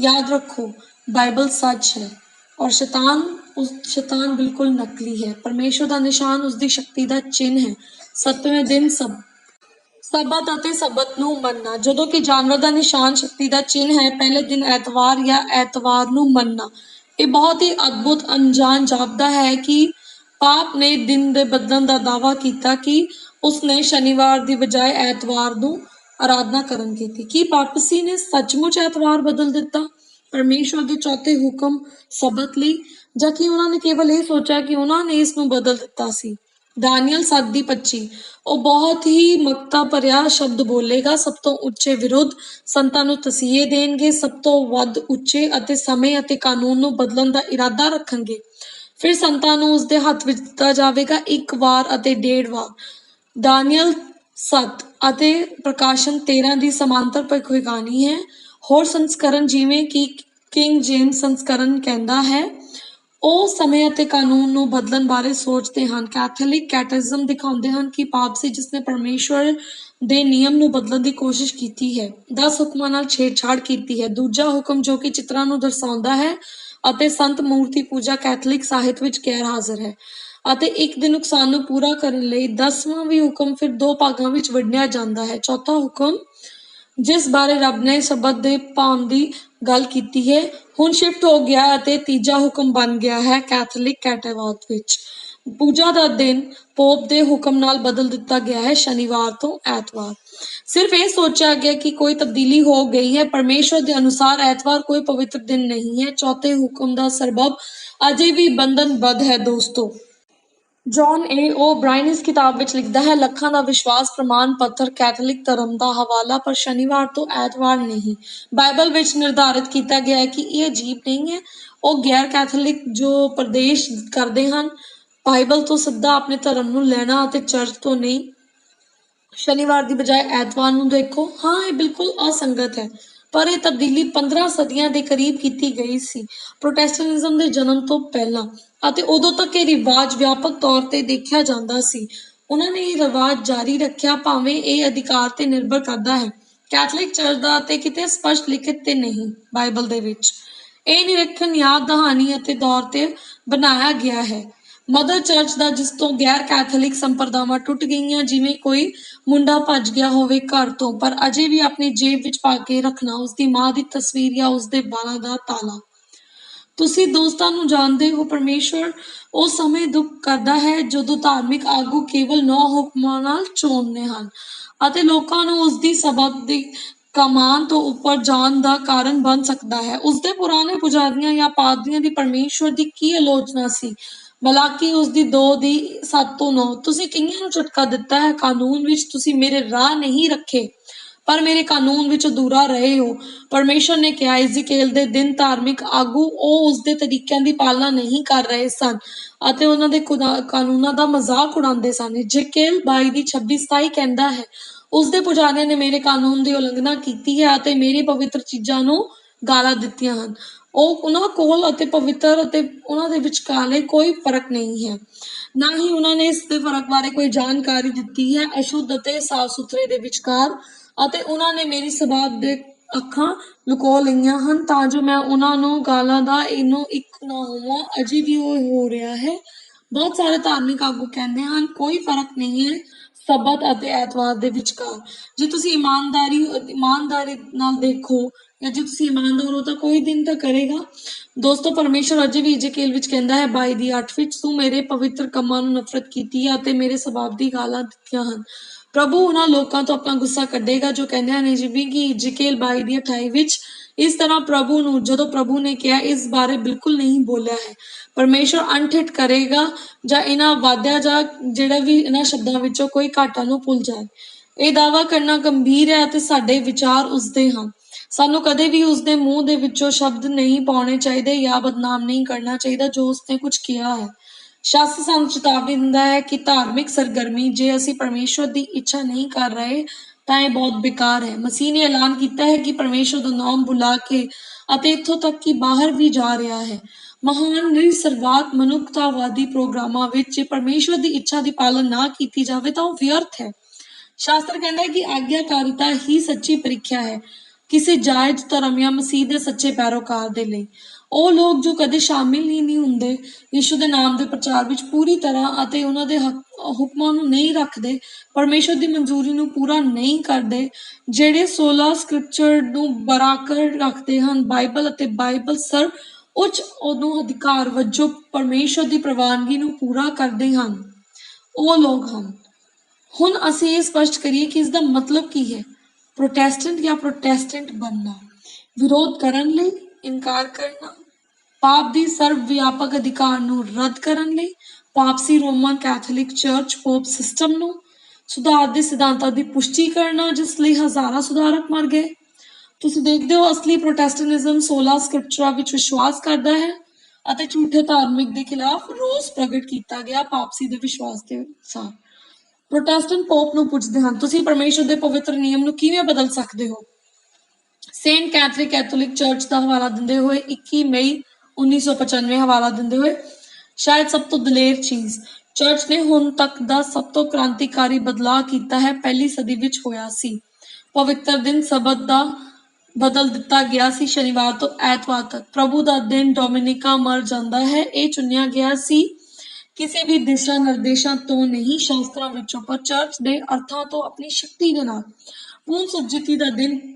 ਯਾਦ ਰੱਖੋ, ਬਾਈਬਲ ਸੱਚ ਹੈ ਔਰ ਸ਼ੈਤਾਨ ਬਿਲਕੁਲ ਨਕਲੀ ਹੈ। ਪਰਮੇਸ਼ਵਰ ਦਾ ਨਿਸ਼ਾਨ ਉਸਦੀ ਸ਼ਕਤੀ ਦਾ ਚਿੰਨ੍ਹ ਹੈ। 7ਵੇਂ ਦਿਨ ਸਬਤ ਅਤੇ ਸਬਤ ਨੂੰ ਮੰਨਣਾ, ਜਦੋਂ ਕਿ ਜਾਨਵਰ ਦਾ ਨਿਸ਼ਾਨ ਸ਼ਕਤੀ ਦਾ ਚਿੰਨ੍ਹ ਹੈ। ਪਹਿਲੇ ਦਿਨ ਐਤਵਾਰ ਜਾਂ ਐਤਵਾਰ ਨੂੰ ਮੰਨਣਾ, ਇਹ ਬਹੁਤ ਹੀ ਅਦਭੁਤ ਅਣਜਾਣ ਜਾਪਦਾ ਹੈ ਕਿ ਪਾਪ ਨੇ ਦਿਨ ਦੇ ਬਦਲਣ ਦਾ ਦਾਅਵਾ ਕੀਤਾ ਕਿ ਉਸਨੇ ਸ਼ਨੀਵਾਰ ਦੀ ਬਜਾਏ ਐਤਵਾਰ ਨੂੰ ਆਰਾਧਨਾ ਕਰਨ ਕੀਤੀ। ਕੀ ਪਾਪਸੀ ਨੇ ਸੱਚਮੁੱਚ ਐਤਵਾਰ ਬਦਲ ਦਿੱਤਾ ਪਰਮੇਸ਼ਵਰ ਦੇ ਚੌਥੇ ਹੁਕਮ ਸਬਤ ਲਈ, ਜਾਂ ਕਿ ਉਹਨਾਂ ਨੇ ਕੇਵਲ ਇਹ ਸੋਚਿਆ ਕਿ ਉਹਨਾਂ ਨੇ ਇਸ ਨੂੰ ਬਦਲ ਦਿੱਤਾ ਸੀ? ਦਾਨੀਅਲ 7:25 ਉਹ ਬਹੁਤ ਹੀ ਮਕਤਾ ਭਰਿਆ ਸ਼ਬਦ ਬੋਲੇਗਾ, ਸਭ ਤੋਂ ਉੱਚੇ ਵਿਰੁੱਧ ਸੰਤਾਂ ਨੂੰ ਤਸੀਹੇ ਦੇਣਗੇ, ਸਭ ਤੋਂ ਵੱਧ ਉੱਚੇ ਅਤੇ ਸਮੇਂ ਅਤੇ ਕਾਨੂੰਨ ਨੂੰ ਬਦਲਣ ਦਾ ਇਰਾਦਾ ਰੱਖਣਗੇ। ਫਿਰ ਸੰਤਾਂ ਨੂੰ ਉਸਦੇ ਹੱਥ ਵਿੱਚ ਦਿੱਤਾ ਜਾਵੇਗਾ, ਇੱਕ ਵਾਰ ਅਤੇ 1.5 ਵਾਰ। ਦਾਨੀਅਲ 7 ਅਤੇ ਪ੍ਰਕਾਸ਼ਨ 13 ਦੀ ਸਮਾਂਤਰ ਭਵਿੱਖਬਾਣੀ ਹੈ। ਹੋਰ ਸੰਸਕਰਣ ਜਿਵੇਂ ਕਿ ਕਿੰਗ ਜੇਮਸ ਸੰਸਕਰਣ ਕਹਿੰਦਾ ਹੈ, ਉਹ ਸਮੇਂ ਅਤੇ ਕਾਨੂੰਨ ਨੂੰ ਬਦਲਣ ਬਾਰੇ ਸੋਚਦੇ ਹਨ। ਕੈਥੋਲਿਕ ਕੈਟਿਜ਼ਮ ਦਿਖਾਉਂਦੇ ਹਨ ਕਿ ਪਾਪ ਸੀ ਜਿਸਨੇ ਪਰਮੇਸ਼ਵਰ ਦੇ ਨਿਯਮ ਨੂੰ ਬਦਲਣ ਦੀ ਕੋਸ਼ਿਸ਼ ਕੀਤੀ ਹੈ, 10 ਹੁਕਮਾਂ ਨਾਲ ਛੇੜਛਾੜ ਕੀਤੀ ਹੈ। ਦੂਜਾ ਹੁਕਮ ਜੋ ਕਿ ਚਿੱਤਰਾਂ ਨੂੰ ਦਰਸਾਉਂਦਾ ਹੈ ਅਤੇ ਸੰਤ ਮੂਰਤੀ ਪੂਜਾ ਕੈਥੋਲਿਕ ਸਾਹਿਤ ਵਿੱਚ ਗੈਰ ਹਾਜ਼ਰ ਹੈ, ਅਤੇ ਇੱਕ ਦੇ ਨੁਕਸਾਨ ਨੂੰ ਪੂਰਾ ਕਰਨ ਲਈ 10ਵਾਂ ਵੀ ਹੁਕਮ ਫਿਰ 2 ਭਾਗਾਂ ਵਿੱਚ ਵੰਡਿਆ ਜਾਂਦਾ ਹੈ। ਚੌਥਾ ਹੁਕਮ ਜਿਸ ਬਾਰੇ ਰੱਬ ਨੇ ਸਬਤ ਦੇ ਭਾਵ ਦੀ ਗੱਲ ਕੀਤੀ ਹੈ, ਹੁਣ ਸ਼ਿਫਟ ਹੋ ਗਿਆ ਅਤੇ ਤੀਜਾ ਹੁਕਮ ਬਣ ਗਿਆ ਹੈ। ਕੈਥੋਲਿਕ ਕੈਟੇਵਾਦ ਵਿੱਚ ਪੂਜਾ ਦਾ ਦਿਨ ਪੋਪ ਦੇ ਹੁਕਮ ਨਾਲ ਬਦਲ ਦਿੱਤਾ ਗਿਆ ਹੈ, ਸ਼ਨੀਵਾਰ ਤੋਂ ਐਤਵਾਰ। ਸਿਰਫ ਇਹ ਸੋਚਿਆ ਗਿਆ ਕਿ ਕੋਈ ਤਬਦੀਲੀ ਹੋ ਗਈ ਹੈ। ਪਰਮੇਸ਼ਵਰ ਦੇ ਅਨੁਸਾਰ ਐਤਵਾਰ ਕੋਈ ਪਵਿੱਤਰ ਦਿਨ ਨਹੀਂ ਹੈ। ਚੌਥੇ ਹੁਕਮ ਦਾ ਸਰਬੱਬ ਅਜੇ ਵੀ ਬੰਧਨਬੱਧ ਹੈ। ਦੋਸਤੋ, ਜੌਨ ਏ ਓ ਬ੍ਰਾਇਨ ਇਸ ਕਿਤਾਬ ਵਿੱਚ ਲਿਖਦਾ ਹੈ, ਲੱਖਾਂ ਦਾ ਵਿਸ਼ਵਾਸ ਪ੍ਰਮਾਣ ਪੱਤਰ ਕੈਥੋਲਿਕ ਧਰਮ ਦਾ ਹਵਾਲਾ, ਪਰ ਸ਼ਨੀਵਾਰ ਤੋਂ ਐਤਵਾਰ ਨਹੀਂ। ਬਾਈਬਲ ਵਿੱਚ ਨਿਰਧਾਰਿਤ ਕੀਤਾ ਗਿਆ ਹੈ ਕਿ ਇਹ ਅਜੀਬ ਨਹੀਂ ਹੈ। ਉਹ ਗੈਰ ਕੈਥੋਲਿਕ ਜੋ ਪ੍ਰਦੇਸ਼ ਕਰਦੇ ਹਨ ਬਾਈਬਲ ਤੋਂ ਸਿੱਧਾ ਆਪਣੇ ਧਰਮ ਨੂੰ ਲੈਣਾ ਅਤੇ ਚਰਚ ਤੋਂ ਨਹੀਂ, ਸ਼ਨੀਵਾਰ ਦੀ ਬਜਾਏ ਐਤਵਾਰ ਨੂੰ ਦੇਖੋ। ਹਾਂ, ਇਹ ਬਿਲਕੁਲ ਅਸੰਗਤ ਹੈ, ਪਰ ਇਹ ਤਬਦੀਲੀ 15 ਸਦੀਆਂ ਦੇ ਕਰੀਬ ਕੀਤੀ ਗਈ ਸੀ, ਪ੍ਰੋਟੈਸਟੈਂਟਿਜ਼ਮ ਦੇ ਜਨਮ ਤੋਂ ਪਹਿਲਾਂ, ਅਤੇ ਉਦੋਂ ਤੱਕ ਇਹ ਰਿਵਾਜ ਵਿਆਪਕ ਤੌਰ ਤੇ ਦੇਖਿਆ ਜਾਂਦਾ ਸੀ। ਉਹਨਾਂ ਨੇ ਇਹ ਰਿਵਾਜ ਜਾਰੀ ਰੱਖਿਆ, ਭਾਵੇਂ ਇਹ ਅਧਿਕਾਰ ਤੇ ਨਿਰਭਰ ਕਰਦਾ ਹੈ ਕੈਥੋਲਿਕ ਚਰਚ ਦਾ ਅਤੇ ਕਿਤੇ ਸਪਸ਼ਟ ਲਿਖਤ ਤੇ ਨਹੀਂ। ਬਾਈਬਲ ਦੇ ਵਿੱਚ ਇਹ ਨਿਰੀਖਣ ਯਾਦ ਦਹਾਨੀ ਅਤੇ ਦੌਰ ਤੇ ਬਣਾਇਆ ਗਿਆ ਹੈ ਮਦਰ ਚਰਚ ਦਾ, ਜਿਸ ਤੋਂ ਗੈਰ ਕੈਥੋਲਿਕ ਸੰਪਰਦਾਵਾਂ ਟੁੱਟ ਗਈਆਂ, ਜਿਵੇਂ ਕੋਈ ਮੁੰਡਾ ਭੱਜ ਗਿਆ ਹੋਵੇ ਘਰ ਤੋਂ, ਪਰ ਅਜੇ ਵੀ ਆਪਣੀ ਜੇਬ ਵਿੱਚ ਪਾ ਕੇ ਰੱਖਣਾ ਉਸਦੀ ਮਾਂ ਦੀ ਤਸਵੀਰ ਜਾਂ ਉਸਦੇ ਵਾਲਾਂ ਦਾ ਤਾਲਾ। ਤੁਸੀਂ ਦੋਸਤਾਂ ਨੂੰ ਜਾਣਦੇ ਹੋ, ਪਰਮੇਸ਼ਵਰ ਉਸ ਸਮੇਂ ਦੁੱਖ ਕਰਦਾ ਹੈ ਜਦੋਂ ਧਾਰਮਿਕ ਆਗੂ ਕੇਵਲ 9 ਹੁਕਮਾਂ ਨਾਲ ਚੋਣਦੇ ਹਨ ਅਤੇ ਲੋਕਾਂ ਨੂੰ ਉਸਦੀ ਸਬਤ ਦੀ ਕਮਾਨ ਤੋਂ ਉੱਪਰ ਜਾਣ ਦਾ ਕਾਰਨ ਬਣ ਸਕਦਾ ਹੈ। ਉਸਦੇ ਪੁਰਾਣੇ ਪੁਜਾਰੀਆਂ ਜਾਂ ਪਾਦਰੀਆਂ ਦੀ ਪਰਮੇਸ਼ਵਰ ਦੀ ਕੀ ਆਲੋਚਨਾ ਸੀ? ਮਲਾਕੀ ਉਸਦੀ 2:7-9 ਤੁਸੀਂ ਕਈਆਂ ਨੂੰ ਝਟਕਾ ਦਿੱਤਾ ਹੈ, ਕਾਨੂੰਨ ਵਿੱਚ ਤੁਸੀਂ ਮੇਰੇ ਰਾਹ ਨਹੀਂ ਰੱਖੇ। ਪਰ ਮੇਰੇ ਕਾਨੂੰਨ ਵਿੱਚ ਦੂਰਾ ਰਹੇ ਹੋ। ਪਰਮੇਸ਼ਰ ਨੇ ਕਿਹਾ, ਇਜ਼ਕੇਲ ਦੇ ਦਿਨ ਧਾਰਮਿਕ ਆਗੂ ਉਹ ਉਸਦੇ ਤਰੀਕਿਆਂ ਦੀ ਪਾਲਣਾ ਨਹੀਂ ਕਰ ਰਹੇ ਸਨ ਅਤੇ ਉਹਨਾਂ ਦੇ ਕਾਨੂੰਨਾਂ ਦਾ ਮਜ਼ਾਕ ਉਡਾਉਂਦੇ ਸਨ। ਇਜ਼ਕੇਲ 22:26-27 ਕਹਿੰਦਾ ਹੈ, ਉਸਦੇ ਪੁਜਾਰੀਆਂ ਨੇ ਮੇਰੇ ਕਾਨੂੰਨ ਦੀ ਉਲੰਘਣਾ ਕੀਤੀ ਹੈ ਅਤੇ ਮੇਰੀ ਪਵਿੱਤਰ ਚੀਜ਼ਾਂ ਨੂੰ ਗਾਲਾਂ ਦਿੱਤੀਆਂ ਹਨ। ਉਹਨਾਂ ਕੋਲ ਅਤੇ ਪਵਿੱਤਰ ਅਤੇ ਉਹਨਾਂ ਦੇ ਵਿਚਕਾਲੇ ਕੋਈ ਫਰਕ ਨਹੀਂ ਹੈ, ਨਾ ਹੀ ਉਹਨਾਂ ਨੇ ਇਸ ਦੇ ਫਰਕ ਬਾਰੇ ਕੋਈ ਜਾਣਕਾਰੀ ਦਿੱਤੀ ਹੈ। ਅਸ਼ੁੱਧ ਅਤੇ ਸਾਫ਼ ਸੁਥਰੇ ਦੇ ਵਿਚਕਾਰ ਅਤੇ ਉਹਨਾਂ ਨੇ ਮੇਰੀ ਸਭਾ ਦੇ ਅੱਖਾਂ ਲੁਕੋ ਲਈਆਂ ਹਨ ਤਾਂ ਜੋ ਮੈਂ ਉਹਨਾਂ ਨੂੰ ਗਾਲਾਂ ਦਾ ਇਹਨੂੰ ਇੱਕ ਨਾ ਹੋਵਾਂ। ਅਜੇ ਵੀ ਉਹ ਹੋ ਰਿਹਾ ਹੈ। ਬਹੁਤ ਸਾਰੇ ਧਾਰਮਿਕ ਆਗੂ ਕਹਿੰਦੇ ਹਨ ਕੋਈ ਫਰਕ ਨਹੀਂ ਹੈ ਸਬਤ ਅਤੇ ਐਤਵਾਰ ਦੇ ਵਿਚਕਾਰ। ਜੇ ਤੁਸੀਂ ਇਮਾਨਦਾਰੀ ਨਾਲ ਦੇਖੋ ਜਾਂ ਜੇ ਤੁਸੀਂ ਇਮਾਨਦਾਰ ਹੋ ਤਾਂ ਕੋਈ ਦਿਨ ਤਾਂ ਕਰੇਗਾ। ਦੋਸਤੋ, ਪਰਮੇਸ਼ਰ ਅਜੇ ਵੀ ਇਜ਼ਕੇਲ ਵਿੱਚ ਕਹਿੰਦਾ ਹੈ 22:8 ਵਿੱਚ, ਤੂੰ ਮੇਰੇ ਪਵਿੱਤਰ ਕੰਮਾਂ ਨੂੰ ਨਫ਼ਰਤ ਕੀਤੀ ਹੈ ਅਤੇ ਮੇਰੇ ਸੁਭਾਅ ਦੀ ਗਾਲਾਂ ਦਿੱਤੀਆਂ ਹਨ। ਪ੍ਰਭੂ ਉਹਨਾਂ ਲੋਕਾਂ ਤੋਂ ਆਪਣਾ ਗੁੱਸਾ ਕੱਢੇਗਾ ਜੋ ਕਹਿੰਦੇ ਹਨ, ਜਿਵੇਂ ਕਿ ਇਜ਼ਕੇਲ 22:28 ਵਿੱਚ। ਇਸ ਤਰ੍ਹਾਂ ਜਦੋਂ ਪ੍ਰਭੂ ਨੇ ਕਿਹਾ, ਇਸ ਬਾਰੇ ਬਿਲਕੁਲ ਨਹੀਂ ਬੋਲਿਆ ਹੈ। ਪਰਮੇਸ਼ਰ ਅਣਠਿੱਠ ਕਰੇਗਾ ਜਾਂ ਇਹਨਾਂ ਵਾਅਦਿਆਂ ਜਾਂ ਜਿਹੜਾ ਵੀ ਇਹਨਾਂ ਸ਼ਬਦਾਂ ਵਿੱਚੋਂ ਕੋਈ ਘਾਟਾ ਨੂੰ ਭੁੱਲ ਜਾਏ। ਇਹ ਦਾਅਵਾ ਕਰਨਾ ਗੰਭੀਰ ਹੈ ਅਤੇ ਸਾਡੇ ਵਿਚਾਰ ਉਸਦੇ ਹਨ। ਸਾਨੂੰ ਕਦੇ ਵੀ ਉਸਦੇ ਮੂੰਹ ਦੇ ਵਿੱਚੋਂ ਸ਼ਬਦ ਨਹੀਂ ਪਾਉਣੇ ਚਾਹੀਦੇ ਜਾਂ ਬਦਨਾਮ ਨਹੀਂ ਕਰਨਾ ਚਾਹੀਦਾ ਜੋ ਉਸਨੇ ਕੁਝ ਕਿਹਾ ਹੈ। ਸ਼ਾਸਤਰ ਸਾਨੂੰ ਚੇਤਾਵਨੀ ਦਿੰਦਾ ਹੈ ਕਿ ਧਾਰਮਿਕ ਸਰਗਰਮੀ, ਜੇ ਅਸੀਂ ਪਰਮੇਸ਼ਰ ਦੀ ਇੱਛਾ ਨਹੀਂ ਕਰ ਰਹੇ ਤਾਂ ਇਹ ਬਹੁਤ ਬੇਕਾਰ ਹੈ। ਮਸੀਹ ਨੇ ਐਲਾਨ ਕੀਤਾ ਹੈ ਕਿ ਪਰਮੇਸ਼ਰ ਦਾ ਨਾਮ ਬੁਲਾ ਕੇ ਅਤੇ ਇੱਥੋਂ ਤੱਕ ਕਿ ਬਾਹਰ ਵੀ ਜਾ ਰਿਹਾ ਹੈ। ਮਹਾਨ ਨਿਰਸਰਵਾਤ ਮਨੁੱਖਤਾਵਾਦੀ ਪ੍ਰੋਗਰਾਮਾਂ ਵਿੱਚ ਜੇ ਪਰਮੇਸ਼ਰ ਦੀ ਇੱਛਾ ਦੀ ਪਾਲਣਾ ਨਾ ਕੀਤੀ ਜਾਵੇ ਤਾਂ ਉਹ ਵਿਅਰਥ ਹੈ। ਸ਼ਾਸਤਰ ਕਹਿੰਦਾ ਹੈ ਕਿ ਆਗਿਆਕਾਰਿਤਾ ਹੀ ਸੱਚੀ ਪ੍ਰੀਖਿਆ ਹੈ ਕਿਸੇ ਜਾਇਜ਼ ਧਰਮ ਜਾਂ ਮਸੀਹ ਦੇ ਸੱਚੇ ਪੈਰੋਕਾਰ ਦੇ ਲਈ। ਉਹ ਲੋਕ ਜੋ ਕਦੇ ਸ਼ਾਮਿਲ ਹੀ ਨਹੀਂ ਹੁੰਦੇ ਯਿਸੂ ਦੇ ਨਾਮ ਦੇ ਪ੍ਰਚਾਰ ਵਿੱਚ ਪੂਰੀ ਤਰ੍ਹਾਂ ਅਤੇ ਉਹਨਾਂ ਦੇ ਹੁਕਮਾਂ ਨੂੰ ਨਹੀਂ ਰੱਖਦੇ, ਪਰਮੇਸ਼ਰ ਦੀ ਮਨਜ਼ੂਰੀ ਨੂੰ ਪੂਰਾ ਨਹੀਂ ਕਰਦੇ, ਜਿਹੜੇ 16 ਸਕ੍ਰਿਪਚਰ ਨੂੰ ਬਰਾਕਰ ਰੱਖਦੇ ਹਨ, ਬਾਈਬਲ ਅਤੇ ਬਾਈਬਲ ਸਰ ਉੱਚ ਉਹਨੂੰ ਅਧਿਕਾਰ ਵਜੋਂ ਪਰਮੇਸ਼ਰ ਦੀ ਪ੍ਰਵਾਨਗੀ ਨੂੰ ਪੂਰਾ ਕਰਦੇ ਹਨ, ਉਹ ਲੋਕ ਹਨ। ਹੁਣ ਅਸੀਂ ਇਹ ਸਪਸ਼ਟ ਕਰੀਏ ਕਿ ਇਸ ਦਾ ਮਤਲਬ ਕੀ ਹੈ। ਪ੍ਰੋਟੈਸਟੈਂਟ ਜਾਂ ਪ੍ਰੋਟੈਸਟੈਂਟ ਬਣਨਾ, ਵਿਰੋਧ ਕਰਨ ਲਈ, ਇਨਕਾਰ ਕਰਨਾ, ਪਾਪ ਦੀ ਸਰਵ ਵਿਆਪਕ ਅਧਿਕਾਰ ਨੂੰ ਰੱਦ ਕਰਨ ਲਈ, papacy Roman Catholic church pope system ਨੂੰ, ਸੁਧਾਰ ਦੇ ਸਿਧਾਂਤਾਂ ਦੀ ਪੁਸ਼ਟੀ ਕਰਨਾ ਜਿਸ ਲਈ ਹਜ਼ਾਰਾਂ ਸੁਧਾਰਕ ਮਰ ਗਏ। ਤੁਸੀਂ ਦੇਖਦੇ ਹੋ ਅਸਲੀ ਪ੍ਰੋਟੈਸਟੈਂਟਿਜ਼ਮ 16 ਸਕ੍ਰਿਪਚਰਾਂ ਵਿੱਚ ਵਿਸ਼ਵਾਸ ਕਰਦਾ ਹੈ ਅਤੇ ਝੂਠੇ ਧਾਰਮਿਕ ਦੇ ਖਿਲਾਫ ਰੋਸ ਪ੍ਰਗਟ ਕੀਤਾ ਗਿਆ ਪਾਪਸੀ ਦੇ ਵਿਸ਼ਵਾਸ ਦੇ ਅਨੁਸਾਰ। ਪ੍ਰੋਟੈਸਟੈਂਟ ਪੋਪ ਨੂੰ ਪੁੱਛਦੇ ਹਨ, ਤੁਸੀਂ ਪਰਮੇਸ਼ਰ ਦੇ ਪਵਿੱਤਰ ਨਿਯਮ ਨੂੰ ਕਿਵੇਂ ਬਦਲ ਸਕਦੇ ਹੋ? ਸੇਂਟ ਕੈਥੋਲਿਕ ਚਰਚ ਦਾ ਹਵਾਲਾ ਦਿੰਦੇ ਹੋਏ 21 ਮਈ 1995 ਹਵਾਲਾ ਦਿੰਦੇ ਹੋਏ, ਸ਼ਾਇਦ ਸਭ ਤੋਂ ਦਲੇਰ ਚੀਜ਼ ਚਰਚ ਨੇ ਹੁਣ ਤੱਕ ਦਾ ਸਭ ਤੋਂ ਕ੍ਰਾਂਤੀਕਾਰੀ ਬਦਲਾਅ ਕੀਤਾ ਹੈ ਪਹਿਲੀ ਸਦੀ ਵਿੱਚ ਹੋਇਆ ਸੀ। ਪਵਿੱਤਰ ਦਿਨ ਸਬਤ ਦਾ ਬਦਲ ਦਿੱਤਾ ਗਿਆ ਸੀ ਸ਼ਨੀਵਾਰ ਤੋਂ ਐਤਵਾਰ ਤੱਕ। ਪ੍ਰਭੂ ਦਾ ਦਿਨ ਡੋਮਿਨਿਕਾ ਮਰ ਜਾਂਦਾ ਹੈ। ਇਹ ਚੁਣਿਆ ਗਿਆ ਸੀ ਕਿਸੇ ਵੀ ਦਿਸ਼ਾ ਨਿਰਦੇਸ਼ਾਂ ਤੋਂ ਨਹੀਂ, ਸ਼ਾਸਤਰਾਂ ਵਿੱਚੋਂ, ਪਰ ਚਰਚ ਦੇ ਅਰਥਾਂ ਤੋਂ ਆਪਣੀ ਸ਼ਕਤੀ ਦੇ ਨਾਲ। ਪੂਰਨ ਸੁਰਜੀਤੀ ਦਾ ਦਿਨ,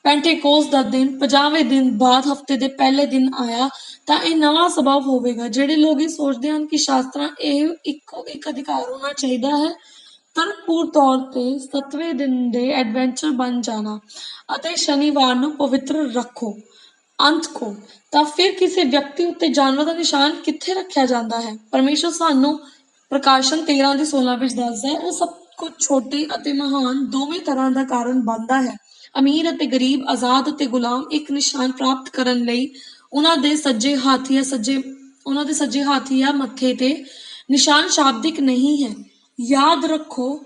ਪੈਂਟੇਕੋਸਟ ਦਾ ਦਿਨ 50ਵੇਂ ਦਿਨ ਬਾਅਦ ਹਫ਼ਤੇ ਦੇ ਪਹਿਲੇ ਦਿਨ ਆਇਆ ਤਾਂ ਇਹ ਨਵਾਂ ਸਬਬ ਹੋਵੇਗਾ। ਜਿਹੜੇ ਲੋਕ ਇਹ ਸੋਚਦੇ ਹਨ ਕਿ ਸ਼ਾਸਤਰਾਂ ਇਹ ਇੱਕੋ ਇੱਕ ਅਧਿਕਾਰ ਹੋਣਾ ਚਾਹੀਦਾ ਹੈ, ਤਰਕਪੂਰ ਤੌਰ ਤੇ 7ਵੇਂ ਦਿਨ ਦੇ ਐਡਵੈਂਚਰ ਬਣ ਜਾਣਾ ਅਤੇ ਸ਼ਨੀਵਾਰ ਨੂੰ ਪਵਿੱਤਰ ਰੱਖੋ ਅੰਤ ਕੋ, ਤਾਂ ਫਿਰ ਕਿਸੇ ਵਿਅਕਤੀ ਉੱਤੇ ਜਾਨਵਰ ਦਾ ਨਿਸ਼ਾਨ ਕਿੱਥੇ ਰੱਖਿਆ ਜਾਂਦਾ ਹੈ? ਪਰਮੇਸ਼ਰ ਸਾਨੂੰ ਪ੍ਰਕਾਸ਼ਨ 13:16 ਵਿੱਚ ਦੱਸਦਾ ਹੈ, ਉਹ ਸਭ ਕੁਝ ਛੋਟੇ ਅਤੇ ਮਹਾਨ ਦੋਵੇਂ ਤਰ੍ਹਾਂ ਦਾ ਕਾਰਨ ਬਣਦਾ ਹੈ। ਅਮੀਰ ਅਤੇ ਗਰੀਬ, ਆਜ਼ਾਦ ਅਤੇ ਗੁਲਾਮ ਇੱਕ ਨਿਸ਼ਾਨ ਪ੍ਰਾਪਤ ਕਰਨ ਲਈ ਉਹਨਾਂ ਦੇ ਸੱਜੇ ਹੱਥ ਜਾਂ ਮੱਥੇ ਤੇ ਨਿਸ਼ਾਨ ਸ਼ਾਬਦਿਕ ਨਹੀਂ ਹੈ। ਯਾਦ ਰੱਖੋ,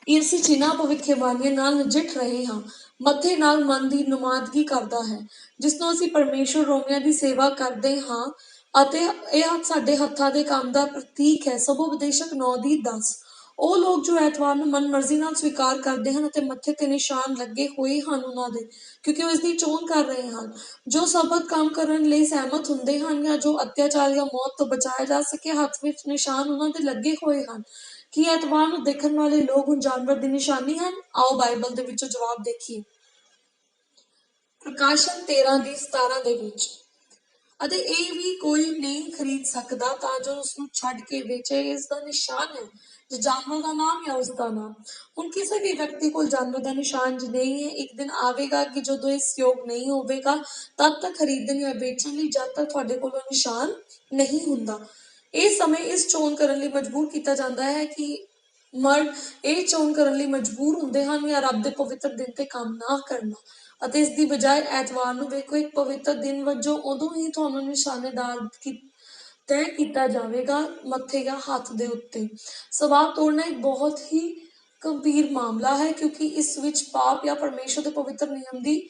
ਅਸੀਂ ਚਿੰਨ੍ਹਾਂ ਭਵਿੱਖਬਾਣੀਆਂ ਨਾਲ ਨਜਿੱਠ ਰਹੇ ਹਾਂ। ਮੱਥੇ ਨਾਲ ਮਨ ਦੀ ਨੁਮਾਇੰਦਗੀ ਕਰਦਾ ਹੈ ਜਿਸ ਨੂੰ ਅਸੀਂ ਪਰਮੇਸ਼ਰ ਰੋਮੀਆਂ ਦੀ ਸੇਵਾ ਕਰਦੇ ਹਾਂ ਅਤੇ ਇਹ ਸਾਡੇ ਹੱਥਾਂ ਦੇ ਕੰਮ ਦਾ ਪ੍ਰਤੀਕ ਹੈ। ਸਬੋਪਦੇਸ਼ਕ 9:10। ਉਹ ਲੋਕ ਜੋ ਐਤਵਾਰ ਨੂੰ ਮਨਮਰਜ਼ੀ ਨਾਲ ਸਵੀਕਾਰ ਕਰਦੇ ਹਨ ਅਤੇ ਮੱਥੇ ਤੇ ਨਿਸ਼ਾਨ ਲੱਗੇ ਹੋਏ ਹਨ ਉਹਨਾਂ ਦੇ, ਕਿਉਂਕਿ ਉਹ ਇਸ ਦੀ ਚੋਣ ਕਰ ਰਹੇ ਹਨ, ਜੋ ਸਬਤ ਕੰਮ ਕਰਨ ਲਈ ਸਹਿਮਤ ਹੁੰਦੇ ਹਨ ਜਾਂ ਜੋ ਅਤਿਆਚਾਰ ਜਾਂ ਮੌਤ ਤੋਂ ਬਚਾਇਆ ਜਾ ਸਕੇ, ਹੱਥ ਵਿੱਚ ਨਿਸ਼ਾਨ ਉਹਨਾਂ ਦੇ ਲੱਗੇ ਹੋਏ ਹਨ। ਕੀ ਐਤਵਾਰ ਨੂੰ ਦੇਖਣ ਵਾਲੇ ਲੋਕ ਹੁਣ ਜਾਨਵਰ ਦੀ ਨਿਸ਼ਾਨੀ ਹਨ? ਆਓ ਬਾਈਬਲ ਦੇ ਵਿੱਚੋਂ ਜਵਾਬ ਦੇਖੀਏ। ਪ੍ਰਕਾਸ਼ਨ 13:17 ਦੇ ਵਿੱਚ, ਅਤੇ ਇਹ ਵੀ ਕੋਈ ਨਹੀਂ ਖਰੀਦ ਸਕਦਾ ਤਾਂ ਜੋ ਉਸਨੂੰ ਛੱਡ ਕੇ ਵੇਚੇ। ਇਸ ਦਾ ਨਿਸ਼ਾਨ ਹੈ ਜੋ ਜਾਨਵਰ ਦਾ ਨਾਮ ਜਾਂ ਉਸਦਾ ਨਾਮ। ਹੁਣ ਕਿਸੇ ਵੀ ਵਿਅਕਤੀ ਕੋਲ ਜਾਨਵਰ ਦਾ ਨਿਸ਼ਾਨ ਨਹੀਂ ਹੈ। ਇੱਕ ਦਿਨ ਆਵੇਗਾ ਕਿ ਜਦੋਂ ਇਸ ਯੋਗ ਨਹੀਂ ਹੋਵੇਗਾ ਤਦ ਤੱਕ ਖਰੀਦਣ ਜਾਂ ਵੇਚਣ ਲਈ, ਜਦ ਤੱਕ ਤੁਹਾਡੇ ਕੋਲ ਨਿਸ਼ਾਨ ਨਹੀਂ ਹੁੰਦਾ। ਇਹ ਸਮੇਂ ਇਸ ਚੋਣ ਕਰਨ ਲਈ ਮਜਬੂਰ ਕੀਤਾ ਜਾਂਦਾ ਹੈ ਕਿ ਮਰਦ ਇਹ ਚੋਣ ਕਰਨ ਲਈ ਮਜਬੂਰ ਹੁੰਦੇ ਹਨ ਜਾਂ ਰੱਬ ਦੇ ਪਵਿੱਤਰ ਦਿਨ ਤੇ ਕੰਮ ਨਾ ਕਰਨਾ, ਅਤੇ ਇਸ ਦੀ ਬਜਾਏ ਐਤਵਾਰ ਨੂੰ ਵੇਖੋ। ਇੱਕ ਪਵਿੱਤਰ ਦਿਨ ਵਜੋਂ ਉਦੋਂ ਹੀ ਤੁਹਾਨੂੰ ਨਿਸ਼ਾਨੇਦਾਰ ਤੈਅ ਕੀਤਾ ਜਾਵੇਗਾ ਮੱਥੇ ਜਾਂ ਹੱਥ ਦੇ ਉੱਤੇ। ਸਵਾਬ ਤੋੜਨਾ ਇੱਕ ਬਹੁਤ ਹੀ ਗੰਭੀਰ ਮਾਮਲਾ ਹੈ, ਕਿਉਂਕਿ ਇਸ ਵਿੱਚ ਪਾਪ ਜਾਂ ਪਰਮੇਸ਼ਰ ਦੇ ਪਵਿੱਤਰ ਨਿਯਮ ਦੀ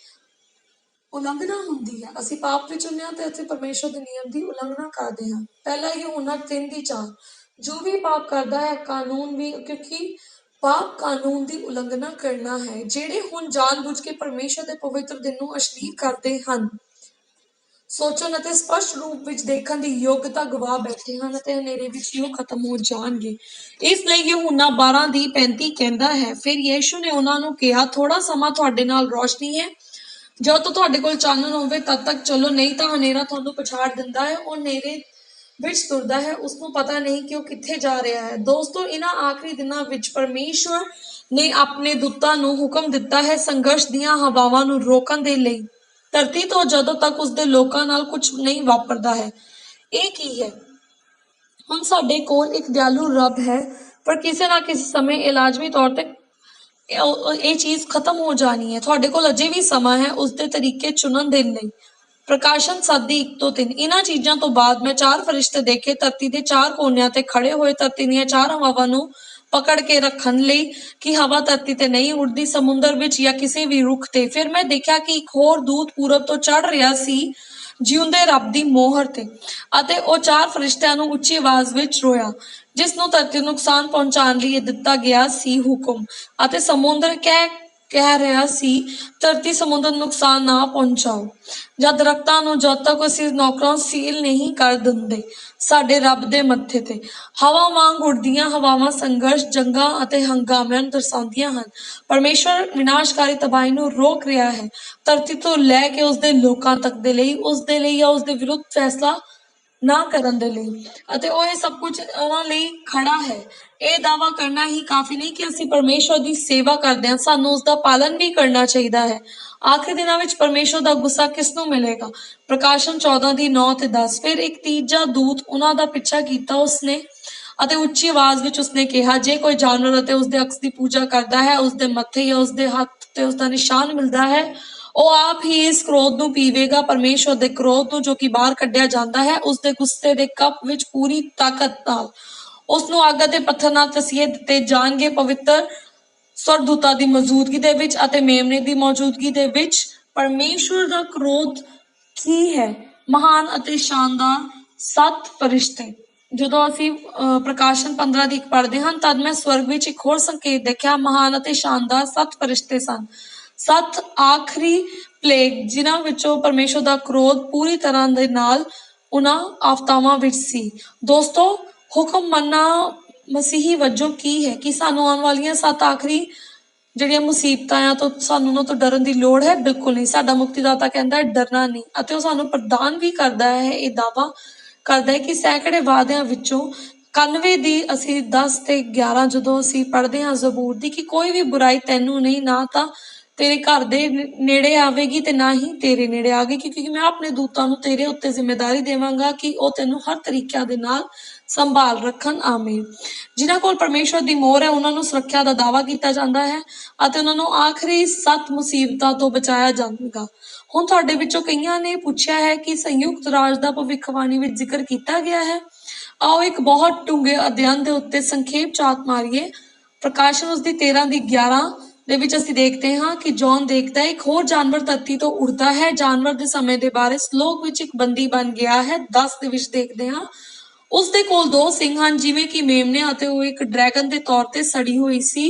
ਉਲੰਘਣਾ ਹੁੰਦੀ ਹੈ। ਅਸੀਂ ਪਾਪ ਵਿੱਚ ਹੁੰਦੇ ਹਾਂ ਤੇ ਅਸੀਂ ਪਰਮੇਸ਼ਰ ਦੇ ਨਿਯਮ ਦੀ ਉਲੰਘਣਾ ਕਰਦੇ ਹਾਂ। ਪਹਿਲਾ यूहन्ना 3:4, ਜੋ ਵੀ ਪਾਪ ਕਰਦਾ ਹੈ ਕਾਨੂੰਨ ਵੀ, ਕਿਉਂਕਿ ਪਾਪ ਕਾਨੂੰਨ ਦੀ ਉਲੰਘਣਾ ਕਰਨਾ ਹੈ। ਜਿਹੜੇ ਹੁਣ ਜਾਣਬੁੱਝ ਕੇ ਪਰਮੇਸ਼ਰ ਦੇ ਪਵਿੱਤਰ ਦਿਨ ਨੂੰ ਅਸ਼ਲੀਲ ਕਰਦੇ ਹਨ, ਸੋਚਣ ਅਤੇ ਸਪਸ਼ਟ ਰੂਪ ਵਿੱਚ ਦੇਖਣ ਦੀ ਯੋਗਤਾ ਗਵਾ ਬੈਠੇ ਹਨ ਅਤੇ ਹਨੇਰੇ ਵਿੱਚ ਹੀ ਉਹ ਖਤਮ ਹੋ ਜਾਣਗੇ। ਇਸ ਲਈ यूहन्ना 12:35 ਕਹਿੰਦਾ ਹੈ, ਫਿਰ ਯੀਸ਼ੂ ਨੇ ਉਹਨਾਂ ਨੂੰ ਕਿਹਾ, ਥੋੜਾ ਸਮਾਂ ਤੁਹਾਡੇ ਨਾਲ ਰੋਸ਼ਨੀ ਹੈ, ਜਦੋਂ ਤੋਂ ਤੁਹਾਡੇ ਕੋਲ ਚਾਨਣ ਹੋਵੇ ਤਦ ਤੱਕ ਚਲੋ, ਨਹੀਂ ਤਾਂ ਹਨੇਰਾ ਤੁਹਾਨੂੰ ਪਛਾੜ ਦਿੰਦਾ ਹੈ। ਉਹ ਹਨੇਰੇ ਵਿੱਚ ਤੁਰਦਾ ਹੈ, ਉਸਨੂੰ ਪਤਾ ਨਹੀਂ ਕਿ ਉਹ ਕਿੱਥੇ ਜਾ ਰਿਹਾ ਹੈ। ਦੋਸਤੋ, ਇਹਨਾਂ ਆਖਰੀ ਦਿਨਾਂ ਵਿੱਚ ਪਰਮੇਸ਼ਵਰ ਨੇ ਆਪਣੇ ਦੂਤਾਂ ਨੂੰ ਹੁਕਮ ਦਿੱਤਾ ਹੈ ਸੰਘਰਸ਼ ਦੀਆਂ ਹਵਾਵਾਂ ਨੂੰ ਰੋਕਣ ਦੇ ਲਈ, ਧਰਤੀ ਤੋਂ ਜਦੋਂ ਤੱਕ ਉਸਦੇ ਲੋਕਾਂ ਨਾਲ ਕੁਝ ਨਹੀਂ ਵਾਪਰਦਾ ਹੈ। ਇਹ ਕੀ ਹੈ? ਹੁਣ ਸਾਡੇ ਕੋਲ ਇੱਕ ਦਿਆਲੂ ਰੱਬ ਹੈ, ਪਰ ਕਿਸੇ ਨਾ ਕਿਸੇ ਸਮੇਂ ਇਹ ਲਾਜ਼ਮੀ ਤੌਰ ਤੇ ਇਹ ਚੀਜ਼ ਖਤਮ ਹੋ ਜਾਣੀ ਹੈ। ਤੁਹਾਡੇ ਕੋਲ ਅਜੇ ਵੀ ਸਮਾਂ ਹੈ ਉਸਦੇ ਤਰੀਕੇ ਚੁਣਨ ਦੇ ਲਈ। ਪ੍ਰਕਾਸ਼ਨ 7:1-3। ਇਹਨਾਂ ਚੀਜ਼ਾਂ ਤੋਂ ਬਾਅਦ ਮੈਂ 4 ਫਰਿਸ਼ਤੇ ਦੇਖੇ, ਧਰਤੀ ਦੇ 4 ਕੋਨਿਆਂ ਤੇ ਖੜੇ ਹੋਏ, ਧਰਤੀ ਦੀਆਂ 4 ਹਵਾਵਾਂ ਨੂੰ ਪਕੜ ਕੇ ਰੱਖਣ ਲਈ ਕਿ ਹਵਾ ਧਰਤੀ ਤੇ ਨਹੀਂ ਉੱਡਦੀ, ਸਮੁੰਦਰ ਵਿੱਚ ਜਾਂ ਕਿਸੇ ਵੀ ਰੁੱਖ ਤੇ। ਫਿਰ ਮੈਂ ਦੇਖਿਆ ਕਿ ਇੱਕ ਹੋਰ ਦੂਤ ਪੂਰਬ ਤੋਂ ਚੜ ਰਿਹਾ ਸੀ ਜਿਉਂਦੇ ਰੱਬ ਦੀ ਮੋਹਰ ਤੇ, ਅਤੇ ਉਹ 4 ਫਰਿਸ਼ਤਿਆਂ ਨੂੰ ਉੱਚੀ ਆਵਾਜ਼ ਵਿੱਚ ਰੋਇਆ, ਜਿਸ ਨੂੰ ਧਰਤੀ ਨੂੰ ਨੁਕਸਾਨ ਪਹੁੰਚਾਉਣ ਲਈ ਦਿੱਤਾ ਗਿਆ ਸੀ ਹੁਕਮ। ਅਤੇ ਸਮੁੰਦਰ ਕਹਿ ਰਿਹਾ ਸੀ, ਧਰਤੀ ਸਮੁੰਦਰ ਨੂੰ ਨੁਕਸਾਨ ਨਾ ਪਹੁੰਚਾਓ, ਜਾਂ ਦਰਖਤਾਂ ਨੂੰ, ਜਦ ਤੱਕ ਅਸੀਂ ਨੌਕਰਾਂ ਸੀਲ ਨਹੀਂ ਕਰ ਦਿੰਦੇ ਸਾਡੇ ਰੱਬ ਦੇ ਮੱਥੇ ਤੇ। ਹਵਾ ਵਾਂਗ ਉੱਡਦੀਆਂ ਹਵਾਵਾਂ ਸੰਘਰਸ਼, ਜੰਗਾਂ ਅਤੇ ਹੰਗਾਮਿਆਂ ਨੂੰ ਦਰਸਾਉਂਦੀਆਂ ਹਨ। ਪਰਮੇਸ਼ਵਰ ਵਿਨਾਸ਼ਕਾਰੀ ਤਬਾਹੀ ਨੂੰ ਰੋਕ ਰਿਹਾ ਹੈ, ਧਰਤੀ ਤੋਂ ਲੈ ਕੇ ਉਸਦੇ ਲੋਕਾਂ ਤੱਕ ਦੇ ਲਈ, ਉਸਦੇ ਲਈ ਜਾਂ ਉਸਦੇ ਵਿਰੁੱਧ ਫੈਸਲਾ ਨਾ ਕਰਨ ਦੇ ਲਈ, ਅਤੇ ਉਹ ਇਹ ਸਭ ਕੁਝ ਉਹਨਾਂ ਲਈ ਖੜਾ ਹੈ। ਇਹ ਦਾਅਵਾ ਕਰਨਾ ਹੀ ਕਾਫੀ ਨਹੀਂ ਕਿ ਅਸੀਂ ਪਰਮੇਸ਼ਵਰ ਦੀ ਸੇਵਾ ਕਰਦੇ ਹਾਂ, ਸਾਨੂੰ ਉਸਦਾ ਪਾਲਨ ਵੀ ਕਰਨਾ ਚਾਹੀਦਾ ਹੈ। ਆਖਰੀ ਦਿਨਾਂ ਵਿੱਚ ਪਰਮੇਸ਼ਵਰ ਦਾ ਗੁੱਸਾ ਕਿਸ ਨੂੰ ਮਿਲੇਗਾ? ਪ੍ਰਕਾਸ਼ਨ 14:9-10। ਫਿਰ ਇੱਕ ਤੀਜਾ ਦੂਤ ਉਹਨਾਂ ਦਾ ਪਿੱਛਾ ਕੀਤਾ ਉਸਨੇ, ਅਤੇ ਉੱਚੀ ਆਵਾਜ਼ ਵਿੱਚ ਉਸਨੇ ਕਿਹਾ, ਜੇ ਕੋਈ ਜਾਨਵਰ ਅਤੇ ਉਸਦੇ ਅਕਸ ਦੀ ਪੂਜਾ ਕਰਦਾ ਹੈ, ਉਸਦੇ ਮੱਥੇ ਜਾਂ ਉਸਦੇ ਹੱਥ ਤੇ ਉਸਦਾ ਨਿਸ਼ਾਨ ਮਿਲਦਾ ਹੈ, ਉਹ ਆਪ ਹੀ ਇਸ ਕ੍ਰੋਧ ਨੂੰ ਪੀਵੇਗਾ, ਪਰਮੇਸ਼ਵਰ ਦੇ ਕ੍ਰੋਧ ਨੂੰ, ਜੋ ਕਿ ਬਾਹਰ ਕੱਢਿਆ ਜਾਂਦਾ ਹੈ, ਉਸਦੇ ਗੁੱਸੇ ਦੇ ਕੱਪ ਵਿੱਚ ਪੂਰੀ ਤਾਕਤ ਨਾਲ। ਉਸਨੂੰ ਅੱਗ ਅਤੇ ਪੱਥਰ ਨਾਲ ਤਸੀਹੇ ਦਿੱਤੇ ਜਾਣਗੇ, ਪਵਿੱਤਰ ਸਵਰਦੂਤਾਂ ਦੀ ਮੌਜੂਦਗੀ ਦੇ ਵਿੱਚ ਅਤੇ ਮੇਮਨੇ ਦੀ ਮੌਜੂਦਗੀ ਦੇ ਵਿੱਚ। ਪਰਮੇਸ਼ਵਰ ਦਾ ਕ੍ਰੋਧ ਕੀ ਹੈ? ਮਹਾਨ ਅਤੇ ਸ਼ਾਨਦਾਰ 7 ਫਰਿਸ਼ਤੇ। ਜਦੋਂ ਅਸੀਂ ਪ੍ਰਕਾਸ਼ਨ 15 ਪੜ੍ਹਦੇ ਹਾਂ, ਤਦ ਮੈਂ ਸਵਰਗ ਵਿੱਚ ਇੱਕ ਹੋਰ ਸੰਕੇਤ ਦੇਖਿਆ। ਮਹਾਨ ਅਤੇ ਸ਼ਾਨਦਾਰ 7 ਫਰਿਸ਼ਤੇ ਸਨ, 7 ਆਖਰੀ ਪਲੇਗ, ਜਿਨ੍ਹਾਂ ਵਿੱਚੋਂ ਪਰਮੇਸ਼ਵਰ ਦਾ ਕ੍ਰੋਧ ਪੂਰੀ ਤਰ੍ਹਾਂ ਦੇ ਨਾਲ ਉਹਨਾਂ ਆਫਤਾਵਾਂ ਵਿੱਚ ਸੀ। ਦੋਸਤੋ, ਹੁਕਮ ਮੰਨਣਾ ਮਸੀਹੀ ਵਜੋਂ ਕੀ ਹੈ? ਕਿ ਸਾਨੂੰ ਆਉਣ ਵਾਲੀਆਂ 7 ਆਖਰੀ ਜਿਹੜੀਆਂ ਮੁਸੀਬਤਾਂ ਆ ਤੋਂ ਸਾਨੂੰ ਉਹਨਾਂ ਤੋਂ ਡਰਨ ਦੀ ਲੋੜ ਹੈ? ਬਿਲਕੁਲ ਨਹੀਂ। ਸਾਡਾ ਮੁਕਤੀਦਾਤਾ ਕਹਿੰਦਾ ਹੈ ਡਰਨਾ ਨਹੀਂ, ਅਤੇ ਉਹ ਸਾਨੂੰ ਪ੍ਰਦਾਨ ਵੀ ਕਰਦਾ ਹੈ, ਇਹ ਦਾਅਵਾ ਕਰਦਾ ਹੈ ਕਿ ਸੈਂਕੜੇ ਵਾਅਦਿਆਂ ਵਿੱਚੋਂ 91 ਦੀ ਅਸੀਂ 10 ਤੇ 11 ਜਦੋਂ ਅਸੀਂ ਪੜ੍ਹਦੇ ਹਾਂ ਜ਼ਬੂਰ ਦੀ, ਕਿ ਕੋਈ ਵੀ ਬੁਰਾਈ ਤੈਨੂੰ ਨਹੀਂ, ਨਾ ਤਾਂ ਤੇਰੇ ਘਰ ਦੇ ਨੇੜੇ ਆਵੇਗੀ ਤੇ ਨਾ ਹੀ ਤੇਰੇ ਨੇੜੇ ਆਵੇਗੀ, ਕਿਉਂਕਿ ਮੈਂ ਆਪਣੇ ਦੂਤਾਂ ਨੂੰ ਤੇਰੇ ਉੱਤੇ ਜ਼ਿੰਮੇਦਾਰੀ ਦੇਵਾਂਗਾ ਕਿ ਉਹ ਤੈਨੂੰ ਹਰ ਤਰੀਕਿਆਂ ਦੇ ਨਾਲ ਸੰਭਾਲ ਰੱਖਣ। ਆਮੀਨ। ਜਿਨ੍ਹਾਂ ਕੋਲ ਪਰਮੇਸ਼ਵਰ ਦੀ ਮੋਹਰ ਹੈ, ਉਹਨਾਂ ਨੂੰ ਸੁਰੱਖਿਆ ਦਾ ਦਾਅਵਾ ਕੀਤਾ ਜਾਂਦਾ ਹੈ ਅਤੇ ਉਹਨਾਂ ਨੂੰ ਆਖਰੀ 7 ਮੁਸੀਬਤਾਂ ਤੋਂ ਬਚਾਇਆ ਜਾਵੇਗਾ। ਹੁਣ ਤੁਹਾਡੇ ਵਿੱਚੋਂ ਕਈਆਂ ਨੇ ਪੁੱਛਿਆ ਹੈ ਕਿ ਸੰਯੁਕਤ ਰਾਜ ਦਾ ਭਵਿੱਖਬਾਣੀ ਵਿੱਚ ਜ਼ਿਕਰ ਕੀਤਾ ਗਿਆ ਹੈ। ਆਓ ਇੱਕ ਬਹੁਤ ਡੂੰਘੇ ਅਧਿਐਨ ਦੇ ਉੱਤੇ ਸੰਖੇਪ ਝਾਤ ਮਾਰੀਏ। ਪ੍ਰਕਾਸ਼ਨ ਉਸਦੀ 13:11 ਦੇ ਵਿੱਚ ਅਸੀਂ ਦੇਖਦੇ ਹਾਂ ਕਿ ਜੌਨ ਦੇਖਦਾ ਹੈ, ਇੱਕ ਹੋਰ ਜਾਨਵਰ ਧਰਤੀ ਤੋਂ ਉੱਡਦਾ ਹੈ। ਜਾਨਵਰ ਦੇ ਸਮੇਂ ਦੇ ਬਾਰੇ ਸਲੋਕ ਵਿੱਚ ਇੱਕ ਬੰਦੀ ਬਣ ਗਿਆ ਹੈ। 10 ਦੇ ਵਿੱਚ ਦੇਖਦੇ ਹਾਂ, ਉਸਦੇ ਕੋਲ 2 ਸਿੰਗ ਹਨ, ਜਿਵੇਂ ਕਿ ਮੇਮਨੇ, ਅਤੇ ਉਹ ਇੱਕ ਡਰੈਗਨ ਦੇ ਤੌਰ ਤੇ ਸੜੀ ਹੋਈ ਸੀ।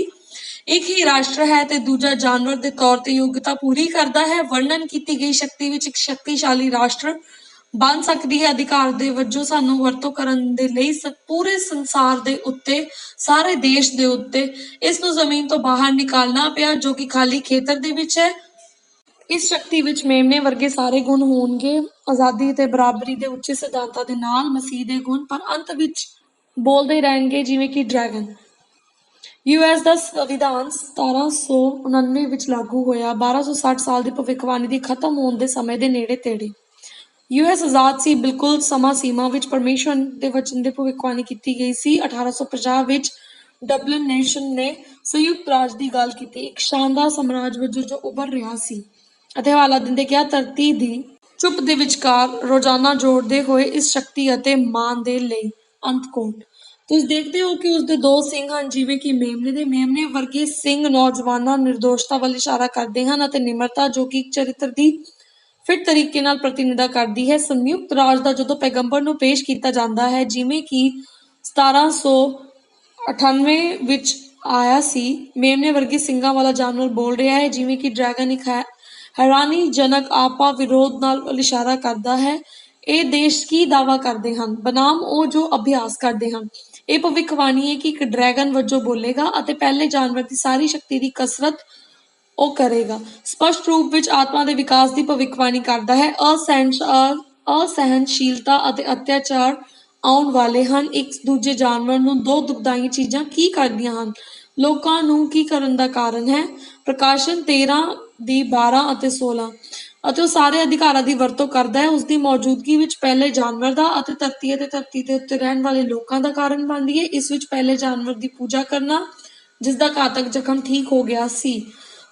ਇੱਕ ਹੀ ਰਾਸ਼ਟਰ ਹੈ ਤੇ ਦੂਜਾ ਜਾਨਵਰ ਦੇ ਤੌਰ ਤੇ ਯੋਗਤਾ ਪੂਰੀ ਕਰਦਾ ਹੈ। ਵਰਣਨ ਕੀਤੀ ਗਈ ਸ਼ਕਤੀ ਵਿੱਚ ਇੱਕ ਸ਼ਕਤੀਸ਼ਾਲੀ ਰਾਸ਼ਟਰ ਬਣ ਸਕਦੀ ਹੈ। ਅਧਿਕਾਰ ਦੇ ਵਜੋਂ ਸਾਨੂੰ ਵਰਤੋਂ ਕਰਨ ਦੇ ਲਈ ਪੂਰੇ ਸੰਸਾਰ ਦੇ ਉੱਤੇ, ਸਾਰੇ ਦੇਸ਼ ਦੇ ਉੱਤੇ ਇਸ ਨੂੰ ਜ਼ਮੀਨ ਤੋਂ ਬਾਹਰ ਨਿਕਾਲਣਾ ਪਿਆ, ਜੋ ਕਿ ਖਾਲੀ ਖੇਤਰ ਦੇ ਵਿੱਚ ਹੈ। ਇਸ ਸ਼ਕਤੀ ਵਿੱਚ ਮੇਮਨੇ ਵਰਗੇ ਸਾਰੇ ਗੁਣ ਹੋਣਗੇ, ਆਜ਼ਾਦੀ ਤੇ ਬਰਾਬਰੀ ਦੇ ਉੱਚੇ ਸਿਧਾਂਤਾਂ ਦੇ ਨਾਲ ਮਸੀਹ ਦੇ ਗੁਣ, ਪਰ ਅੰਤ ਵਿੱਚ ਬੋਲਦੇ ਰਹਿਣਗੇ ਜਿਵੇਂ ਕਿ ਡਰੈਗਨ। US ਦਾ ਸੰਵਿਧਾਨ 1799 ਵਿੱਚ ਲਾਗੂ ਹੋਇਆ। 1260 ਸਾਲ ਦੀ ਭਵਿੱਖਬਾਣੀ ਦੀ ਖਤਮ ਹੋਣ ਦੇ ਸਮੇਂ ਦੇ ਨੇੜੇ ਤੇੜੇ US ਆਜ਼ਾਦ ਸੀ, ਬਿਲਕੁਲ ਸਮਾਂ ਸੀਮਾ ਵਿੱਚ ਪਰਮੇਸ਼ਵਰ ਦੇ ਵਚਨ ਦੇ ਭਵਿੱਖਬਾਣੀ ਕੀਤੀ ਗਈ ਸੀ। 1850 ਵਿੱਚ ਡਬਲਿਨ ਨੇਸ਼ਨ ਨੇ ਸੰਯੁਕਤ ਰਾਜ ਦੀ ਗੱਲ ਕੀਤੀ, ਇੱਕ ਸ਼ਾਨਦਾਰ ਸਾਮਰਾਜ ਵਜੋਂ ਜੋ ਉੱਭਰ ਰਿਹਾ ਸੀ, ਅਤੇ ਹਵਾਲਾ ਦਿੰਦੇ ਕਿਹਾ, ਧਰਤੀ ਦੀ ਚੁੱਪ ਦੇ ਵਿਚਕਾਰ ਰੋਜ਼ਾਨਾ ਜੋੜਦੇ ਹੋਏ ਇਸ ਸ਼ਕਤੀ ਅਤੇ ਮਾਨ ਦੇ ਲਈ। ਅੰਤ ਕੋਟ। ਤੁਸੀਂ ਦੇਖਦੇ ਹੋ ਕਿ ਉਸਦੇ ਦੋ ਸਿੰਘ ਹਨ, ਜਿਵੇਂ ਕਿ ਮੇਮਨੇ ਵਰਗੇ ਸਿੰਘ ਨੌਜਵਾਨਾਂ ਨਿਰਦੋਸ਼ਤਾ ਵੱਲ ਇਸ਼ਾਰਾ ਕਰਦੇ ਹਨ, ਅਤੇ ਨਿਮਰਤਾ ਜੋ ਕਿ ਇੱਕ ਚਰਿੱਤਰ ਦੀ ਫਿੱਟ ਤਰੀਕੇ ਨਾਲ ਪ੍ਰਤੀਨਿਧਤਾ ਕਰਦੀ ਹੈ। ਸੰਯੁਕਤ ਰਾਜ ਦਾ ਜਦੋਂ ਪੈਗੰਬਰ ਨੂੰ ਪੇਸ਼ ਕੀਤਾ ਜਾਂਦਾ ਹੈ, ਜਿਵੇਂ ਕਿ 1798 ਵਿੱਚ ਆਇਆ ਸੀ, ਮੇਮਨੇ ਵਰਗੇ ਸਿੰਘਾਂ ਵਾਲਾ ਜਾਨਵਰ ਬੋਲ ਰਿਹਾ ਹੈ, ਜਿਵੇਂ ਕਿ ਡਰੈਗਨ ਇੱਕ ਹੈਰਾਨੀਜਨਕ ਆਪਾ ਵਿਰੋਧ ਨਾਲ ਇਸ਼ਾਰਾ ਕਰਦਾ ਹੈ। ਇਹ ਦੇਸ਼ ਕੀ ਦਾਅਵਾ ਕਰਦੇ ਹਨ ਬਨਾਮ ਉਹ ਜੋ ਅਭਿਆਸ ਕਰਦੇ ਹਨ। ਇਹ ਭਵਿੱਖਬਾਣੀ ਹੈ ਕਿ ਇੱਕ ਡਰੈਗਨ ਵਜੋਂ ਬੋਲੇਗਾ ਅਤੇ ਪਹਿਲੇ ਜਾਨਵਰ ਦੀ ਸਾਰੀ ਸ਼ਕਤੀ ਦੀ ਕਸਰਤ ਉਹ ਕਰੇਗਾ। ਸਪਸ਼ਟ ਰੂਪ ਵਿੱਚ ਆਤਮਾ ਦੇ ਵਿਕਾਸ ਦੀ ਭਵਿੱਖਬਾਣੀ ਕਰਦਾ ਹੈ। ਅਸਹਿਣਸ਼ੀਲਤਾ ਅਤੇ ਅਤਿਆਚਾਰ ਆਉਣ ਵਾਲੇ ਹਨ। ਇੱਕ ਦੂਜੇ ਜਾਨਵਰ ਨੂੰ ਦੋ ਦੁਖਦਾਈ ਚੀਜ਼ਾਂ ਕੀ ਕਰਦੀਆਂ ਹਨ, ਲੋਕਾਂ ਨੂੰ ਕੀ ਕਰਨ ਦਾ ਕਾਰਨ ਹੈ। ਪ੍ਰਕਾਸ਼ਨ 13 ਦੀ 12 ਅਤੇ 16। ਅਤੇ ਉਹ ਸਾਰੇ ਅਧਿਕਾਰਾਂ ਦੀ ਵਰਤੋਂ ਕਰਦਾ ਹੈ, ਉਸਦੀ ਮੌਜੂਦਗੀ ਵਿੱਚ ਪਹਿਲੇ ਜਾਨਵਰ ਦਾ ਅਤੇ ਧਰਤੀ ਦੇ ਉੱਤੇ ਰਹਿਣ ਵਾਲੇ ਲੋਕਾਂ ਦਾ ਕਾਰਨ ਬਣਦੀ ਹੈ। ਇਸ ਵਿੱਚ ਪਹਿਲੇ ਜਾਨਵਰ ਦੀ ਪੂਜਾ ਕਰਨਾ, ਜਿਸ ਦਾ ਘਾਤਕ ਜ਼ਖਮ ਠੀਕ ਹੋ ਗਿਆ ਸੀ,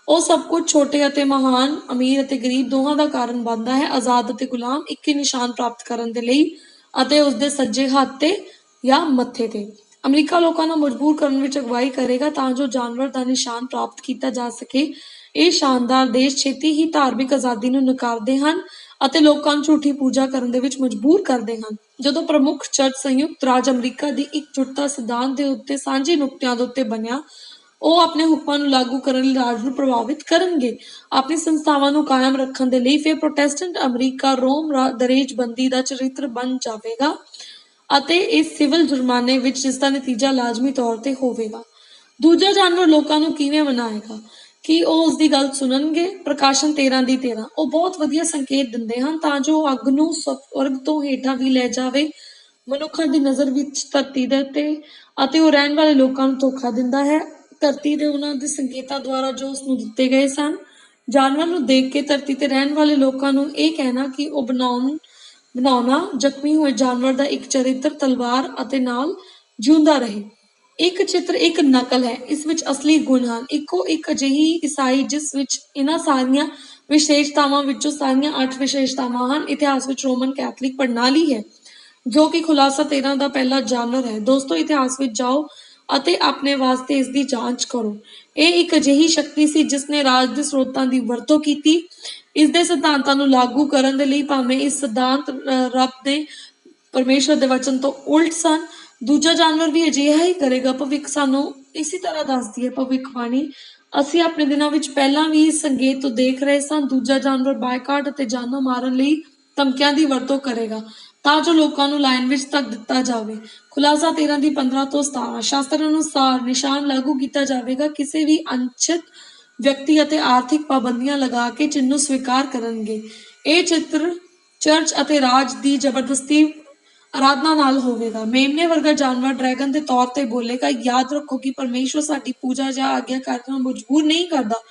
ਉਹ ਸਭ ਕੁਝ ਛੋਟੇ ਅਤੇ ਮਹਾਨ, ਅਮੀਰ ਅਤੇ ਗਰੀਬ ਦੋਹਾਂ ਦਾ ਕਾਰਨ ਬਣਦਾ ਹੈ। ਆਜ਼ਾਦ ਅਤੇ ਗੁਲਾਮ ਇੱਕ ਹੀ ਨਿਸ਼ਾਨ ਪ੍ਰਾਪਤ ਕਰਨ ਦੇ ਲਈ, ਅਤੇ ਉਸਦੇ ਸੱਜੇ ਹੱਥ ਤੇ ਜਾਂ ਮੱਥੇ ਤੇ। ਅਮਰੀਕਾ ਲੋਕਾਂ ਨੂੰ ਮਜਬੂਰ ਕਰਨ ਵਿੱਚ ਅਗਵਾਈ ਕਰੇਗਾ ਤਾਂ ਜੋ ਜਾਨਵਰ ਦਾ ਨਿਸ਼ਾਨ ਪ੍ਰਾਪਤ ਕੀਤਾ ਜਾ ਸਕੇ। ਇਹ ਸ਼ਾਨਦਾਰ ਦੇਸ਼ ਛੇਤੀ ਹੀ ਧਾਰਮਿਕ ਆਜ਼ਾਦੀ ਨੂੰ ਨਕਾਰਦੇ ਹਨ ਅਤੇ ਲੋਕਾਂ ਨੂੰ ਝੂਠੀ ਪੂਜਾ ਕਰਨ ਦੇ ਵਿੱਚ ਮਜਬੂਰ ਕਰਦੇ ਹਨ। ਜਦੋਂ ਪ੍ਰਮੁੱਖ ਚਰਚ ਸੰਯੁਕਤ ਰਾਜ ਅਮਰੀਕਾ ਦੀ ਇਕਜੁੱਟਤਾ ਸਿਧਾਂਤ ਦੇ ਉੱਤੇ ਸਾਂਝੇ ਨੁਕਤਿਆਂ ਦੇ ਉੱਤੇ ਬਣਿਆ, ਉਹ ਆਪਣੇ ਹੁਕਮਾਂ ਨੂੰ ਲਾਗੂ ਕਰਨ ਲਈ ਰਾਜ ਨੂੰ ਪ੍ਰਭਾਵਿਤ ਕਰਨਗੇ, ਆਪਣੀ ਸੰਸਥਾਵਾਂ ਨੂੰ ਕਾਇਮ ਰੱਖਣ ਦੇ ਲਈ। ਫਿਰ ਪ੍ਰੋਟੈਸਟੈਂਟ ਅਮਰੀਕਾ ਰੋਮ ਦਰੇਜਬੰਦੀ ਦਾ ਚਰਿੱਤਰ ਬਣ ਜਾਵੇਗਾ ਅਤੇ ਇਸ ਸਿਵਲ ਜੁਰਮਾਨੇ ਵਿੱਚ ਜਿਸ ਦਾ ਨਤੀਜਾ ਲਾਜ਼ਮੀ ਤੌਰ ਤੇ ਹੋਵੇਗਾ। ਦੂਜਾ ਜਾਨਵਰ ਲੋਕਾਂ ਨੂੰ ਕਿਵੇਂ ਮਨਾਏਗਾ ਕਿ ਉਹ ਉਸਦੀ ਗੱਲ ਸੁਣਨਗੇ। ਪ੍ਰਕਾਸ਼ਨ 13 ਦੀ 13। ਉਹ ਬਹੁਤ ਵਧੀਆ ਸੰਕੇਤ ਦਿੰਦੇ ਹਨ ਤਾਂ ਜੋ ਅੱਗ ਨੂੰ ਸਵਰਗ ਤੋਂ ਹੇਠਾਂ ਵੀ ਲੈ ਜਾਵੇ। ਮਨੁੱਖਾਂ ਦੀ ਨਜ਼ਰ ਵਿੱਚ ਧਰਤੀ ਦੇ ਉੱਤੇ ਅਤੇ ਉਹ ਰਹਿਣ ਵਾਲੇ ਲੋਕਾਂ ਨੂੰ ਧੋਖਾ ਦਿੰਦਾ ਹੈ। ਧਰਤੀ ਦੇ ਉਹਨਾਂ ਦੇ ਸੰਕੇਤਾਂ ਦੁਆਰਾ ਜੋ ਉਸਨੂੰ ਦਿੱਤੇ ਗਏ ਸਨ। ਜਾਨਵਰ ਨੂੰ ਦੇਖ ਕੇ ਧਰਤੀ ਤੇ ਰਹਿਣ ਵਾਲੇ ਲੋਕਾਂ ਨੂੰ ਇਹ ਕਹਿਣਾ ਕਿ ਉਹ ਬਣਾਉਣਾ ਜ਼ਖਮੀ ਹੋਏ ਜਾਨਵਰ ਦਾ ਇੱਕ ਚਰਿੱਤਰ ਤਲਵਾਰ ਅਤੇ ਨਾਲ ਜਿਉਂਦਾ ਰਹੇ। ਇੱਕ ਚਿੱਤਰ ਇੱਕ ਨਕਲ ਹੈ, ਇਸ ਵਿੱਚ ਅਸਲੀ ਗੁਣ ਹਨ। ਇੱਕੋ ਇੱਕ ਅਜਿਹੀ ਈਸਾਈ ਜਿਸ ਵਿੱਚ ਇਹਨਾਂ ਸਾਰੀਆਂ ਵਿਸ਼ੇਸ਼ਤਾਵਾਂ ਵਿੱਚੋਂ ਸਾਰੀਆਂ 8 ਵਿਸ਼ੇਸ਼ਤਾਵਾਂ ਹਨ। ਇਤਿਹਾਸ ਵਿੱਚ ਰੋਮਨ ਕੈਥੋਲਿਕ ਪ੍ਰਣਾਲੀ ਹੈ ਜੋ ਕਿ ਖੁਲਾਸਾ 13 ਦਾ ਪਹਿਲਾ ਜਾਨਵਰ ਹੈ। ਦੋਸਤੋ, ਇਤਿਹਾਸ ਵਿੱਚ ਜਾਓ ਅਤੇ ਆਪਣੇ ਵਾਸਤੇ ਇਸ ਦੀ ਜਾਂਚ ਕਰੋ। ਇਹ ਇੱਕ ਅਜਿਹੀ ਸ਼ਕਤੀ ਸੀ ਜਿਸ ਨੇ ਰਾਜ ਦੇ ਸਰੋਤਾਂ ਦੀ ਵਰਤੋਂ ਕੀਤੀ ਇਸ ਦੇ ਸਿਧਾਂਤਾਂ ਨੂੰ ਲਾਗੂ ਕਰਨ ਦੇ ਲਈ, ਭਾਵੇਂ ਇਹ ਸਿਧਾਂਤ ਰੱਬ ਦੇ ਪਰਮੇਸ਼ਵਰ ਦੇ ਵਚਨ ਤੋਂ ਉਲਟ ਸਨ। ਦੂਜਾ ਜਾਨਵਰ ਵੀ ਅਜਿਹਾ ਹੀ ਕਰੇਗਾ। ਭਵਿੱਖ ਸਾਨੂੰ ਇਸੇ ਤਰ੍ਹਾਂ ਦੱਸਦੀ ਹੈ ਭਵਿੱਖਬਾਣੀ। ਅਸੀਂ ਆਪਣੇ ਦਿਨਾਂ ਵਿੱਚ ਪਹਿਲਾਂ ਵੀ ਇਸ ਸੰਕੇਤ ਤੋਂ ਦੇਖ ਰਹੇ ਸਾਂ। ਦੂਜਾ ਜਾਨਵਰ ਬਾਈਕਾਟ ਅਤੇ ਜਾਨੋਂ ਮਾਰਨ ਲਈ ਧਮਕੀਆਂ ਦੀ ਵਰਤੋਂ ਕਰੇਗਾ ਤਾਂ ਜੋ ਲੋਕਾਂ ਨੂੰ ਲਾਈਨ ਵਿੱਚ ਧੱਕ ਦਿੱਤਾ ਜਾਵੇ। ਖੁਲਾਸਾ 13 ਦੀ 15 ਤੋਂ 17। ਸ਼ਾਸਤਰ ਅਨੁਸਾਰ ਨਿਸ਼ਾਨ ਲਾਗੂ ਕੀਤਾ ਜਾਵੇਗਾ। ਕਿਸੇ ਵੀ ਅਨਿਸ਼ਚਿਤ ਵਿਅਕਤੀ ਅਤੇ ਆਰਥਿਕ ਪਾਬੰਦੀਆਂ ਲਗਾ ਕੇ ਚਿੰਨ੍ਹ ਨੂੰ ਸਵੀਕਾਰ ਕਰਨਗੇ। ਇਹ ਚਿੱਤਰ ਚਰਚ ਅਤੇ ਰਾਜ ਦੀ ਜ਼ਬਰਦਸਤੀ ਆਰਾਧਨਾ ਨਾਲ ਹੋਵੇਗਾ। ਮੇਮਨੇ ਵਰਗਾ ਜਾਨਵਰ ਡਰੈਗਨ ਦੇ ਤੌਰ ਤੇ ਬੋਲੇਗਾ, ਯਾਦ ਰੱਖੋ ਕਿ ਪਰਮੇਸ਼ਵਰ ਸਾਡੀ ਪੂਜਾ ਜਾਂ ਆਗਿਆ ਕਰਨ ਨੂੰ ਮਜਬੂਰ ਨਹੀਂ ਕਰਦਾ।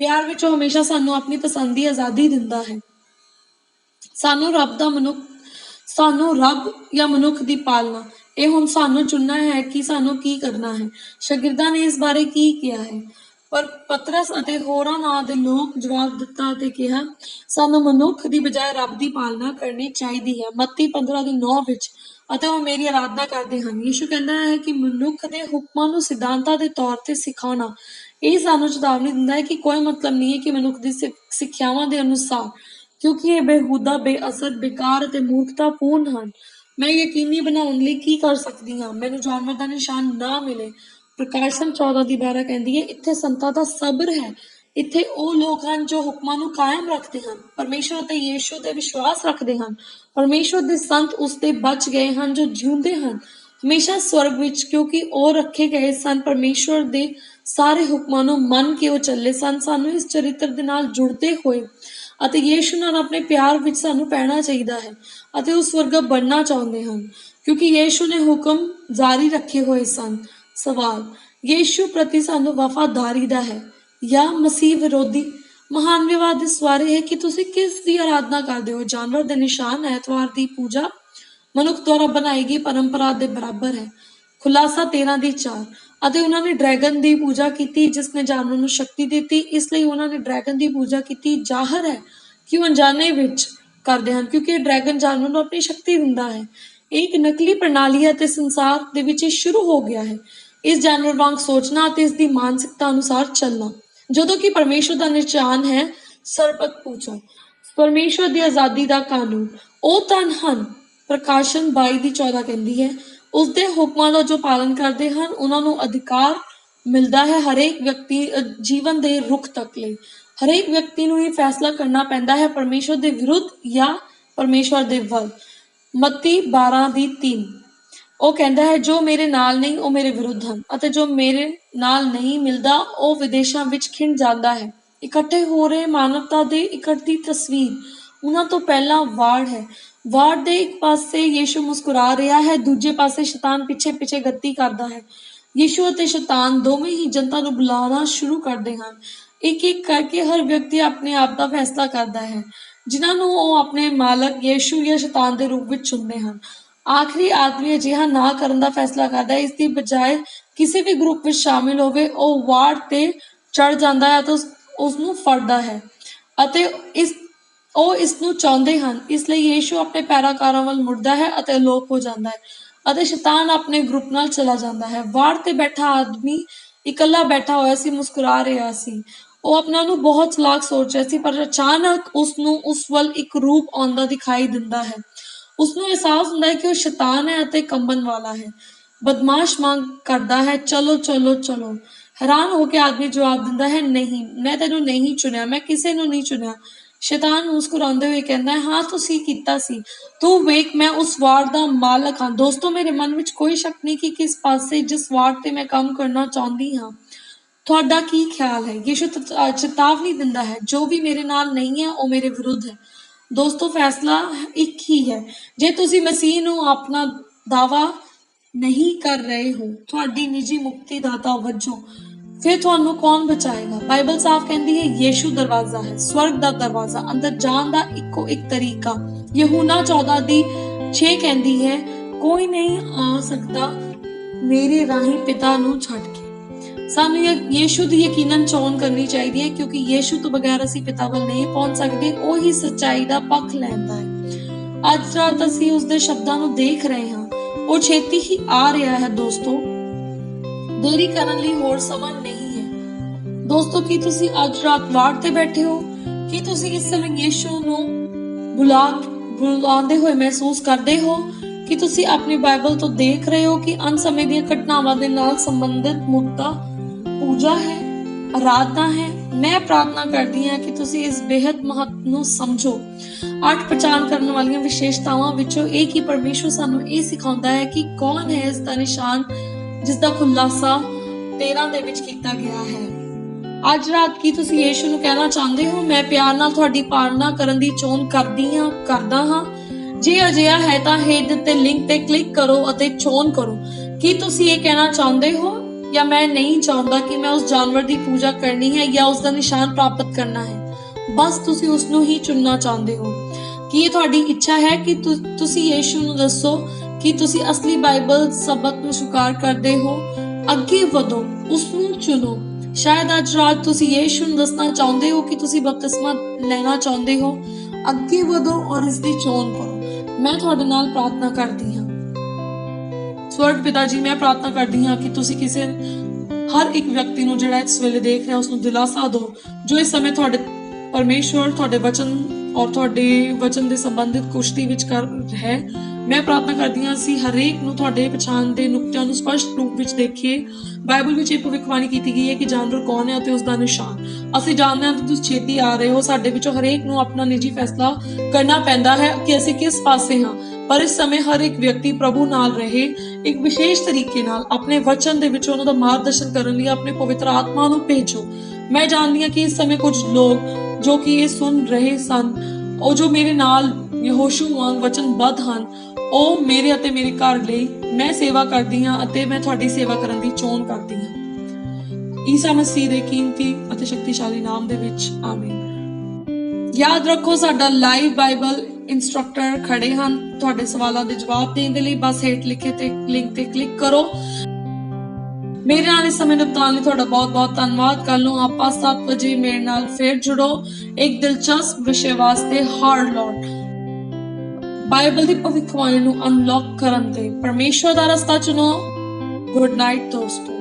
ਪਿਆਰ ਵਿੱਚ ਉਹ ਹਮੇਸ਼ਾ ਸਾਨੂੰ ਆਪਣੀ ਪਸੰਦ ਦੀ ਆਜ਼ਾਦੀ ਦਿੰਦਾ ਹੈ। ਸਾਨੂੰ ਰੱਬ ਜਾਂ ਮਨੁੱਖ ਦੀ ਪਾਲਣਾ, ਇਹ ਹੁਣ ਸਾਨੂੰ ਚੁਣਨਾ ਹੈ ਕਿ ਸਾਨੂੰ ਕੀ ਕਰਨਾ ਹੈ। ਸ਼ਾਗਿਰਦਾਂ ਨੇ ਇਸ ਬਾਰੇ ਕੀ ਕਿਹਾ ਹੈ? ਪਰ ਪਤਰਸ ਅਤੇ ਹੋਰਾਂ ਨਾਂ ਦੇ ਲੋਕ ਜਵਾਬ ਦਿੱਤਾ ਅਤੇ ਕਿਹਾ, ਸਾਨੂੰ ਮਨੁੱਖ ਦੀ ਬਜਾਏ ਰੱਬ ਦੀ ਪਾਲਣਾ ਕਰਨੀ ਚਾਹੀਦੀ ਹੈ। ਮੱਤੀ 15 ਦੀ 9 ਵਿੱਚ। ਅਤੇ ਉਹ ਮੇਰੀ ਆਰਾਧਨਾ ਕਰਦੇ ਹਨ। ਯਿਸੂ ਕਹਿੰਦਾ ਹੈ ਕਿ ਮਨੁੱਖ ਦੇ ਹੁਕਮਾਂ ਨੂੰ ਸਿਧਾਂਤਾਂ ਦੇ ਤੌਰ ਤੇ ਸਿਖਾਉਣਾ। ਇਹ ਸਾਨੂੰ ਚੇਤਾਵਨੀ ਦਿੰਦਾ ਹੈ ਕਿ ਕੋਈ ਮਤਲਬ ਨਹੀਂ ਹੈ ਕਿ ਮਨੁੱਖ ਦੀ ਸਿੱਖਿਆਵਾਂ ਦੇ ਅਨੁਸਾਰ, ਕਿਉਂਕਿ ਇਹ ਬੇਹੂਦਾ, ਬੇਅਸਰ, ਬੇਕਾਰ ਅਤੇ ਮੂਰਖਤਾਪੂਰਨ ਹਨ। ਮੈਂ ਯਕੀਨੀ ਬਣਾਉਣ ਲਈ ਕੀ ਕਰ ਸਕਦੀ ਹਾਂ ਮੈਨੂੰ ਜਾਨਵਰ ਦਾ ਨਿਸ਼ਾਨ ਨਾ ਮਿਲੇ। ਪ੍ਰਕਾਸ਼ਨ 14 ਦੀ 12 ਕਹਿੰਦੀ ਹੈ, ਇੱਥੇ ਸੰਤਾਂ ਦਾ ਸਬਰ ਹੈ। ਇੱਥੇ ਉਹ ਲੋਕ ਹਨ ਜੋ ਹੁਕਮਾਂ ਨੂੰ ਕਾਇਮ ਰੱਖਦੇ ਹਨ, ਪਰਮੇਸ਼ਵਰ ਅਤੇ ਯਿਸੂ ਤੇ ਵਿਸ਼ਵਾਸ ਰੱਖਦੇ ਹਨ। ਪਰਮੇਸ਼ਵਰ ਦੇ ਸੰਤ ਉਸ ਦੇ ਬਚ ਗਏ ਹਨ ਜੋ ਜਿਉਂਦੇ ਹਨ ਹਮੇਸ਼ਾ ਸਵਰਗ ਵਿੱਚ, ਕਿਉਂਕਿ ਉਹ ਰੱਖੇ ਗਏ ਸਨ। ਪਰਮੇਸ਼ਵਰ ਦੇ ਸਾਰੇ ਹੁਕਮਾਂ ਨੂੰ ਮੰਨ ਕੇ ਉਹ ਚੱਲੇ ਸਨ। ਸਾਨੂੰ ਇਸ ਚਰਿੱਤਰ ਦੇ ਨਾਲ ਜੁੜਦੇ ਹੋਏ ਅਤੇ ਯਿਸੂ ਨਾਲ ਆਪਣੇ ਪਿਆਰ ਵਿੱਚ ਸਾਨੂੰ ਪੈਣਾ ਚਾਹੀਦਾ ਹੈ ਅਤੇ ਉਸ ਵਰਗਾ ਬਣਨਾ ਚਾਹੁੰਦੇ ਹਨ, ਕਿਉਂਕਿ ਯਿਸੂ ਨੇ ਹੁਕਮ ਜਾਰੀ ਰੱਖੇ ਹੋਏ ਸਨ। ਸਵਾਲ, ਯਿਸੂ ਪ੍ਰਤੀ ਸਾਨੂੰ ਵਫਾਦਾਰੀ ਦਾ ਹੈ ਜਾਂ ਮਸੀਹ ਵਿਰੋਧੀ? ਮਹਾਨ ਵਿਵਾਦ ਇਸ ਬਾਰੇ ਹੈ ਕਿ ਤੁਸੀਂ ਕਿਸ ਦੀ ਆਰਾਧਨਾ ਕਰਦੇ ਹੋ। ਜਾਨਵਰ ਦੇ ਨਿਸ਼ਾਨ ਐਤਵਾਰ ਦੀ ਪੂਜਾ ਮਨੁੱਖ ਦੁਆਰਾ ਬਣਾਈ ਗਈ ਪਰੰਪਰਾ ਦੇ ਬਰਾਬਰ ਹੈ। ਖੁਲਾਸਾ 13 ਦੀ 4। ਅਤੇ ਉਹਨਾਂ ਨੇ ਡਰੈਗਨ ਦੀ ਪੂਜਾ ਕੀਤੀ ਜਿਸ ਨੇ ਜਾਨਵਰ ਨੂੰ ਸ਼ਕਤੀ ਦਿੱਤੀ। ਇਸ ਲਈ ਉਹਨਾਂ ਨੇ ਡਰੈਗਨ ਦੀ ਪੂਜਾ ਕੀਤੀ। ਜ਼ਾਹਰ ਹੈ ਕਿ ਉਹ ਅਣਜਾਣੇ ਵਿੱਚ ਕਰਦੇ ਹਨ ਕਿਉਂਕਿ ਇਹ ਡਰੈਗਨ ਜਾਨਵਰ ਨੂੰ ਆਪਣੀ ਸ਼ਕਤੀ ਦਿੰਦਾ ਹੈ। ਇਹ ਇੱਕ ਨਕਲੀ ਪ੍ਰਣਾਲੀ ਹੈ ਅਤੇ ਸੰਸਾਰ ਦੇ ਵਿੱਚ ਇਹ ਸ਼ੁਰੂ ਹੋ ਗਿਆ ਹੈ। ਇਸ ਜਾਨਵਰ ਵਾਂਗ ਸੋਚਣਾ ਅਤੇ ਇਸ ਦੀ ਮਾਨਸਿਕਤਾ ਅਨੁਸਾਰ ਚੱਲਣਾ, ਜਦੋਂ ਕਿ ਪਰਮੇਸ਼ਵਰ ਦਾ ਨਿਸ਼ਾਨ ਹੈ ਸਰਬਤ ਪੂਜਾ, ਪਰਮੇਸ਼ਵਰ ਦੀ ਆਜ਼ਾਦੀ ਦਾ ਕਾਨੂੰਨ। ਉਹ ਧਨ ਹਨ, ਪ੍ਰਕਾਸ਼ਨ 22:14 ਕਹਿੰਦੀ ਹੈ, ਉਸਦੇ ਹੁਕਮਾਂ ਦਾ ਜੋ ਪਾਲਨ ਕਰਦੇ ਹਨ ਉਹਨਾਂ ਨੂੰ ਅਧਿਕਾਰ ਮਿਲਦਾ ਹੈ ਹਰੇਕ ਵਿਅਕਤੀ ਜੀਵਨ ਦੇ ਰੁੱਖ ਤੱਕ ਲਈ। ਹਰੇਕ ਵਿਅਕਤੀ ਨੂੰ ਇਹ ਫੈਸਲਾ ਕਰਨਾ ਪੈਂਦਾ ਹੈ ਪਰਮੇਸ਼ਵਰ ਦੇ ਵਿਰੁੱਧ ਜਾਂ ਪਰਮੇਸ਼ਵਰ ਦੇ ਵੱਲ। ਮੱਤੀ 12:3 ਉਹ ਕਹਿੰਦਾ ਹੈ, ਜੋ ਮੇਰੇ ਨਾਲ ਨਹੀਂ ਉਹ ਮੇਰੇ ਵਿਰੁੱਧ ਹਨ ਅਤੇ ਜੋ ਮੇਰੇ ਨਾਲ ਨਹੀਂ ਮਿਲਦਾ ਉਹ ਵਿਦੇਸ਼ਾਂ ਵਿੱਚ ਖਿੰਡ ਜਾਂਦਾ ਹੈ। ਇਕੱਠੇ ਹੋ ਰਹੇ ਮਾਨਵਤਾ ਦੇ ਇਕੱਠ ਦੀ ਤਸਵੀਰ ਉਹਨਾਂ ਤੋਂ ਪਹਿਲਾਂ ਵਾੜ ਹੈ। ਵਾੜ ਦੇ ਇੱਕ ਪਾਸੇ ਯੀਸ਼ੂ ਮੁਸਕਰਾ ਰਿਹਾ ਹੈ, ਦੂਜੇ ਪਾਸੇ ਸ਼ੈਤਾਨ ਪਿੱਛੇ ਪਿੱਛੇ ਗਤੀ ਕਰਦਾ ਹੈ। ਯੀਸ਼ੂ ਅਤੇ ਸ਼ੈਤਾਨ ਦੋਵੇਂ ਹੀ ਜਨਤਾ ਨੂੰ ਬੁਲਾਉਣਾ ਸ਼ੁਰੂ ਕਰਦੇ ਹਨ। ਇੱਕ ਇੱਕ ਕਰਕੇ ਹਰ ਵਿਅਕਤੀ ਆਪਣੇ ਆਪ ਦਾ ਫੈਸਲਾ ਕਰਦਾ ਹੈ, ਜਿਨ੍ਹਾਂ ਨੂੰ ਉਹ ਆਪਣੇ ਮਾਲਕ ਯੀਸ਼ੂ ਜਾਂ ਸ਼ੈਤਾਨ ਦੇ ਰੂਪ ਵਿੱਚ ਚੁਣਦੇ ਹਨ। ਆਖਰੀ ਆਦਮੀ ਅਜਿਹਾ ਨਾ ਕਰਨ ਦਾ ਫੈਸਲਾ ਕਰਦਾ ਹੈ। ਇਸ ਦੀ ਬਜਾਏ ਕਿਸੇ ਵੀ ਗਰੁੱਪ ਵਿੱਚ ਸ਼ਾਮਿਲ ਹੋਵੇ, ਉਹ ਵਾੜ ਤੇ ਚੜ ਜਾਂਦਾ ਹੈ ਅਤੇ ਉਸ ਨੂੰ ਫੜਦਾ ਹੈ ਅਤੇ ਉਹ ਇਸ ਨੂੰ ਚਾਹੁੰਦੇ ਹਨ। ਇਸ ਲਈ ਯੀਸ਼ੂ ਆਪਣੇ ਪੈਰਾਕਾਰਾਂ ਵੱਲ ਮੁੜਦਾ ਹੈ ਅਤੇ ਅਲੋਪ ਹੋ ਜਾਂਦਾ ਹੈ ਅਤੇ ਸ਼ੈਤਾਨ ਆਪਣੇ ਗਰੁੱਪ ਨਾਲ ਚਲਾ ਜਾਂਦਾ ਹੈ। ਵਾੜ ਤੇ ਬੈਠਾ ਆਦਮੀ ਇਕੱਲਾ ਬੈਠਾ ਹੋਇਆ ਸੀ, ਮੁਸਕਰਾ ਰਿਹਾ ਸੀ। ਉਹ ਆਪਣਾ ਨੂੰ ਬਹੁਤ ਚਲਾਕ ਸੋਚ ਰਿਹਾ ਸੀ, ਪਰ ਅਚਾਨਕ ਉਸ ਨੂੰ ਉਸ ਵੱਲ ਇੱਕ ਰੂਪ ਆਉਂਦਾ ਦਿਖਾਈ ਦਿੰਦਾ ਹੈ। ਉਸ ਨੂੰ ਅਹਿਸਾਸ ਹੁੰਦਾ ਹੈ ਕਿ ਉਹ ਸ਼ੈਤਾਨ ਹੈ ਅਤੇ ਕੰਬਣ ਵਾਲਾ ਹੈ। ਬਦਮਾਸ਼ ਮੰਗ ਕਰਦਾ ਹੈ, ਚਲੋ ਚਲੋ ਚਲੋ। ਹੈਰਾਨ ਹੋ ਕੇ ਆਦਮੀ ਜਵਾਬ ਦਿੰਦਾ ਹੈ, ਨਹੀਂ, ਮੈਂ ਤੈਨੂੰ ਨਹੀਂ ਚੁਣਿਆ, ਮੈਂ ਕਿਸੇ ਨੂੰ ਨਹੀਂ ਚੁਣਿਆ। ਸ਼ੈਤਾਨ ਮੁਸਕਰਾਉਂਦੇ ਹੋਏ ਕਹਿੰਦਾ ਹੈ, ਹਾਂ ਤੁਸੀਂ ਕੀਤਾ ਸੀ, ਤੂੰ ਵੇਖ ਮੈਂ ਉਸ ਵਾਰ ਦਾ ਮਾਲਕ ਹਾਂ। ਦੋਸਤੋ, ਮੇਰੇ ਮਨ ਵਿੱਚ ਕੋਈ ਸ਼ੱਕ ਨਹੀਂ ਕਿ ਕਿਸ ਪਾਸੇ ਜਿਸ ਵਾਰ ਤੇ ਮੈਂ ਕੰਮ ਕਰਨਾ ਚਾਹੁੰਦੀ ਹਾਂ। ਤੁਹਾਡਾ ਕੀ ਖਿਆਲ ਹੈ? ਯੀਸ਼ੂ ਚੇਤਾਵਨੀ ਦਿੰਦਾ ਹੈ, ਜੋ ਵੀ ਮੇਰੇ ਨਾਲ ਨਹੀਂ ਹੈ ਉਹ ਮੇਰੇ ਵਿਰੁੱਧ ਹੈ। ਦੋਸਤੋ, ਫੈਸਲਾ ਇੱਕ ਹੀ ਹੈ। ਜੇ ਤੁਸੀਂ ਮਸੀਹ ਨੂੰ ਆਪਣਾ ਦਾਵਾ ਨਹੀਂ ਕਰ ਰਹੇ ਹੋ ਤੁਹਾਡੀ ਨਿੱਜੀ ਮੁਕਤੀ ਦਾਤਾ ਵਜੋਂ, ਫਿਰ ਤੁਹਾਨੂੰ ਕੌਣ ਬਚਾਏਗਾ? ਬਾਈਬਲ ਸਾਫ਼ ਕਹਿੰਦੀ ਹੈ, ਯੀਸ਼ੂ ਦਰਵਾਜ਼ਾ ਹੈ, ਸਵਰਗ ਦਾ ਦਰਵਾਜ਼ਾ, ਅੰਦਰ ਜਾਣ ਦਾ ਇੱਕੋ ਇੱਕ ਤਰੀਕਾ। ਯਹੂਨਾ 14:6 ਕਹਿੰਦੀ ਹੈ, ਕੋਈ ਨਹੀਂ ਆ ਸਕਦਾ ਮੇਰੇ ਰਾਹੀਂ ਪਿਤਾ ਨੂੰ ਛੱਡ ਕੇ। ਸਾਨੂੰ ਯੀਸ਼ੂ ਦੀ ਯਕੀਨਨ ਚੋਣ ਕਰਨੀ ਚਾਹੀਦੀ ਹੈ ਕਿਉਂਕਿ ਯੀਸ਼ੂ ਤੋਂ ਬਗੈਰ ਅਸੀਂ ਪਿਤਾ ਵੱਲ ਨਹੀਂ ਪਹੁੰਚ ਸਕਦੇ। ਉਹ ਹੀ ਸੱਚਾਈ ਦਾ ਪੱਖ ਲੈਂਦਾ ਹੈ। ਅੱਜ ਰਾਤ ਅਸੀਂ ਉਸਦੇ ਸ਼ਬਦਾਂ ਨੂੰ ਦੇਖ ਰਹੇ ਹਾਂ। ਉਹ ਛੇਤੀ ਹੀ ਆ ਰਿਹਾ ਹੈ। ਦੋਸਤੋ, ਦੇਰੀ ਕਰਨ ਲਈ ਹੋਰ ਸਮਾਂ ਨਹੀਂ ਹੈ। ਦੋਸਤੋ, ਕੀ ਤੁਸੀਂ ਅੱਜ ਰਾਤ ਵਾੜ ਤੇ ਬੈਠੇ ਹੋ? ਕੀ ਤੁਸੀਂ ਇਸ ਸਮੇਂ ਯੀਸ਼ੂ ਨੂੰ ਬੁਲਾਉਂਦੇ ਹੋਏ ਮਹਿਸੂਸ ਕਰਦੇ ਹੋ? ਕਿ ਤੁਸੀਂ ਆਪਣੀ ਬਾਈਬਲ ਤੋਂ ਦੇਖ ਰਹੇ ਹੋ ਕਿ ਅੰਤ ਸਮੇਂ ਦੀਆਂ ਘਟਨਾਵਾਂ ਦੇ ਨਾਲ ਸੰਬੰਧਿਤ ਮੁੱਦਾ ਪੂਜਾ ਹੈ, ਆਰਾਧਨਾ ਹੈ? ਮੈਂ ਪ੍ਰਾਰਥਨਾ ਕਰਦੀ ਹਾਂ ਕਿ ਤੁਸੀਂ ਇਸ ਬੇहद ਮਹੱਤਵ ਨੂੰ ਸਮਝੋ। 8 ਪਛਾਣ ਕਰਨ ਵਾਲੀਆਂ ਵਿਸ਼ੇਸ਼ਤਾਵਾਂ ਵਿੱਚੋਂ ਇੱਕ ਹੀ ਪਰਮੇਸ਼ਵਰ ਸਾਨੂੰ ਇਹ ਸਿਖਾਉਂਦਾ ਹੈ ਕਿ ਕੌਣ ਹੈ ਇਸ ਦਾ ਨਿਸ਼ਾਨ ਜਿਸ ਦਾ ਖੁਲਾਸਾ 13 ਦੇ ਵਿੱਚ ਕੀਤਾ ਗਿਆ ਹੈ। ਅੱਜ ਰਾਤ ਕੀ ਤੁਸੀਂ ਯੀਸ਼ੂ ਨੂੰ ਕਹਿਣਾ ਚਾਹੁੰਦੇ ਹੋ, ਮੈਂ ਪਿਆਰ ਨਾਲ ਤੁਹਾਡੀ ਪਾਲਣਾ ਕਰਨ ਦੀ ਚੋਣ ਕਰਦਾ ਹਾਂ? ਜੇ ਅਜਿਹਾ ਹੈ ਤਾਂ ਹੇਠ ਦਿੱਤੇ ਲਿੰਕ ਤੇ ਕਲਿੱਕ ਕਰੋ ਅਤੇ ਚੋਣ ਕਰੋ। ਕੀ ਤੁਸੀਂ ਇਹ ਕਹਿਣਾ ਚਾਹੁੰਦੇ ਹੋ, ਜਾਂ ਮੈਂ ਨਹੀਂ ਚਾਹੁੰਦਾ ਕਿ ਮੈਂ ਉਸ ਜਾਨਵਰ ਦੀ ਪੂਜਾ ਕਰਨੀ ਹੈ ਜਾਂ ਉਸ ਦਾ ਨਿਸ਼ਾਨ ਪ੍ਰਾਪਤ ਕਰਨਾ ਹੈ? ਬਸ ਤੁਸੀਂ ਉਸ ਨੂੰ ਹੀ ਚੁਣਨਾ ਚਾਹੁੰਦੇ ਹੋ। ਕੀ ਇਹ ਤੁਹਾਡੀ ਇੱਛਾ ਹੈ ਕਿ ਤੁਸੀਂ ਯੀਸ਼ੂ ਨੂੰ ਦੱਸੋ ਕਿ ਤੁਸੀਂ ਅਸਲੀ ਬਾਈਬਲ ਸਬਕ ਨੂੰ ਸਵੀਕਾਰ ਕਰਦੇ ਹੋ? ਅੱਗੇ ਵਧੋ, ਉਸ ਨੂੰ ਚੁਣੋ। ਸ਼ਾਇਦ ਅੱਜ ਰਾਤ ਤੁਸੀਂ ਯੀਸ਼ੂ ਨੂੰ ਦੱਸਣਾ ਚਾਹੁੰਦੇ ਹੋ ਕਿ ਤੁਸੀਂ ਬਪਤਿਸਮਾ ਲੈਣਾ ਚਾਹੁੰਦੇ ਹੋ। ਅੱਗੇ ਵਧੋ ਔਰ ਇਸ ਦੀ ਚੋਣ ਕਰੋ। ਮੈਂ ਤੁਹਾਡੇ ਨਾਲ ਪ੍ਰਾਰਥਨਾ ਕਰਦੀ ਹਾਂ। ਸਵਰਗ ਪਿਤਾ ਜੀ, ਮੈਂ ਪ੍ਰਾਰਥਨਾ ਕਰਦੀ ਹਾਂ ਕਿ ਤੁਸੀਂ ਕਿਸੇ ਹਰ ਇੱਕ ਵਿਅਕਤੀ ਨੂੰ ਜਿਹੜਾ ਇਸ ਵੇਲੇ ਦੇਖ ਰਿਹਾ ਉਸ ਨੂੰ ਦਿਲਾਸਾ ਦਿਓ, ਜੋ ਇਸ ਸਮੇਂ ਤੁਹਾਡੇ ਪਰਮੇਸ਼ਵਰ, ਤੁਹਾਡੇ ਵਚਨ ਔਰ ਤੁਹਾਡੇ ਵਚਨ ਦੇ ਸੰਬੰਧਿਤ ਕੁਸ਼ਤੀ ਵਿੱਚ ਕਰ ਹੈ। ਮੈਂ ਪ੍ਰਾਰਥਨਾ ਕਰਦੀ ਹਾਂ ਅਸੀਂ ਹਰੇਕ ਨੂੰ ਤੁਹਾਡੇ ਪਛਾਣ ਦੇ ਨੁਕਤਿਆਂ ਨੂੰ ਸਪਸ਼ਟ ਰੂਪ ਵਿੱਚ ਦੇਖੀਏ। ਬਾਈਬਲ ਵਿੱਚ ਇਹ ਭਵਿੱਖਬਾਣੀ ਕੀਤੀ ਗਈ ਹੈ ਕਿ ਜਾਨਵਰ ਕੌਣ ਹੈ ਅਤੇ ਉਸ ਦਾ ਨਿਸ਼ਾਨ। ਅਸੀਂ ਜਾਣਦੇ ਹਾਂ ਕਿ ਤੁਸੀਂ ਛੇਤੀ ਆ ਰਹੇ ਹੋ। ਸਾਡੇ ਵਿੱਚੋਂ ਹਰੇਕ ਨੂੰ ਆਪਣਾ ਨਿੱਜੀ ਫੈਸਲਾ ਕਰਨਾ ਪੈਂਦਾ ਹੈ ਕਿ ਅਸੀਂ ਕਿਸ ਪਾਸੇ ਹਾਂ, ਪਰ ਇਸ ਸਮੇਂ ਹਰ ਇੱਕ ਵਿਅਕਤੀ ਪ੍ਰਭੂ ਨਾਲ ਰਹੇ, ਇੱਕ ਵਿਸ਼ੇਸ਼ ਤਰੀਕੇ ਨਾਲ ਆਪਣੇ ਵਚਨ ਦੇ ਵਿੱਚ ਉਹਨਾਂ ਦਾ ਮਾਰਗਦਰਸ਼ਨ ਕਰਨ ਲਈ ਆਪਣੇ ਪਵਿੱਤਰ ਆਤਮਾ ਨੂੰ ਭੇਜੋ। ਮੈਂ ਜਾਣਦੀ ਹਾਂ ਕਿ ਇਸ ਸਮੇਂ ਕੁਝ ਲੋਕ ਜੋ ਕਿ ਇਹ ਸੁਣ ਰਹੇ ਸਨ, ਉਹ ਜੋ ਮੇਰੇ ਨਾਲ ਯਹੋਸ਼ੂ ਵਾਂਗ ਵਚਨਬੱਧ ਹਨ, ਉਹ ਮੇਰੇ ਅਤੇ ਮੇਰੇ ਘਰ ਲਈ ਮੈਂ ਸੇਵਾ ਕਰਦੀ ਹਾਂ ਅਤੇ ਮੈਂ ਤੁਹਾਡੀ ਸੇਵਾ ਕਰਨ ਦੀ ਚੋਣ ਕਰਦੀ ਹਾਂ। ਈਸਾ ਮਸੀਹ ਦੇ ਕੀਮਤੀ ਅਤੇ ਸ਼ਕਤੀਸ਼ਾਲੀ ਨਾਮ ਦੇ ਵਿੱਚ, ਆਮੀਨ। ਯਾਦ ਰੱਖੋ, ਸਾਡਾ ਲਾਈਵ ਬਾਈਬਲ ਇੰਸਟ੍ਰਕਟਰ ਖੜੇ ਹਨ ਤੁਹਾਡੇ ਸਵਾਲਾਂ ਦੇ ਜਵਾਬ ਦੇਣ ਦੇ ਲਈ। ਬਸ ਹੇਠ ਲਿਖੇ ਤੇ ਲਿੰਕ ਤੇ ਕਲਿੱਕ ਕਰੋ। ਮੇਰੇ ਨਾਲ ਇਸ ਸਮੇਂ ਨੂੰ ਬਿਤਾਉਣ ਲਈ ਤੁਹਾਡਾ ਬਹੁਤ ਬਹੁਤ ਧੰਨਵਾਦ। ਕੱਲ ਨੂੰ ਆਪਾਂ 7 ਵਜੇ ਮੇਰੇ ਨਾਲ ਫੇਰ ਜੁੜੋ ਇੱਕ ਦਿਲਚਸਪ ਵਿਸ਼ੇ ਵਾਸਤੇ, ਹਾਰਡ ਲੌਰਡ, ਬਾਈਬਲ ਦੀ ਭਵਿੱਖਬਾਣੀ ਨੂੰ ਅਨਲੌਕ ਕਰਨ ਤੇ। ਪਰਮੇਸ਼ਵਰ ਦਾ ਰਸਤਾ ਚੁਣੋ। ਗੁੱਡ ਨਾਈਟ ਦੋਸਤੋ।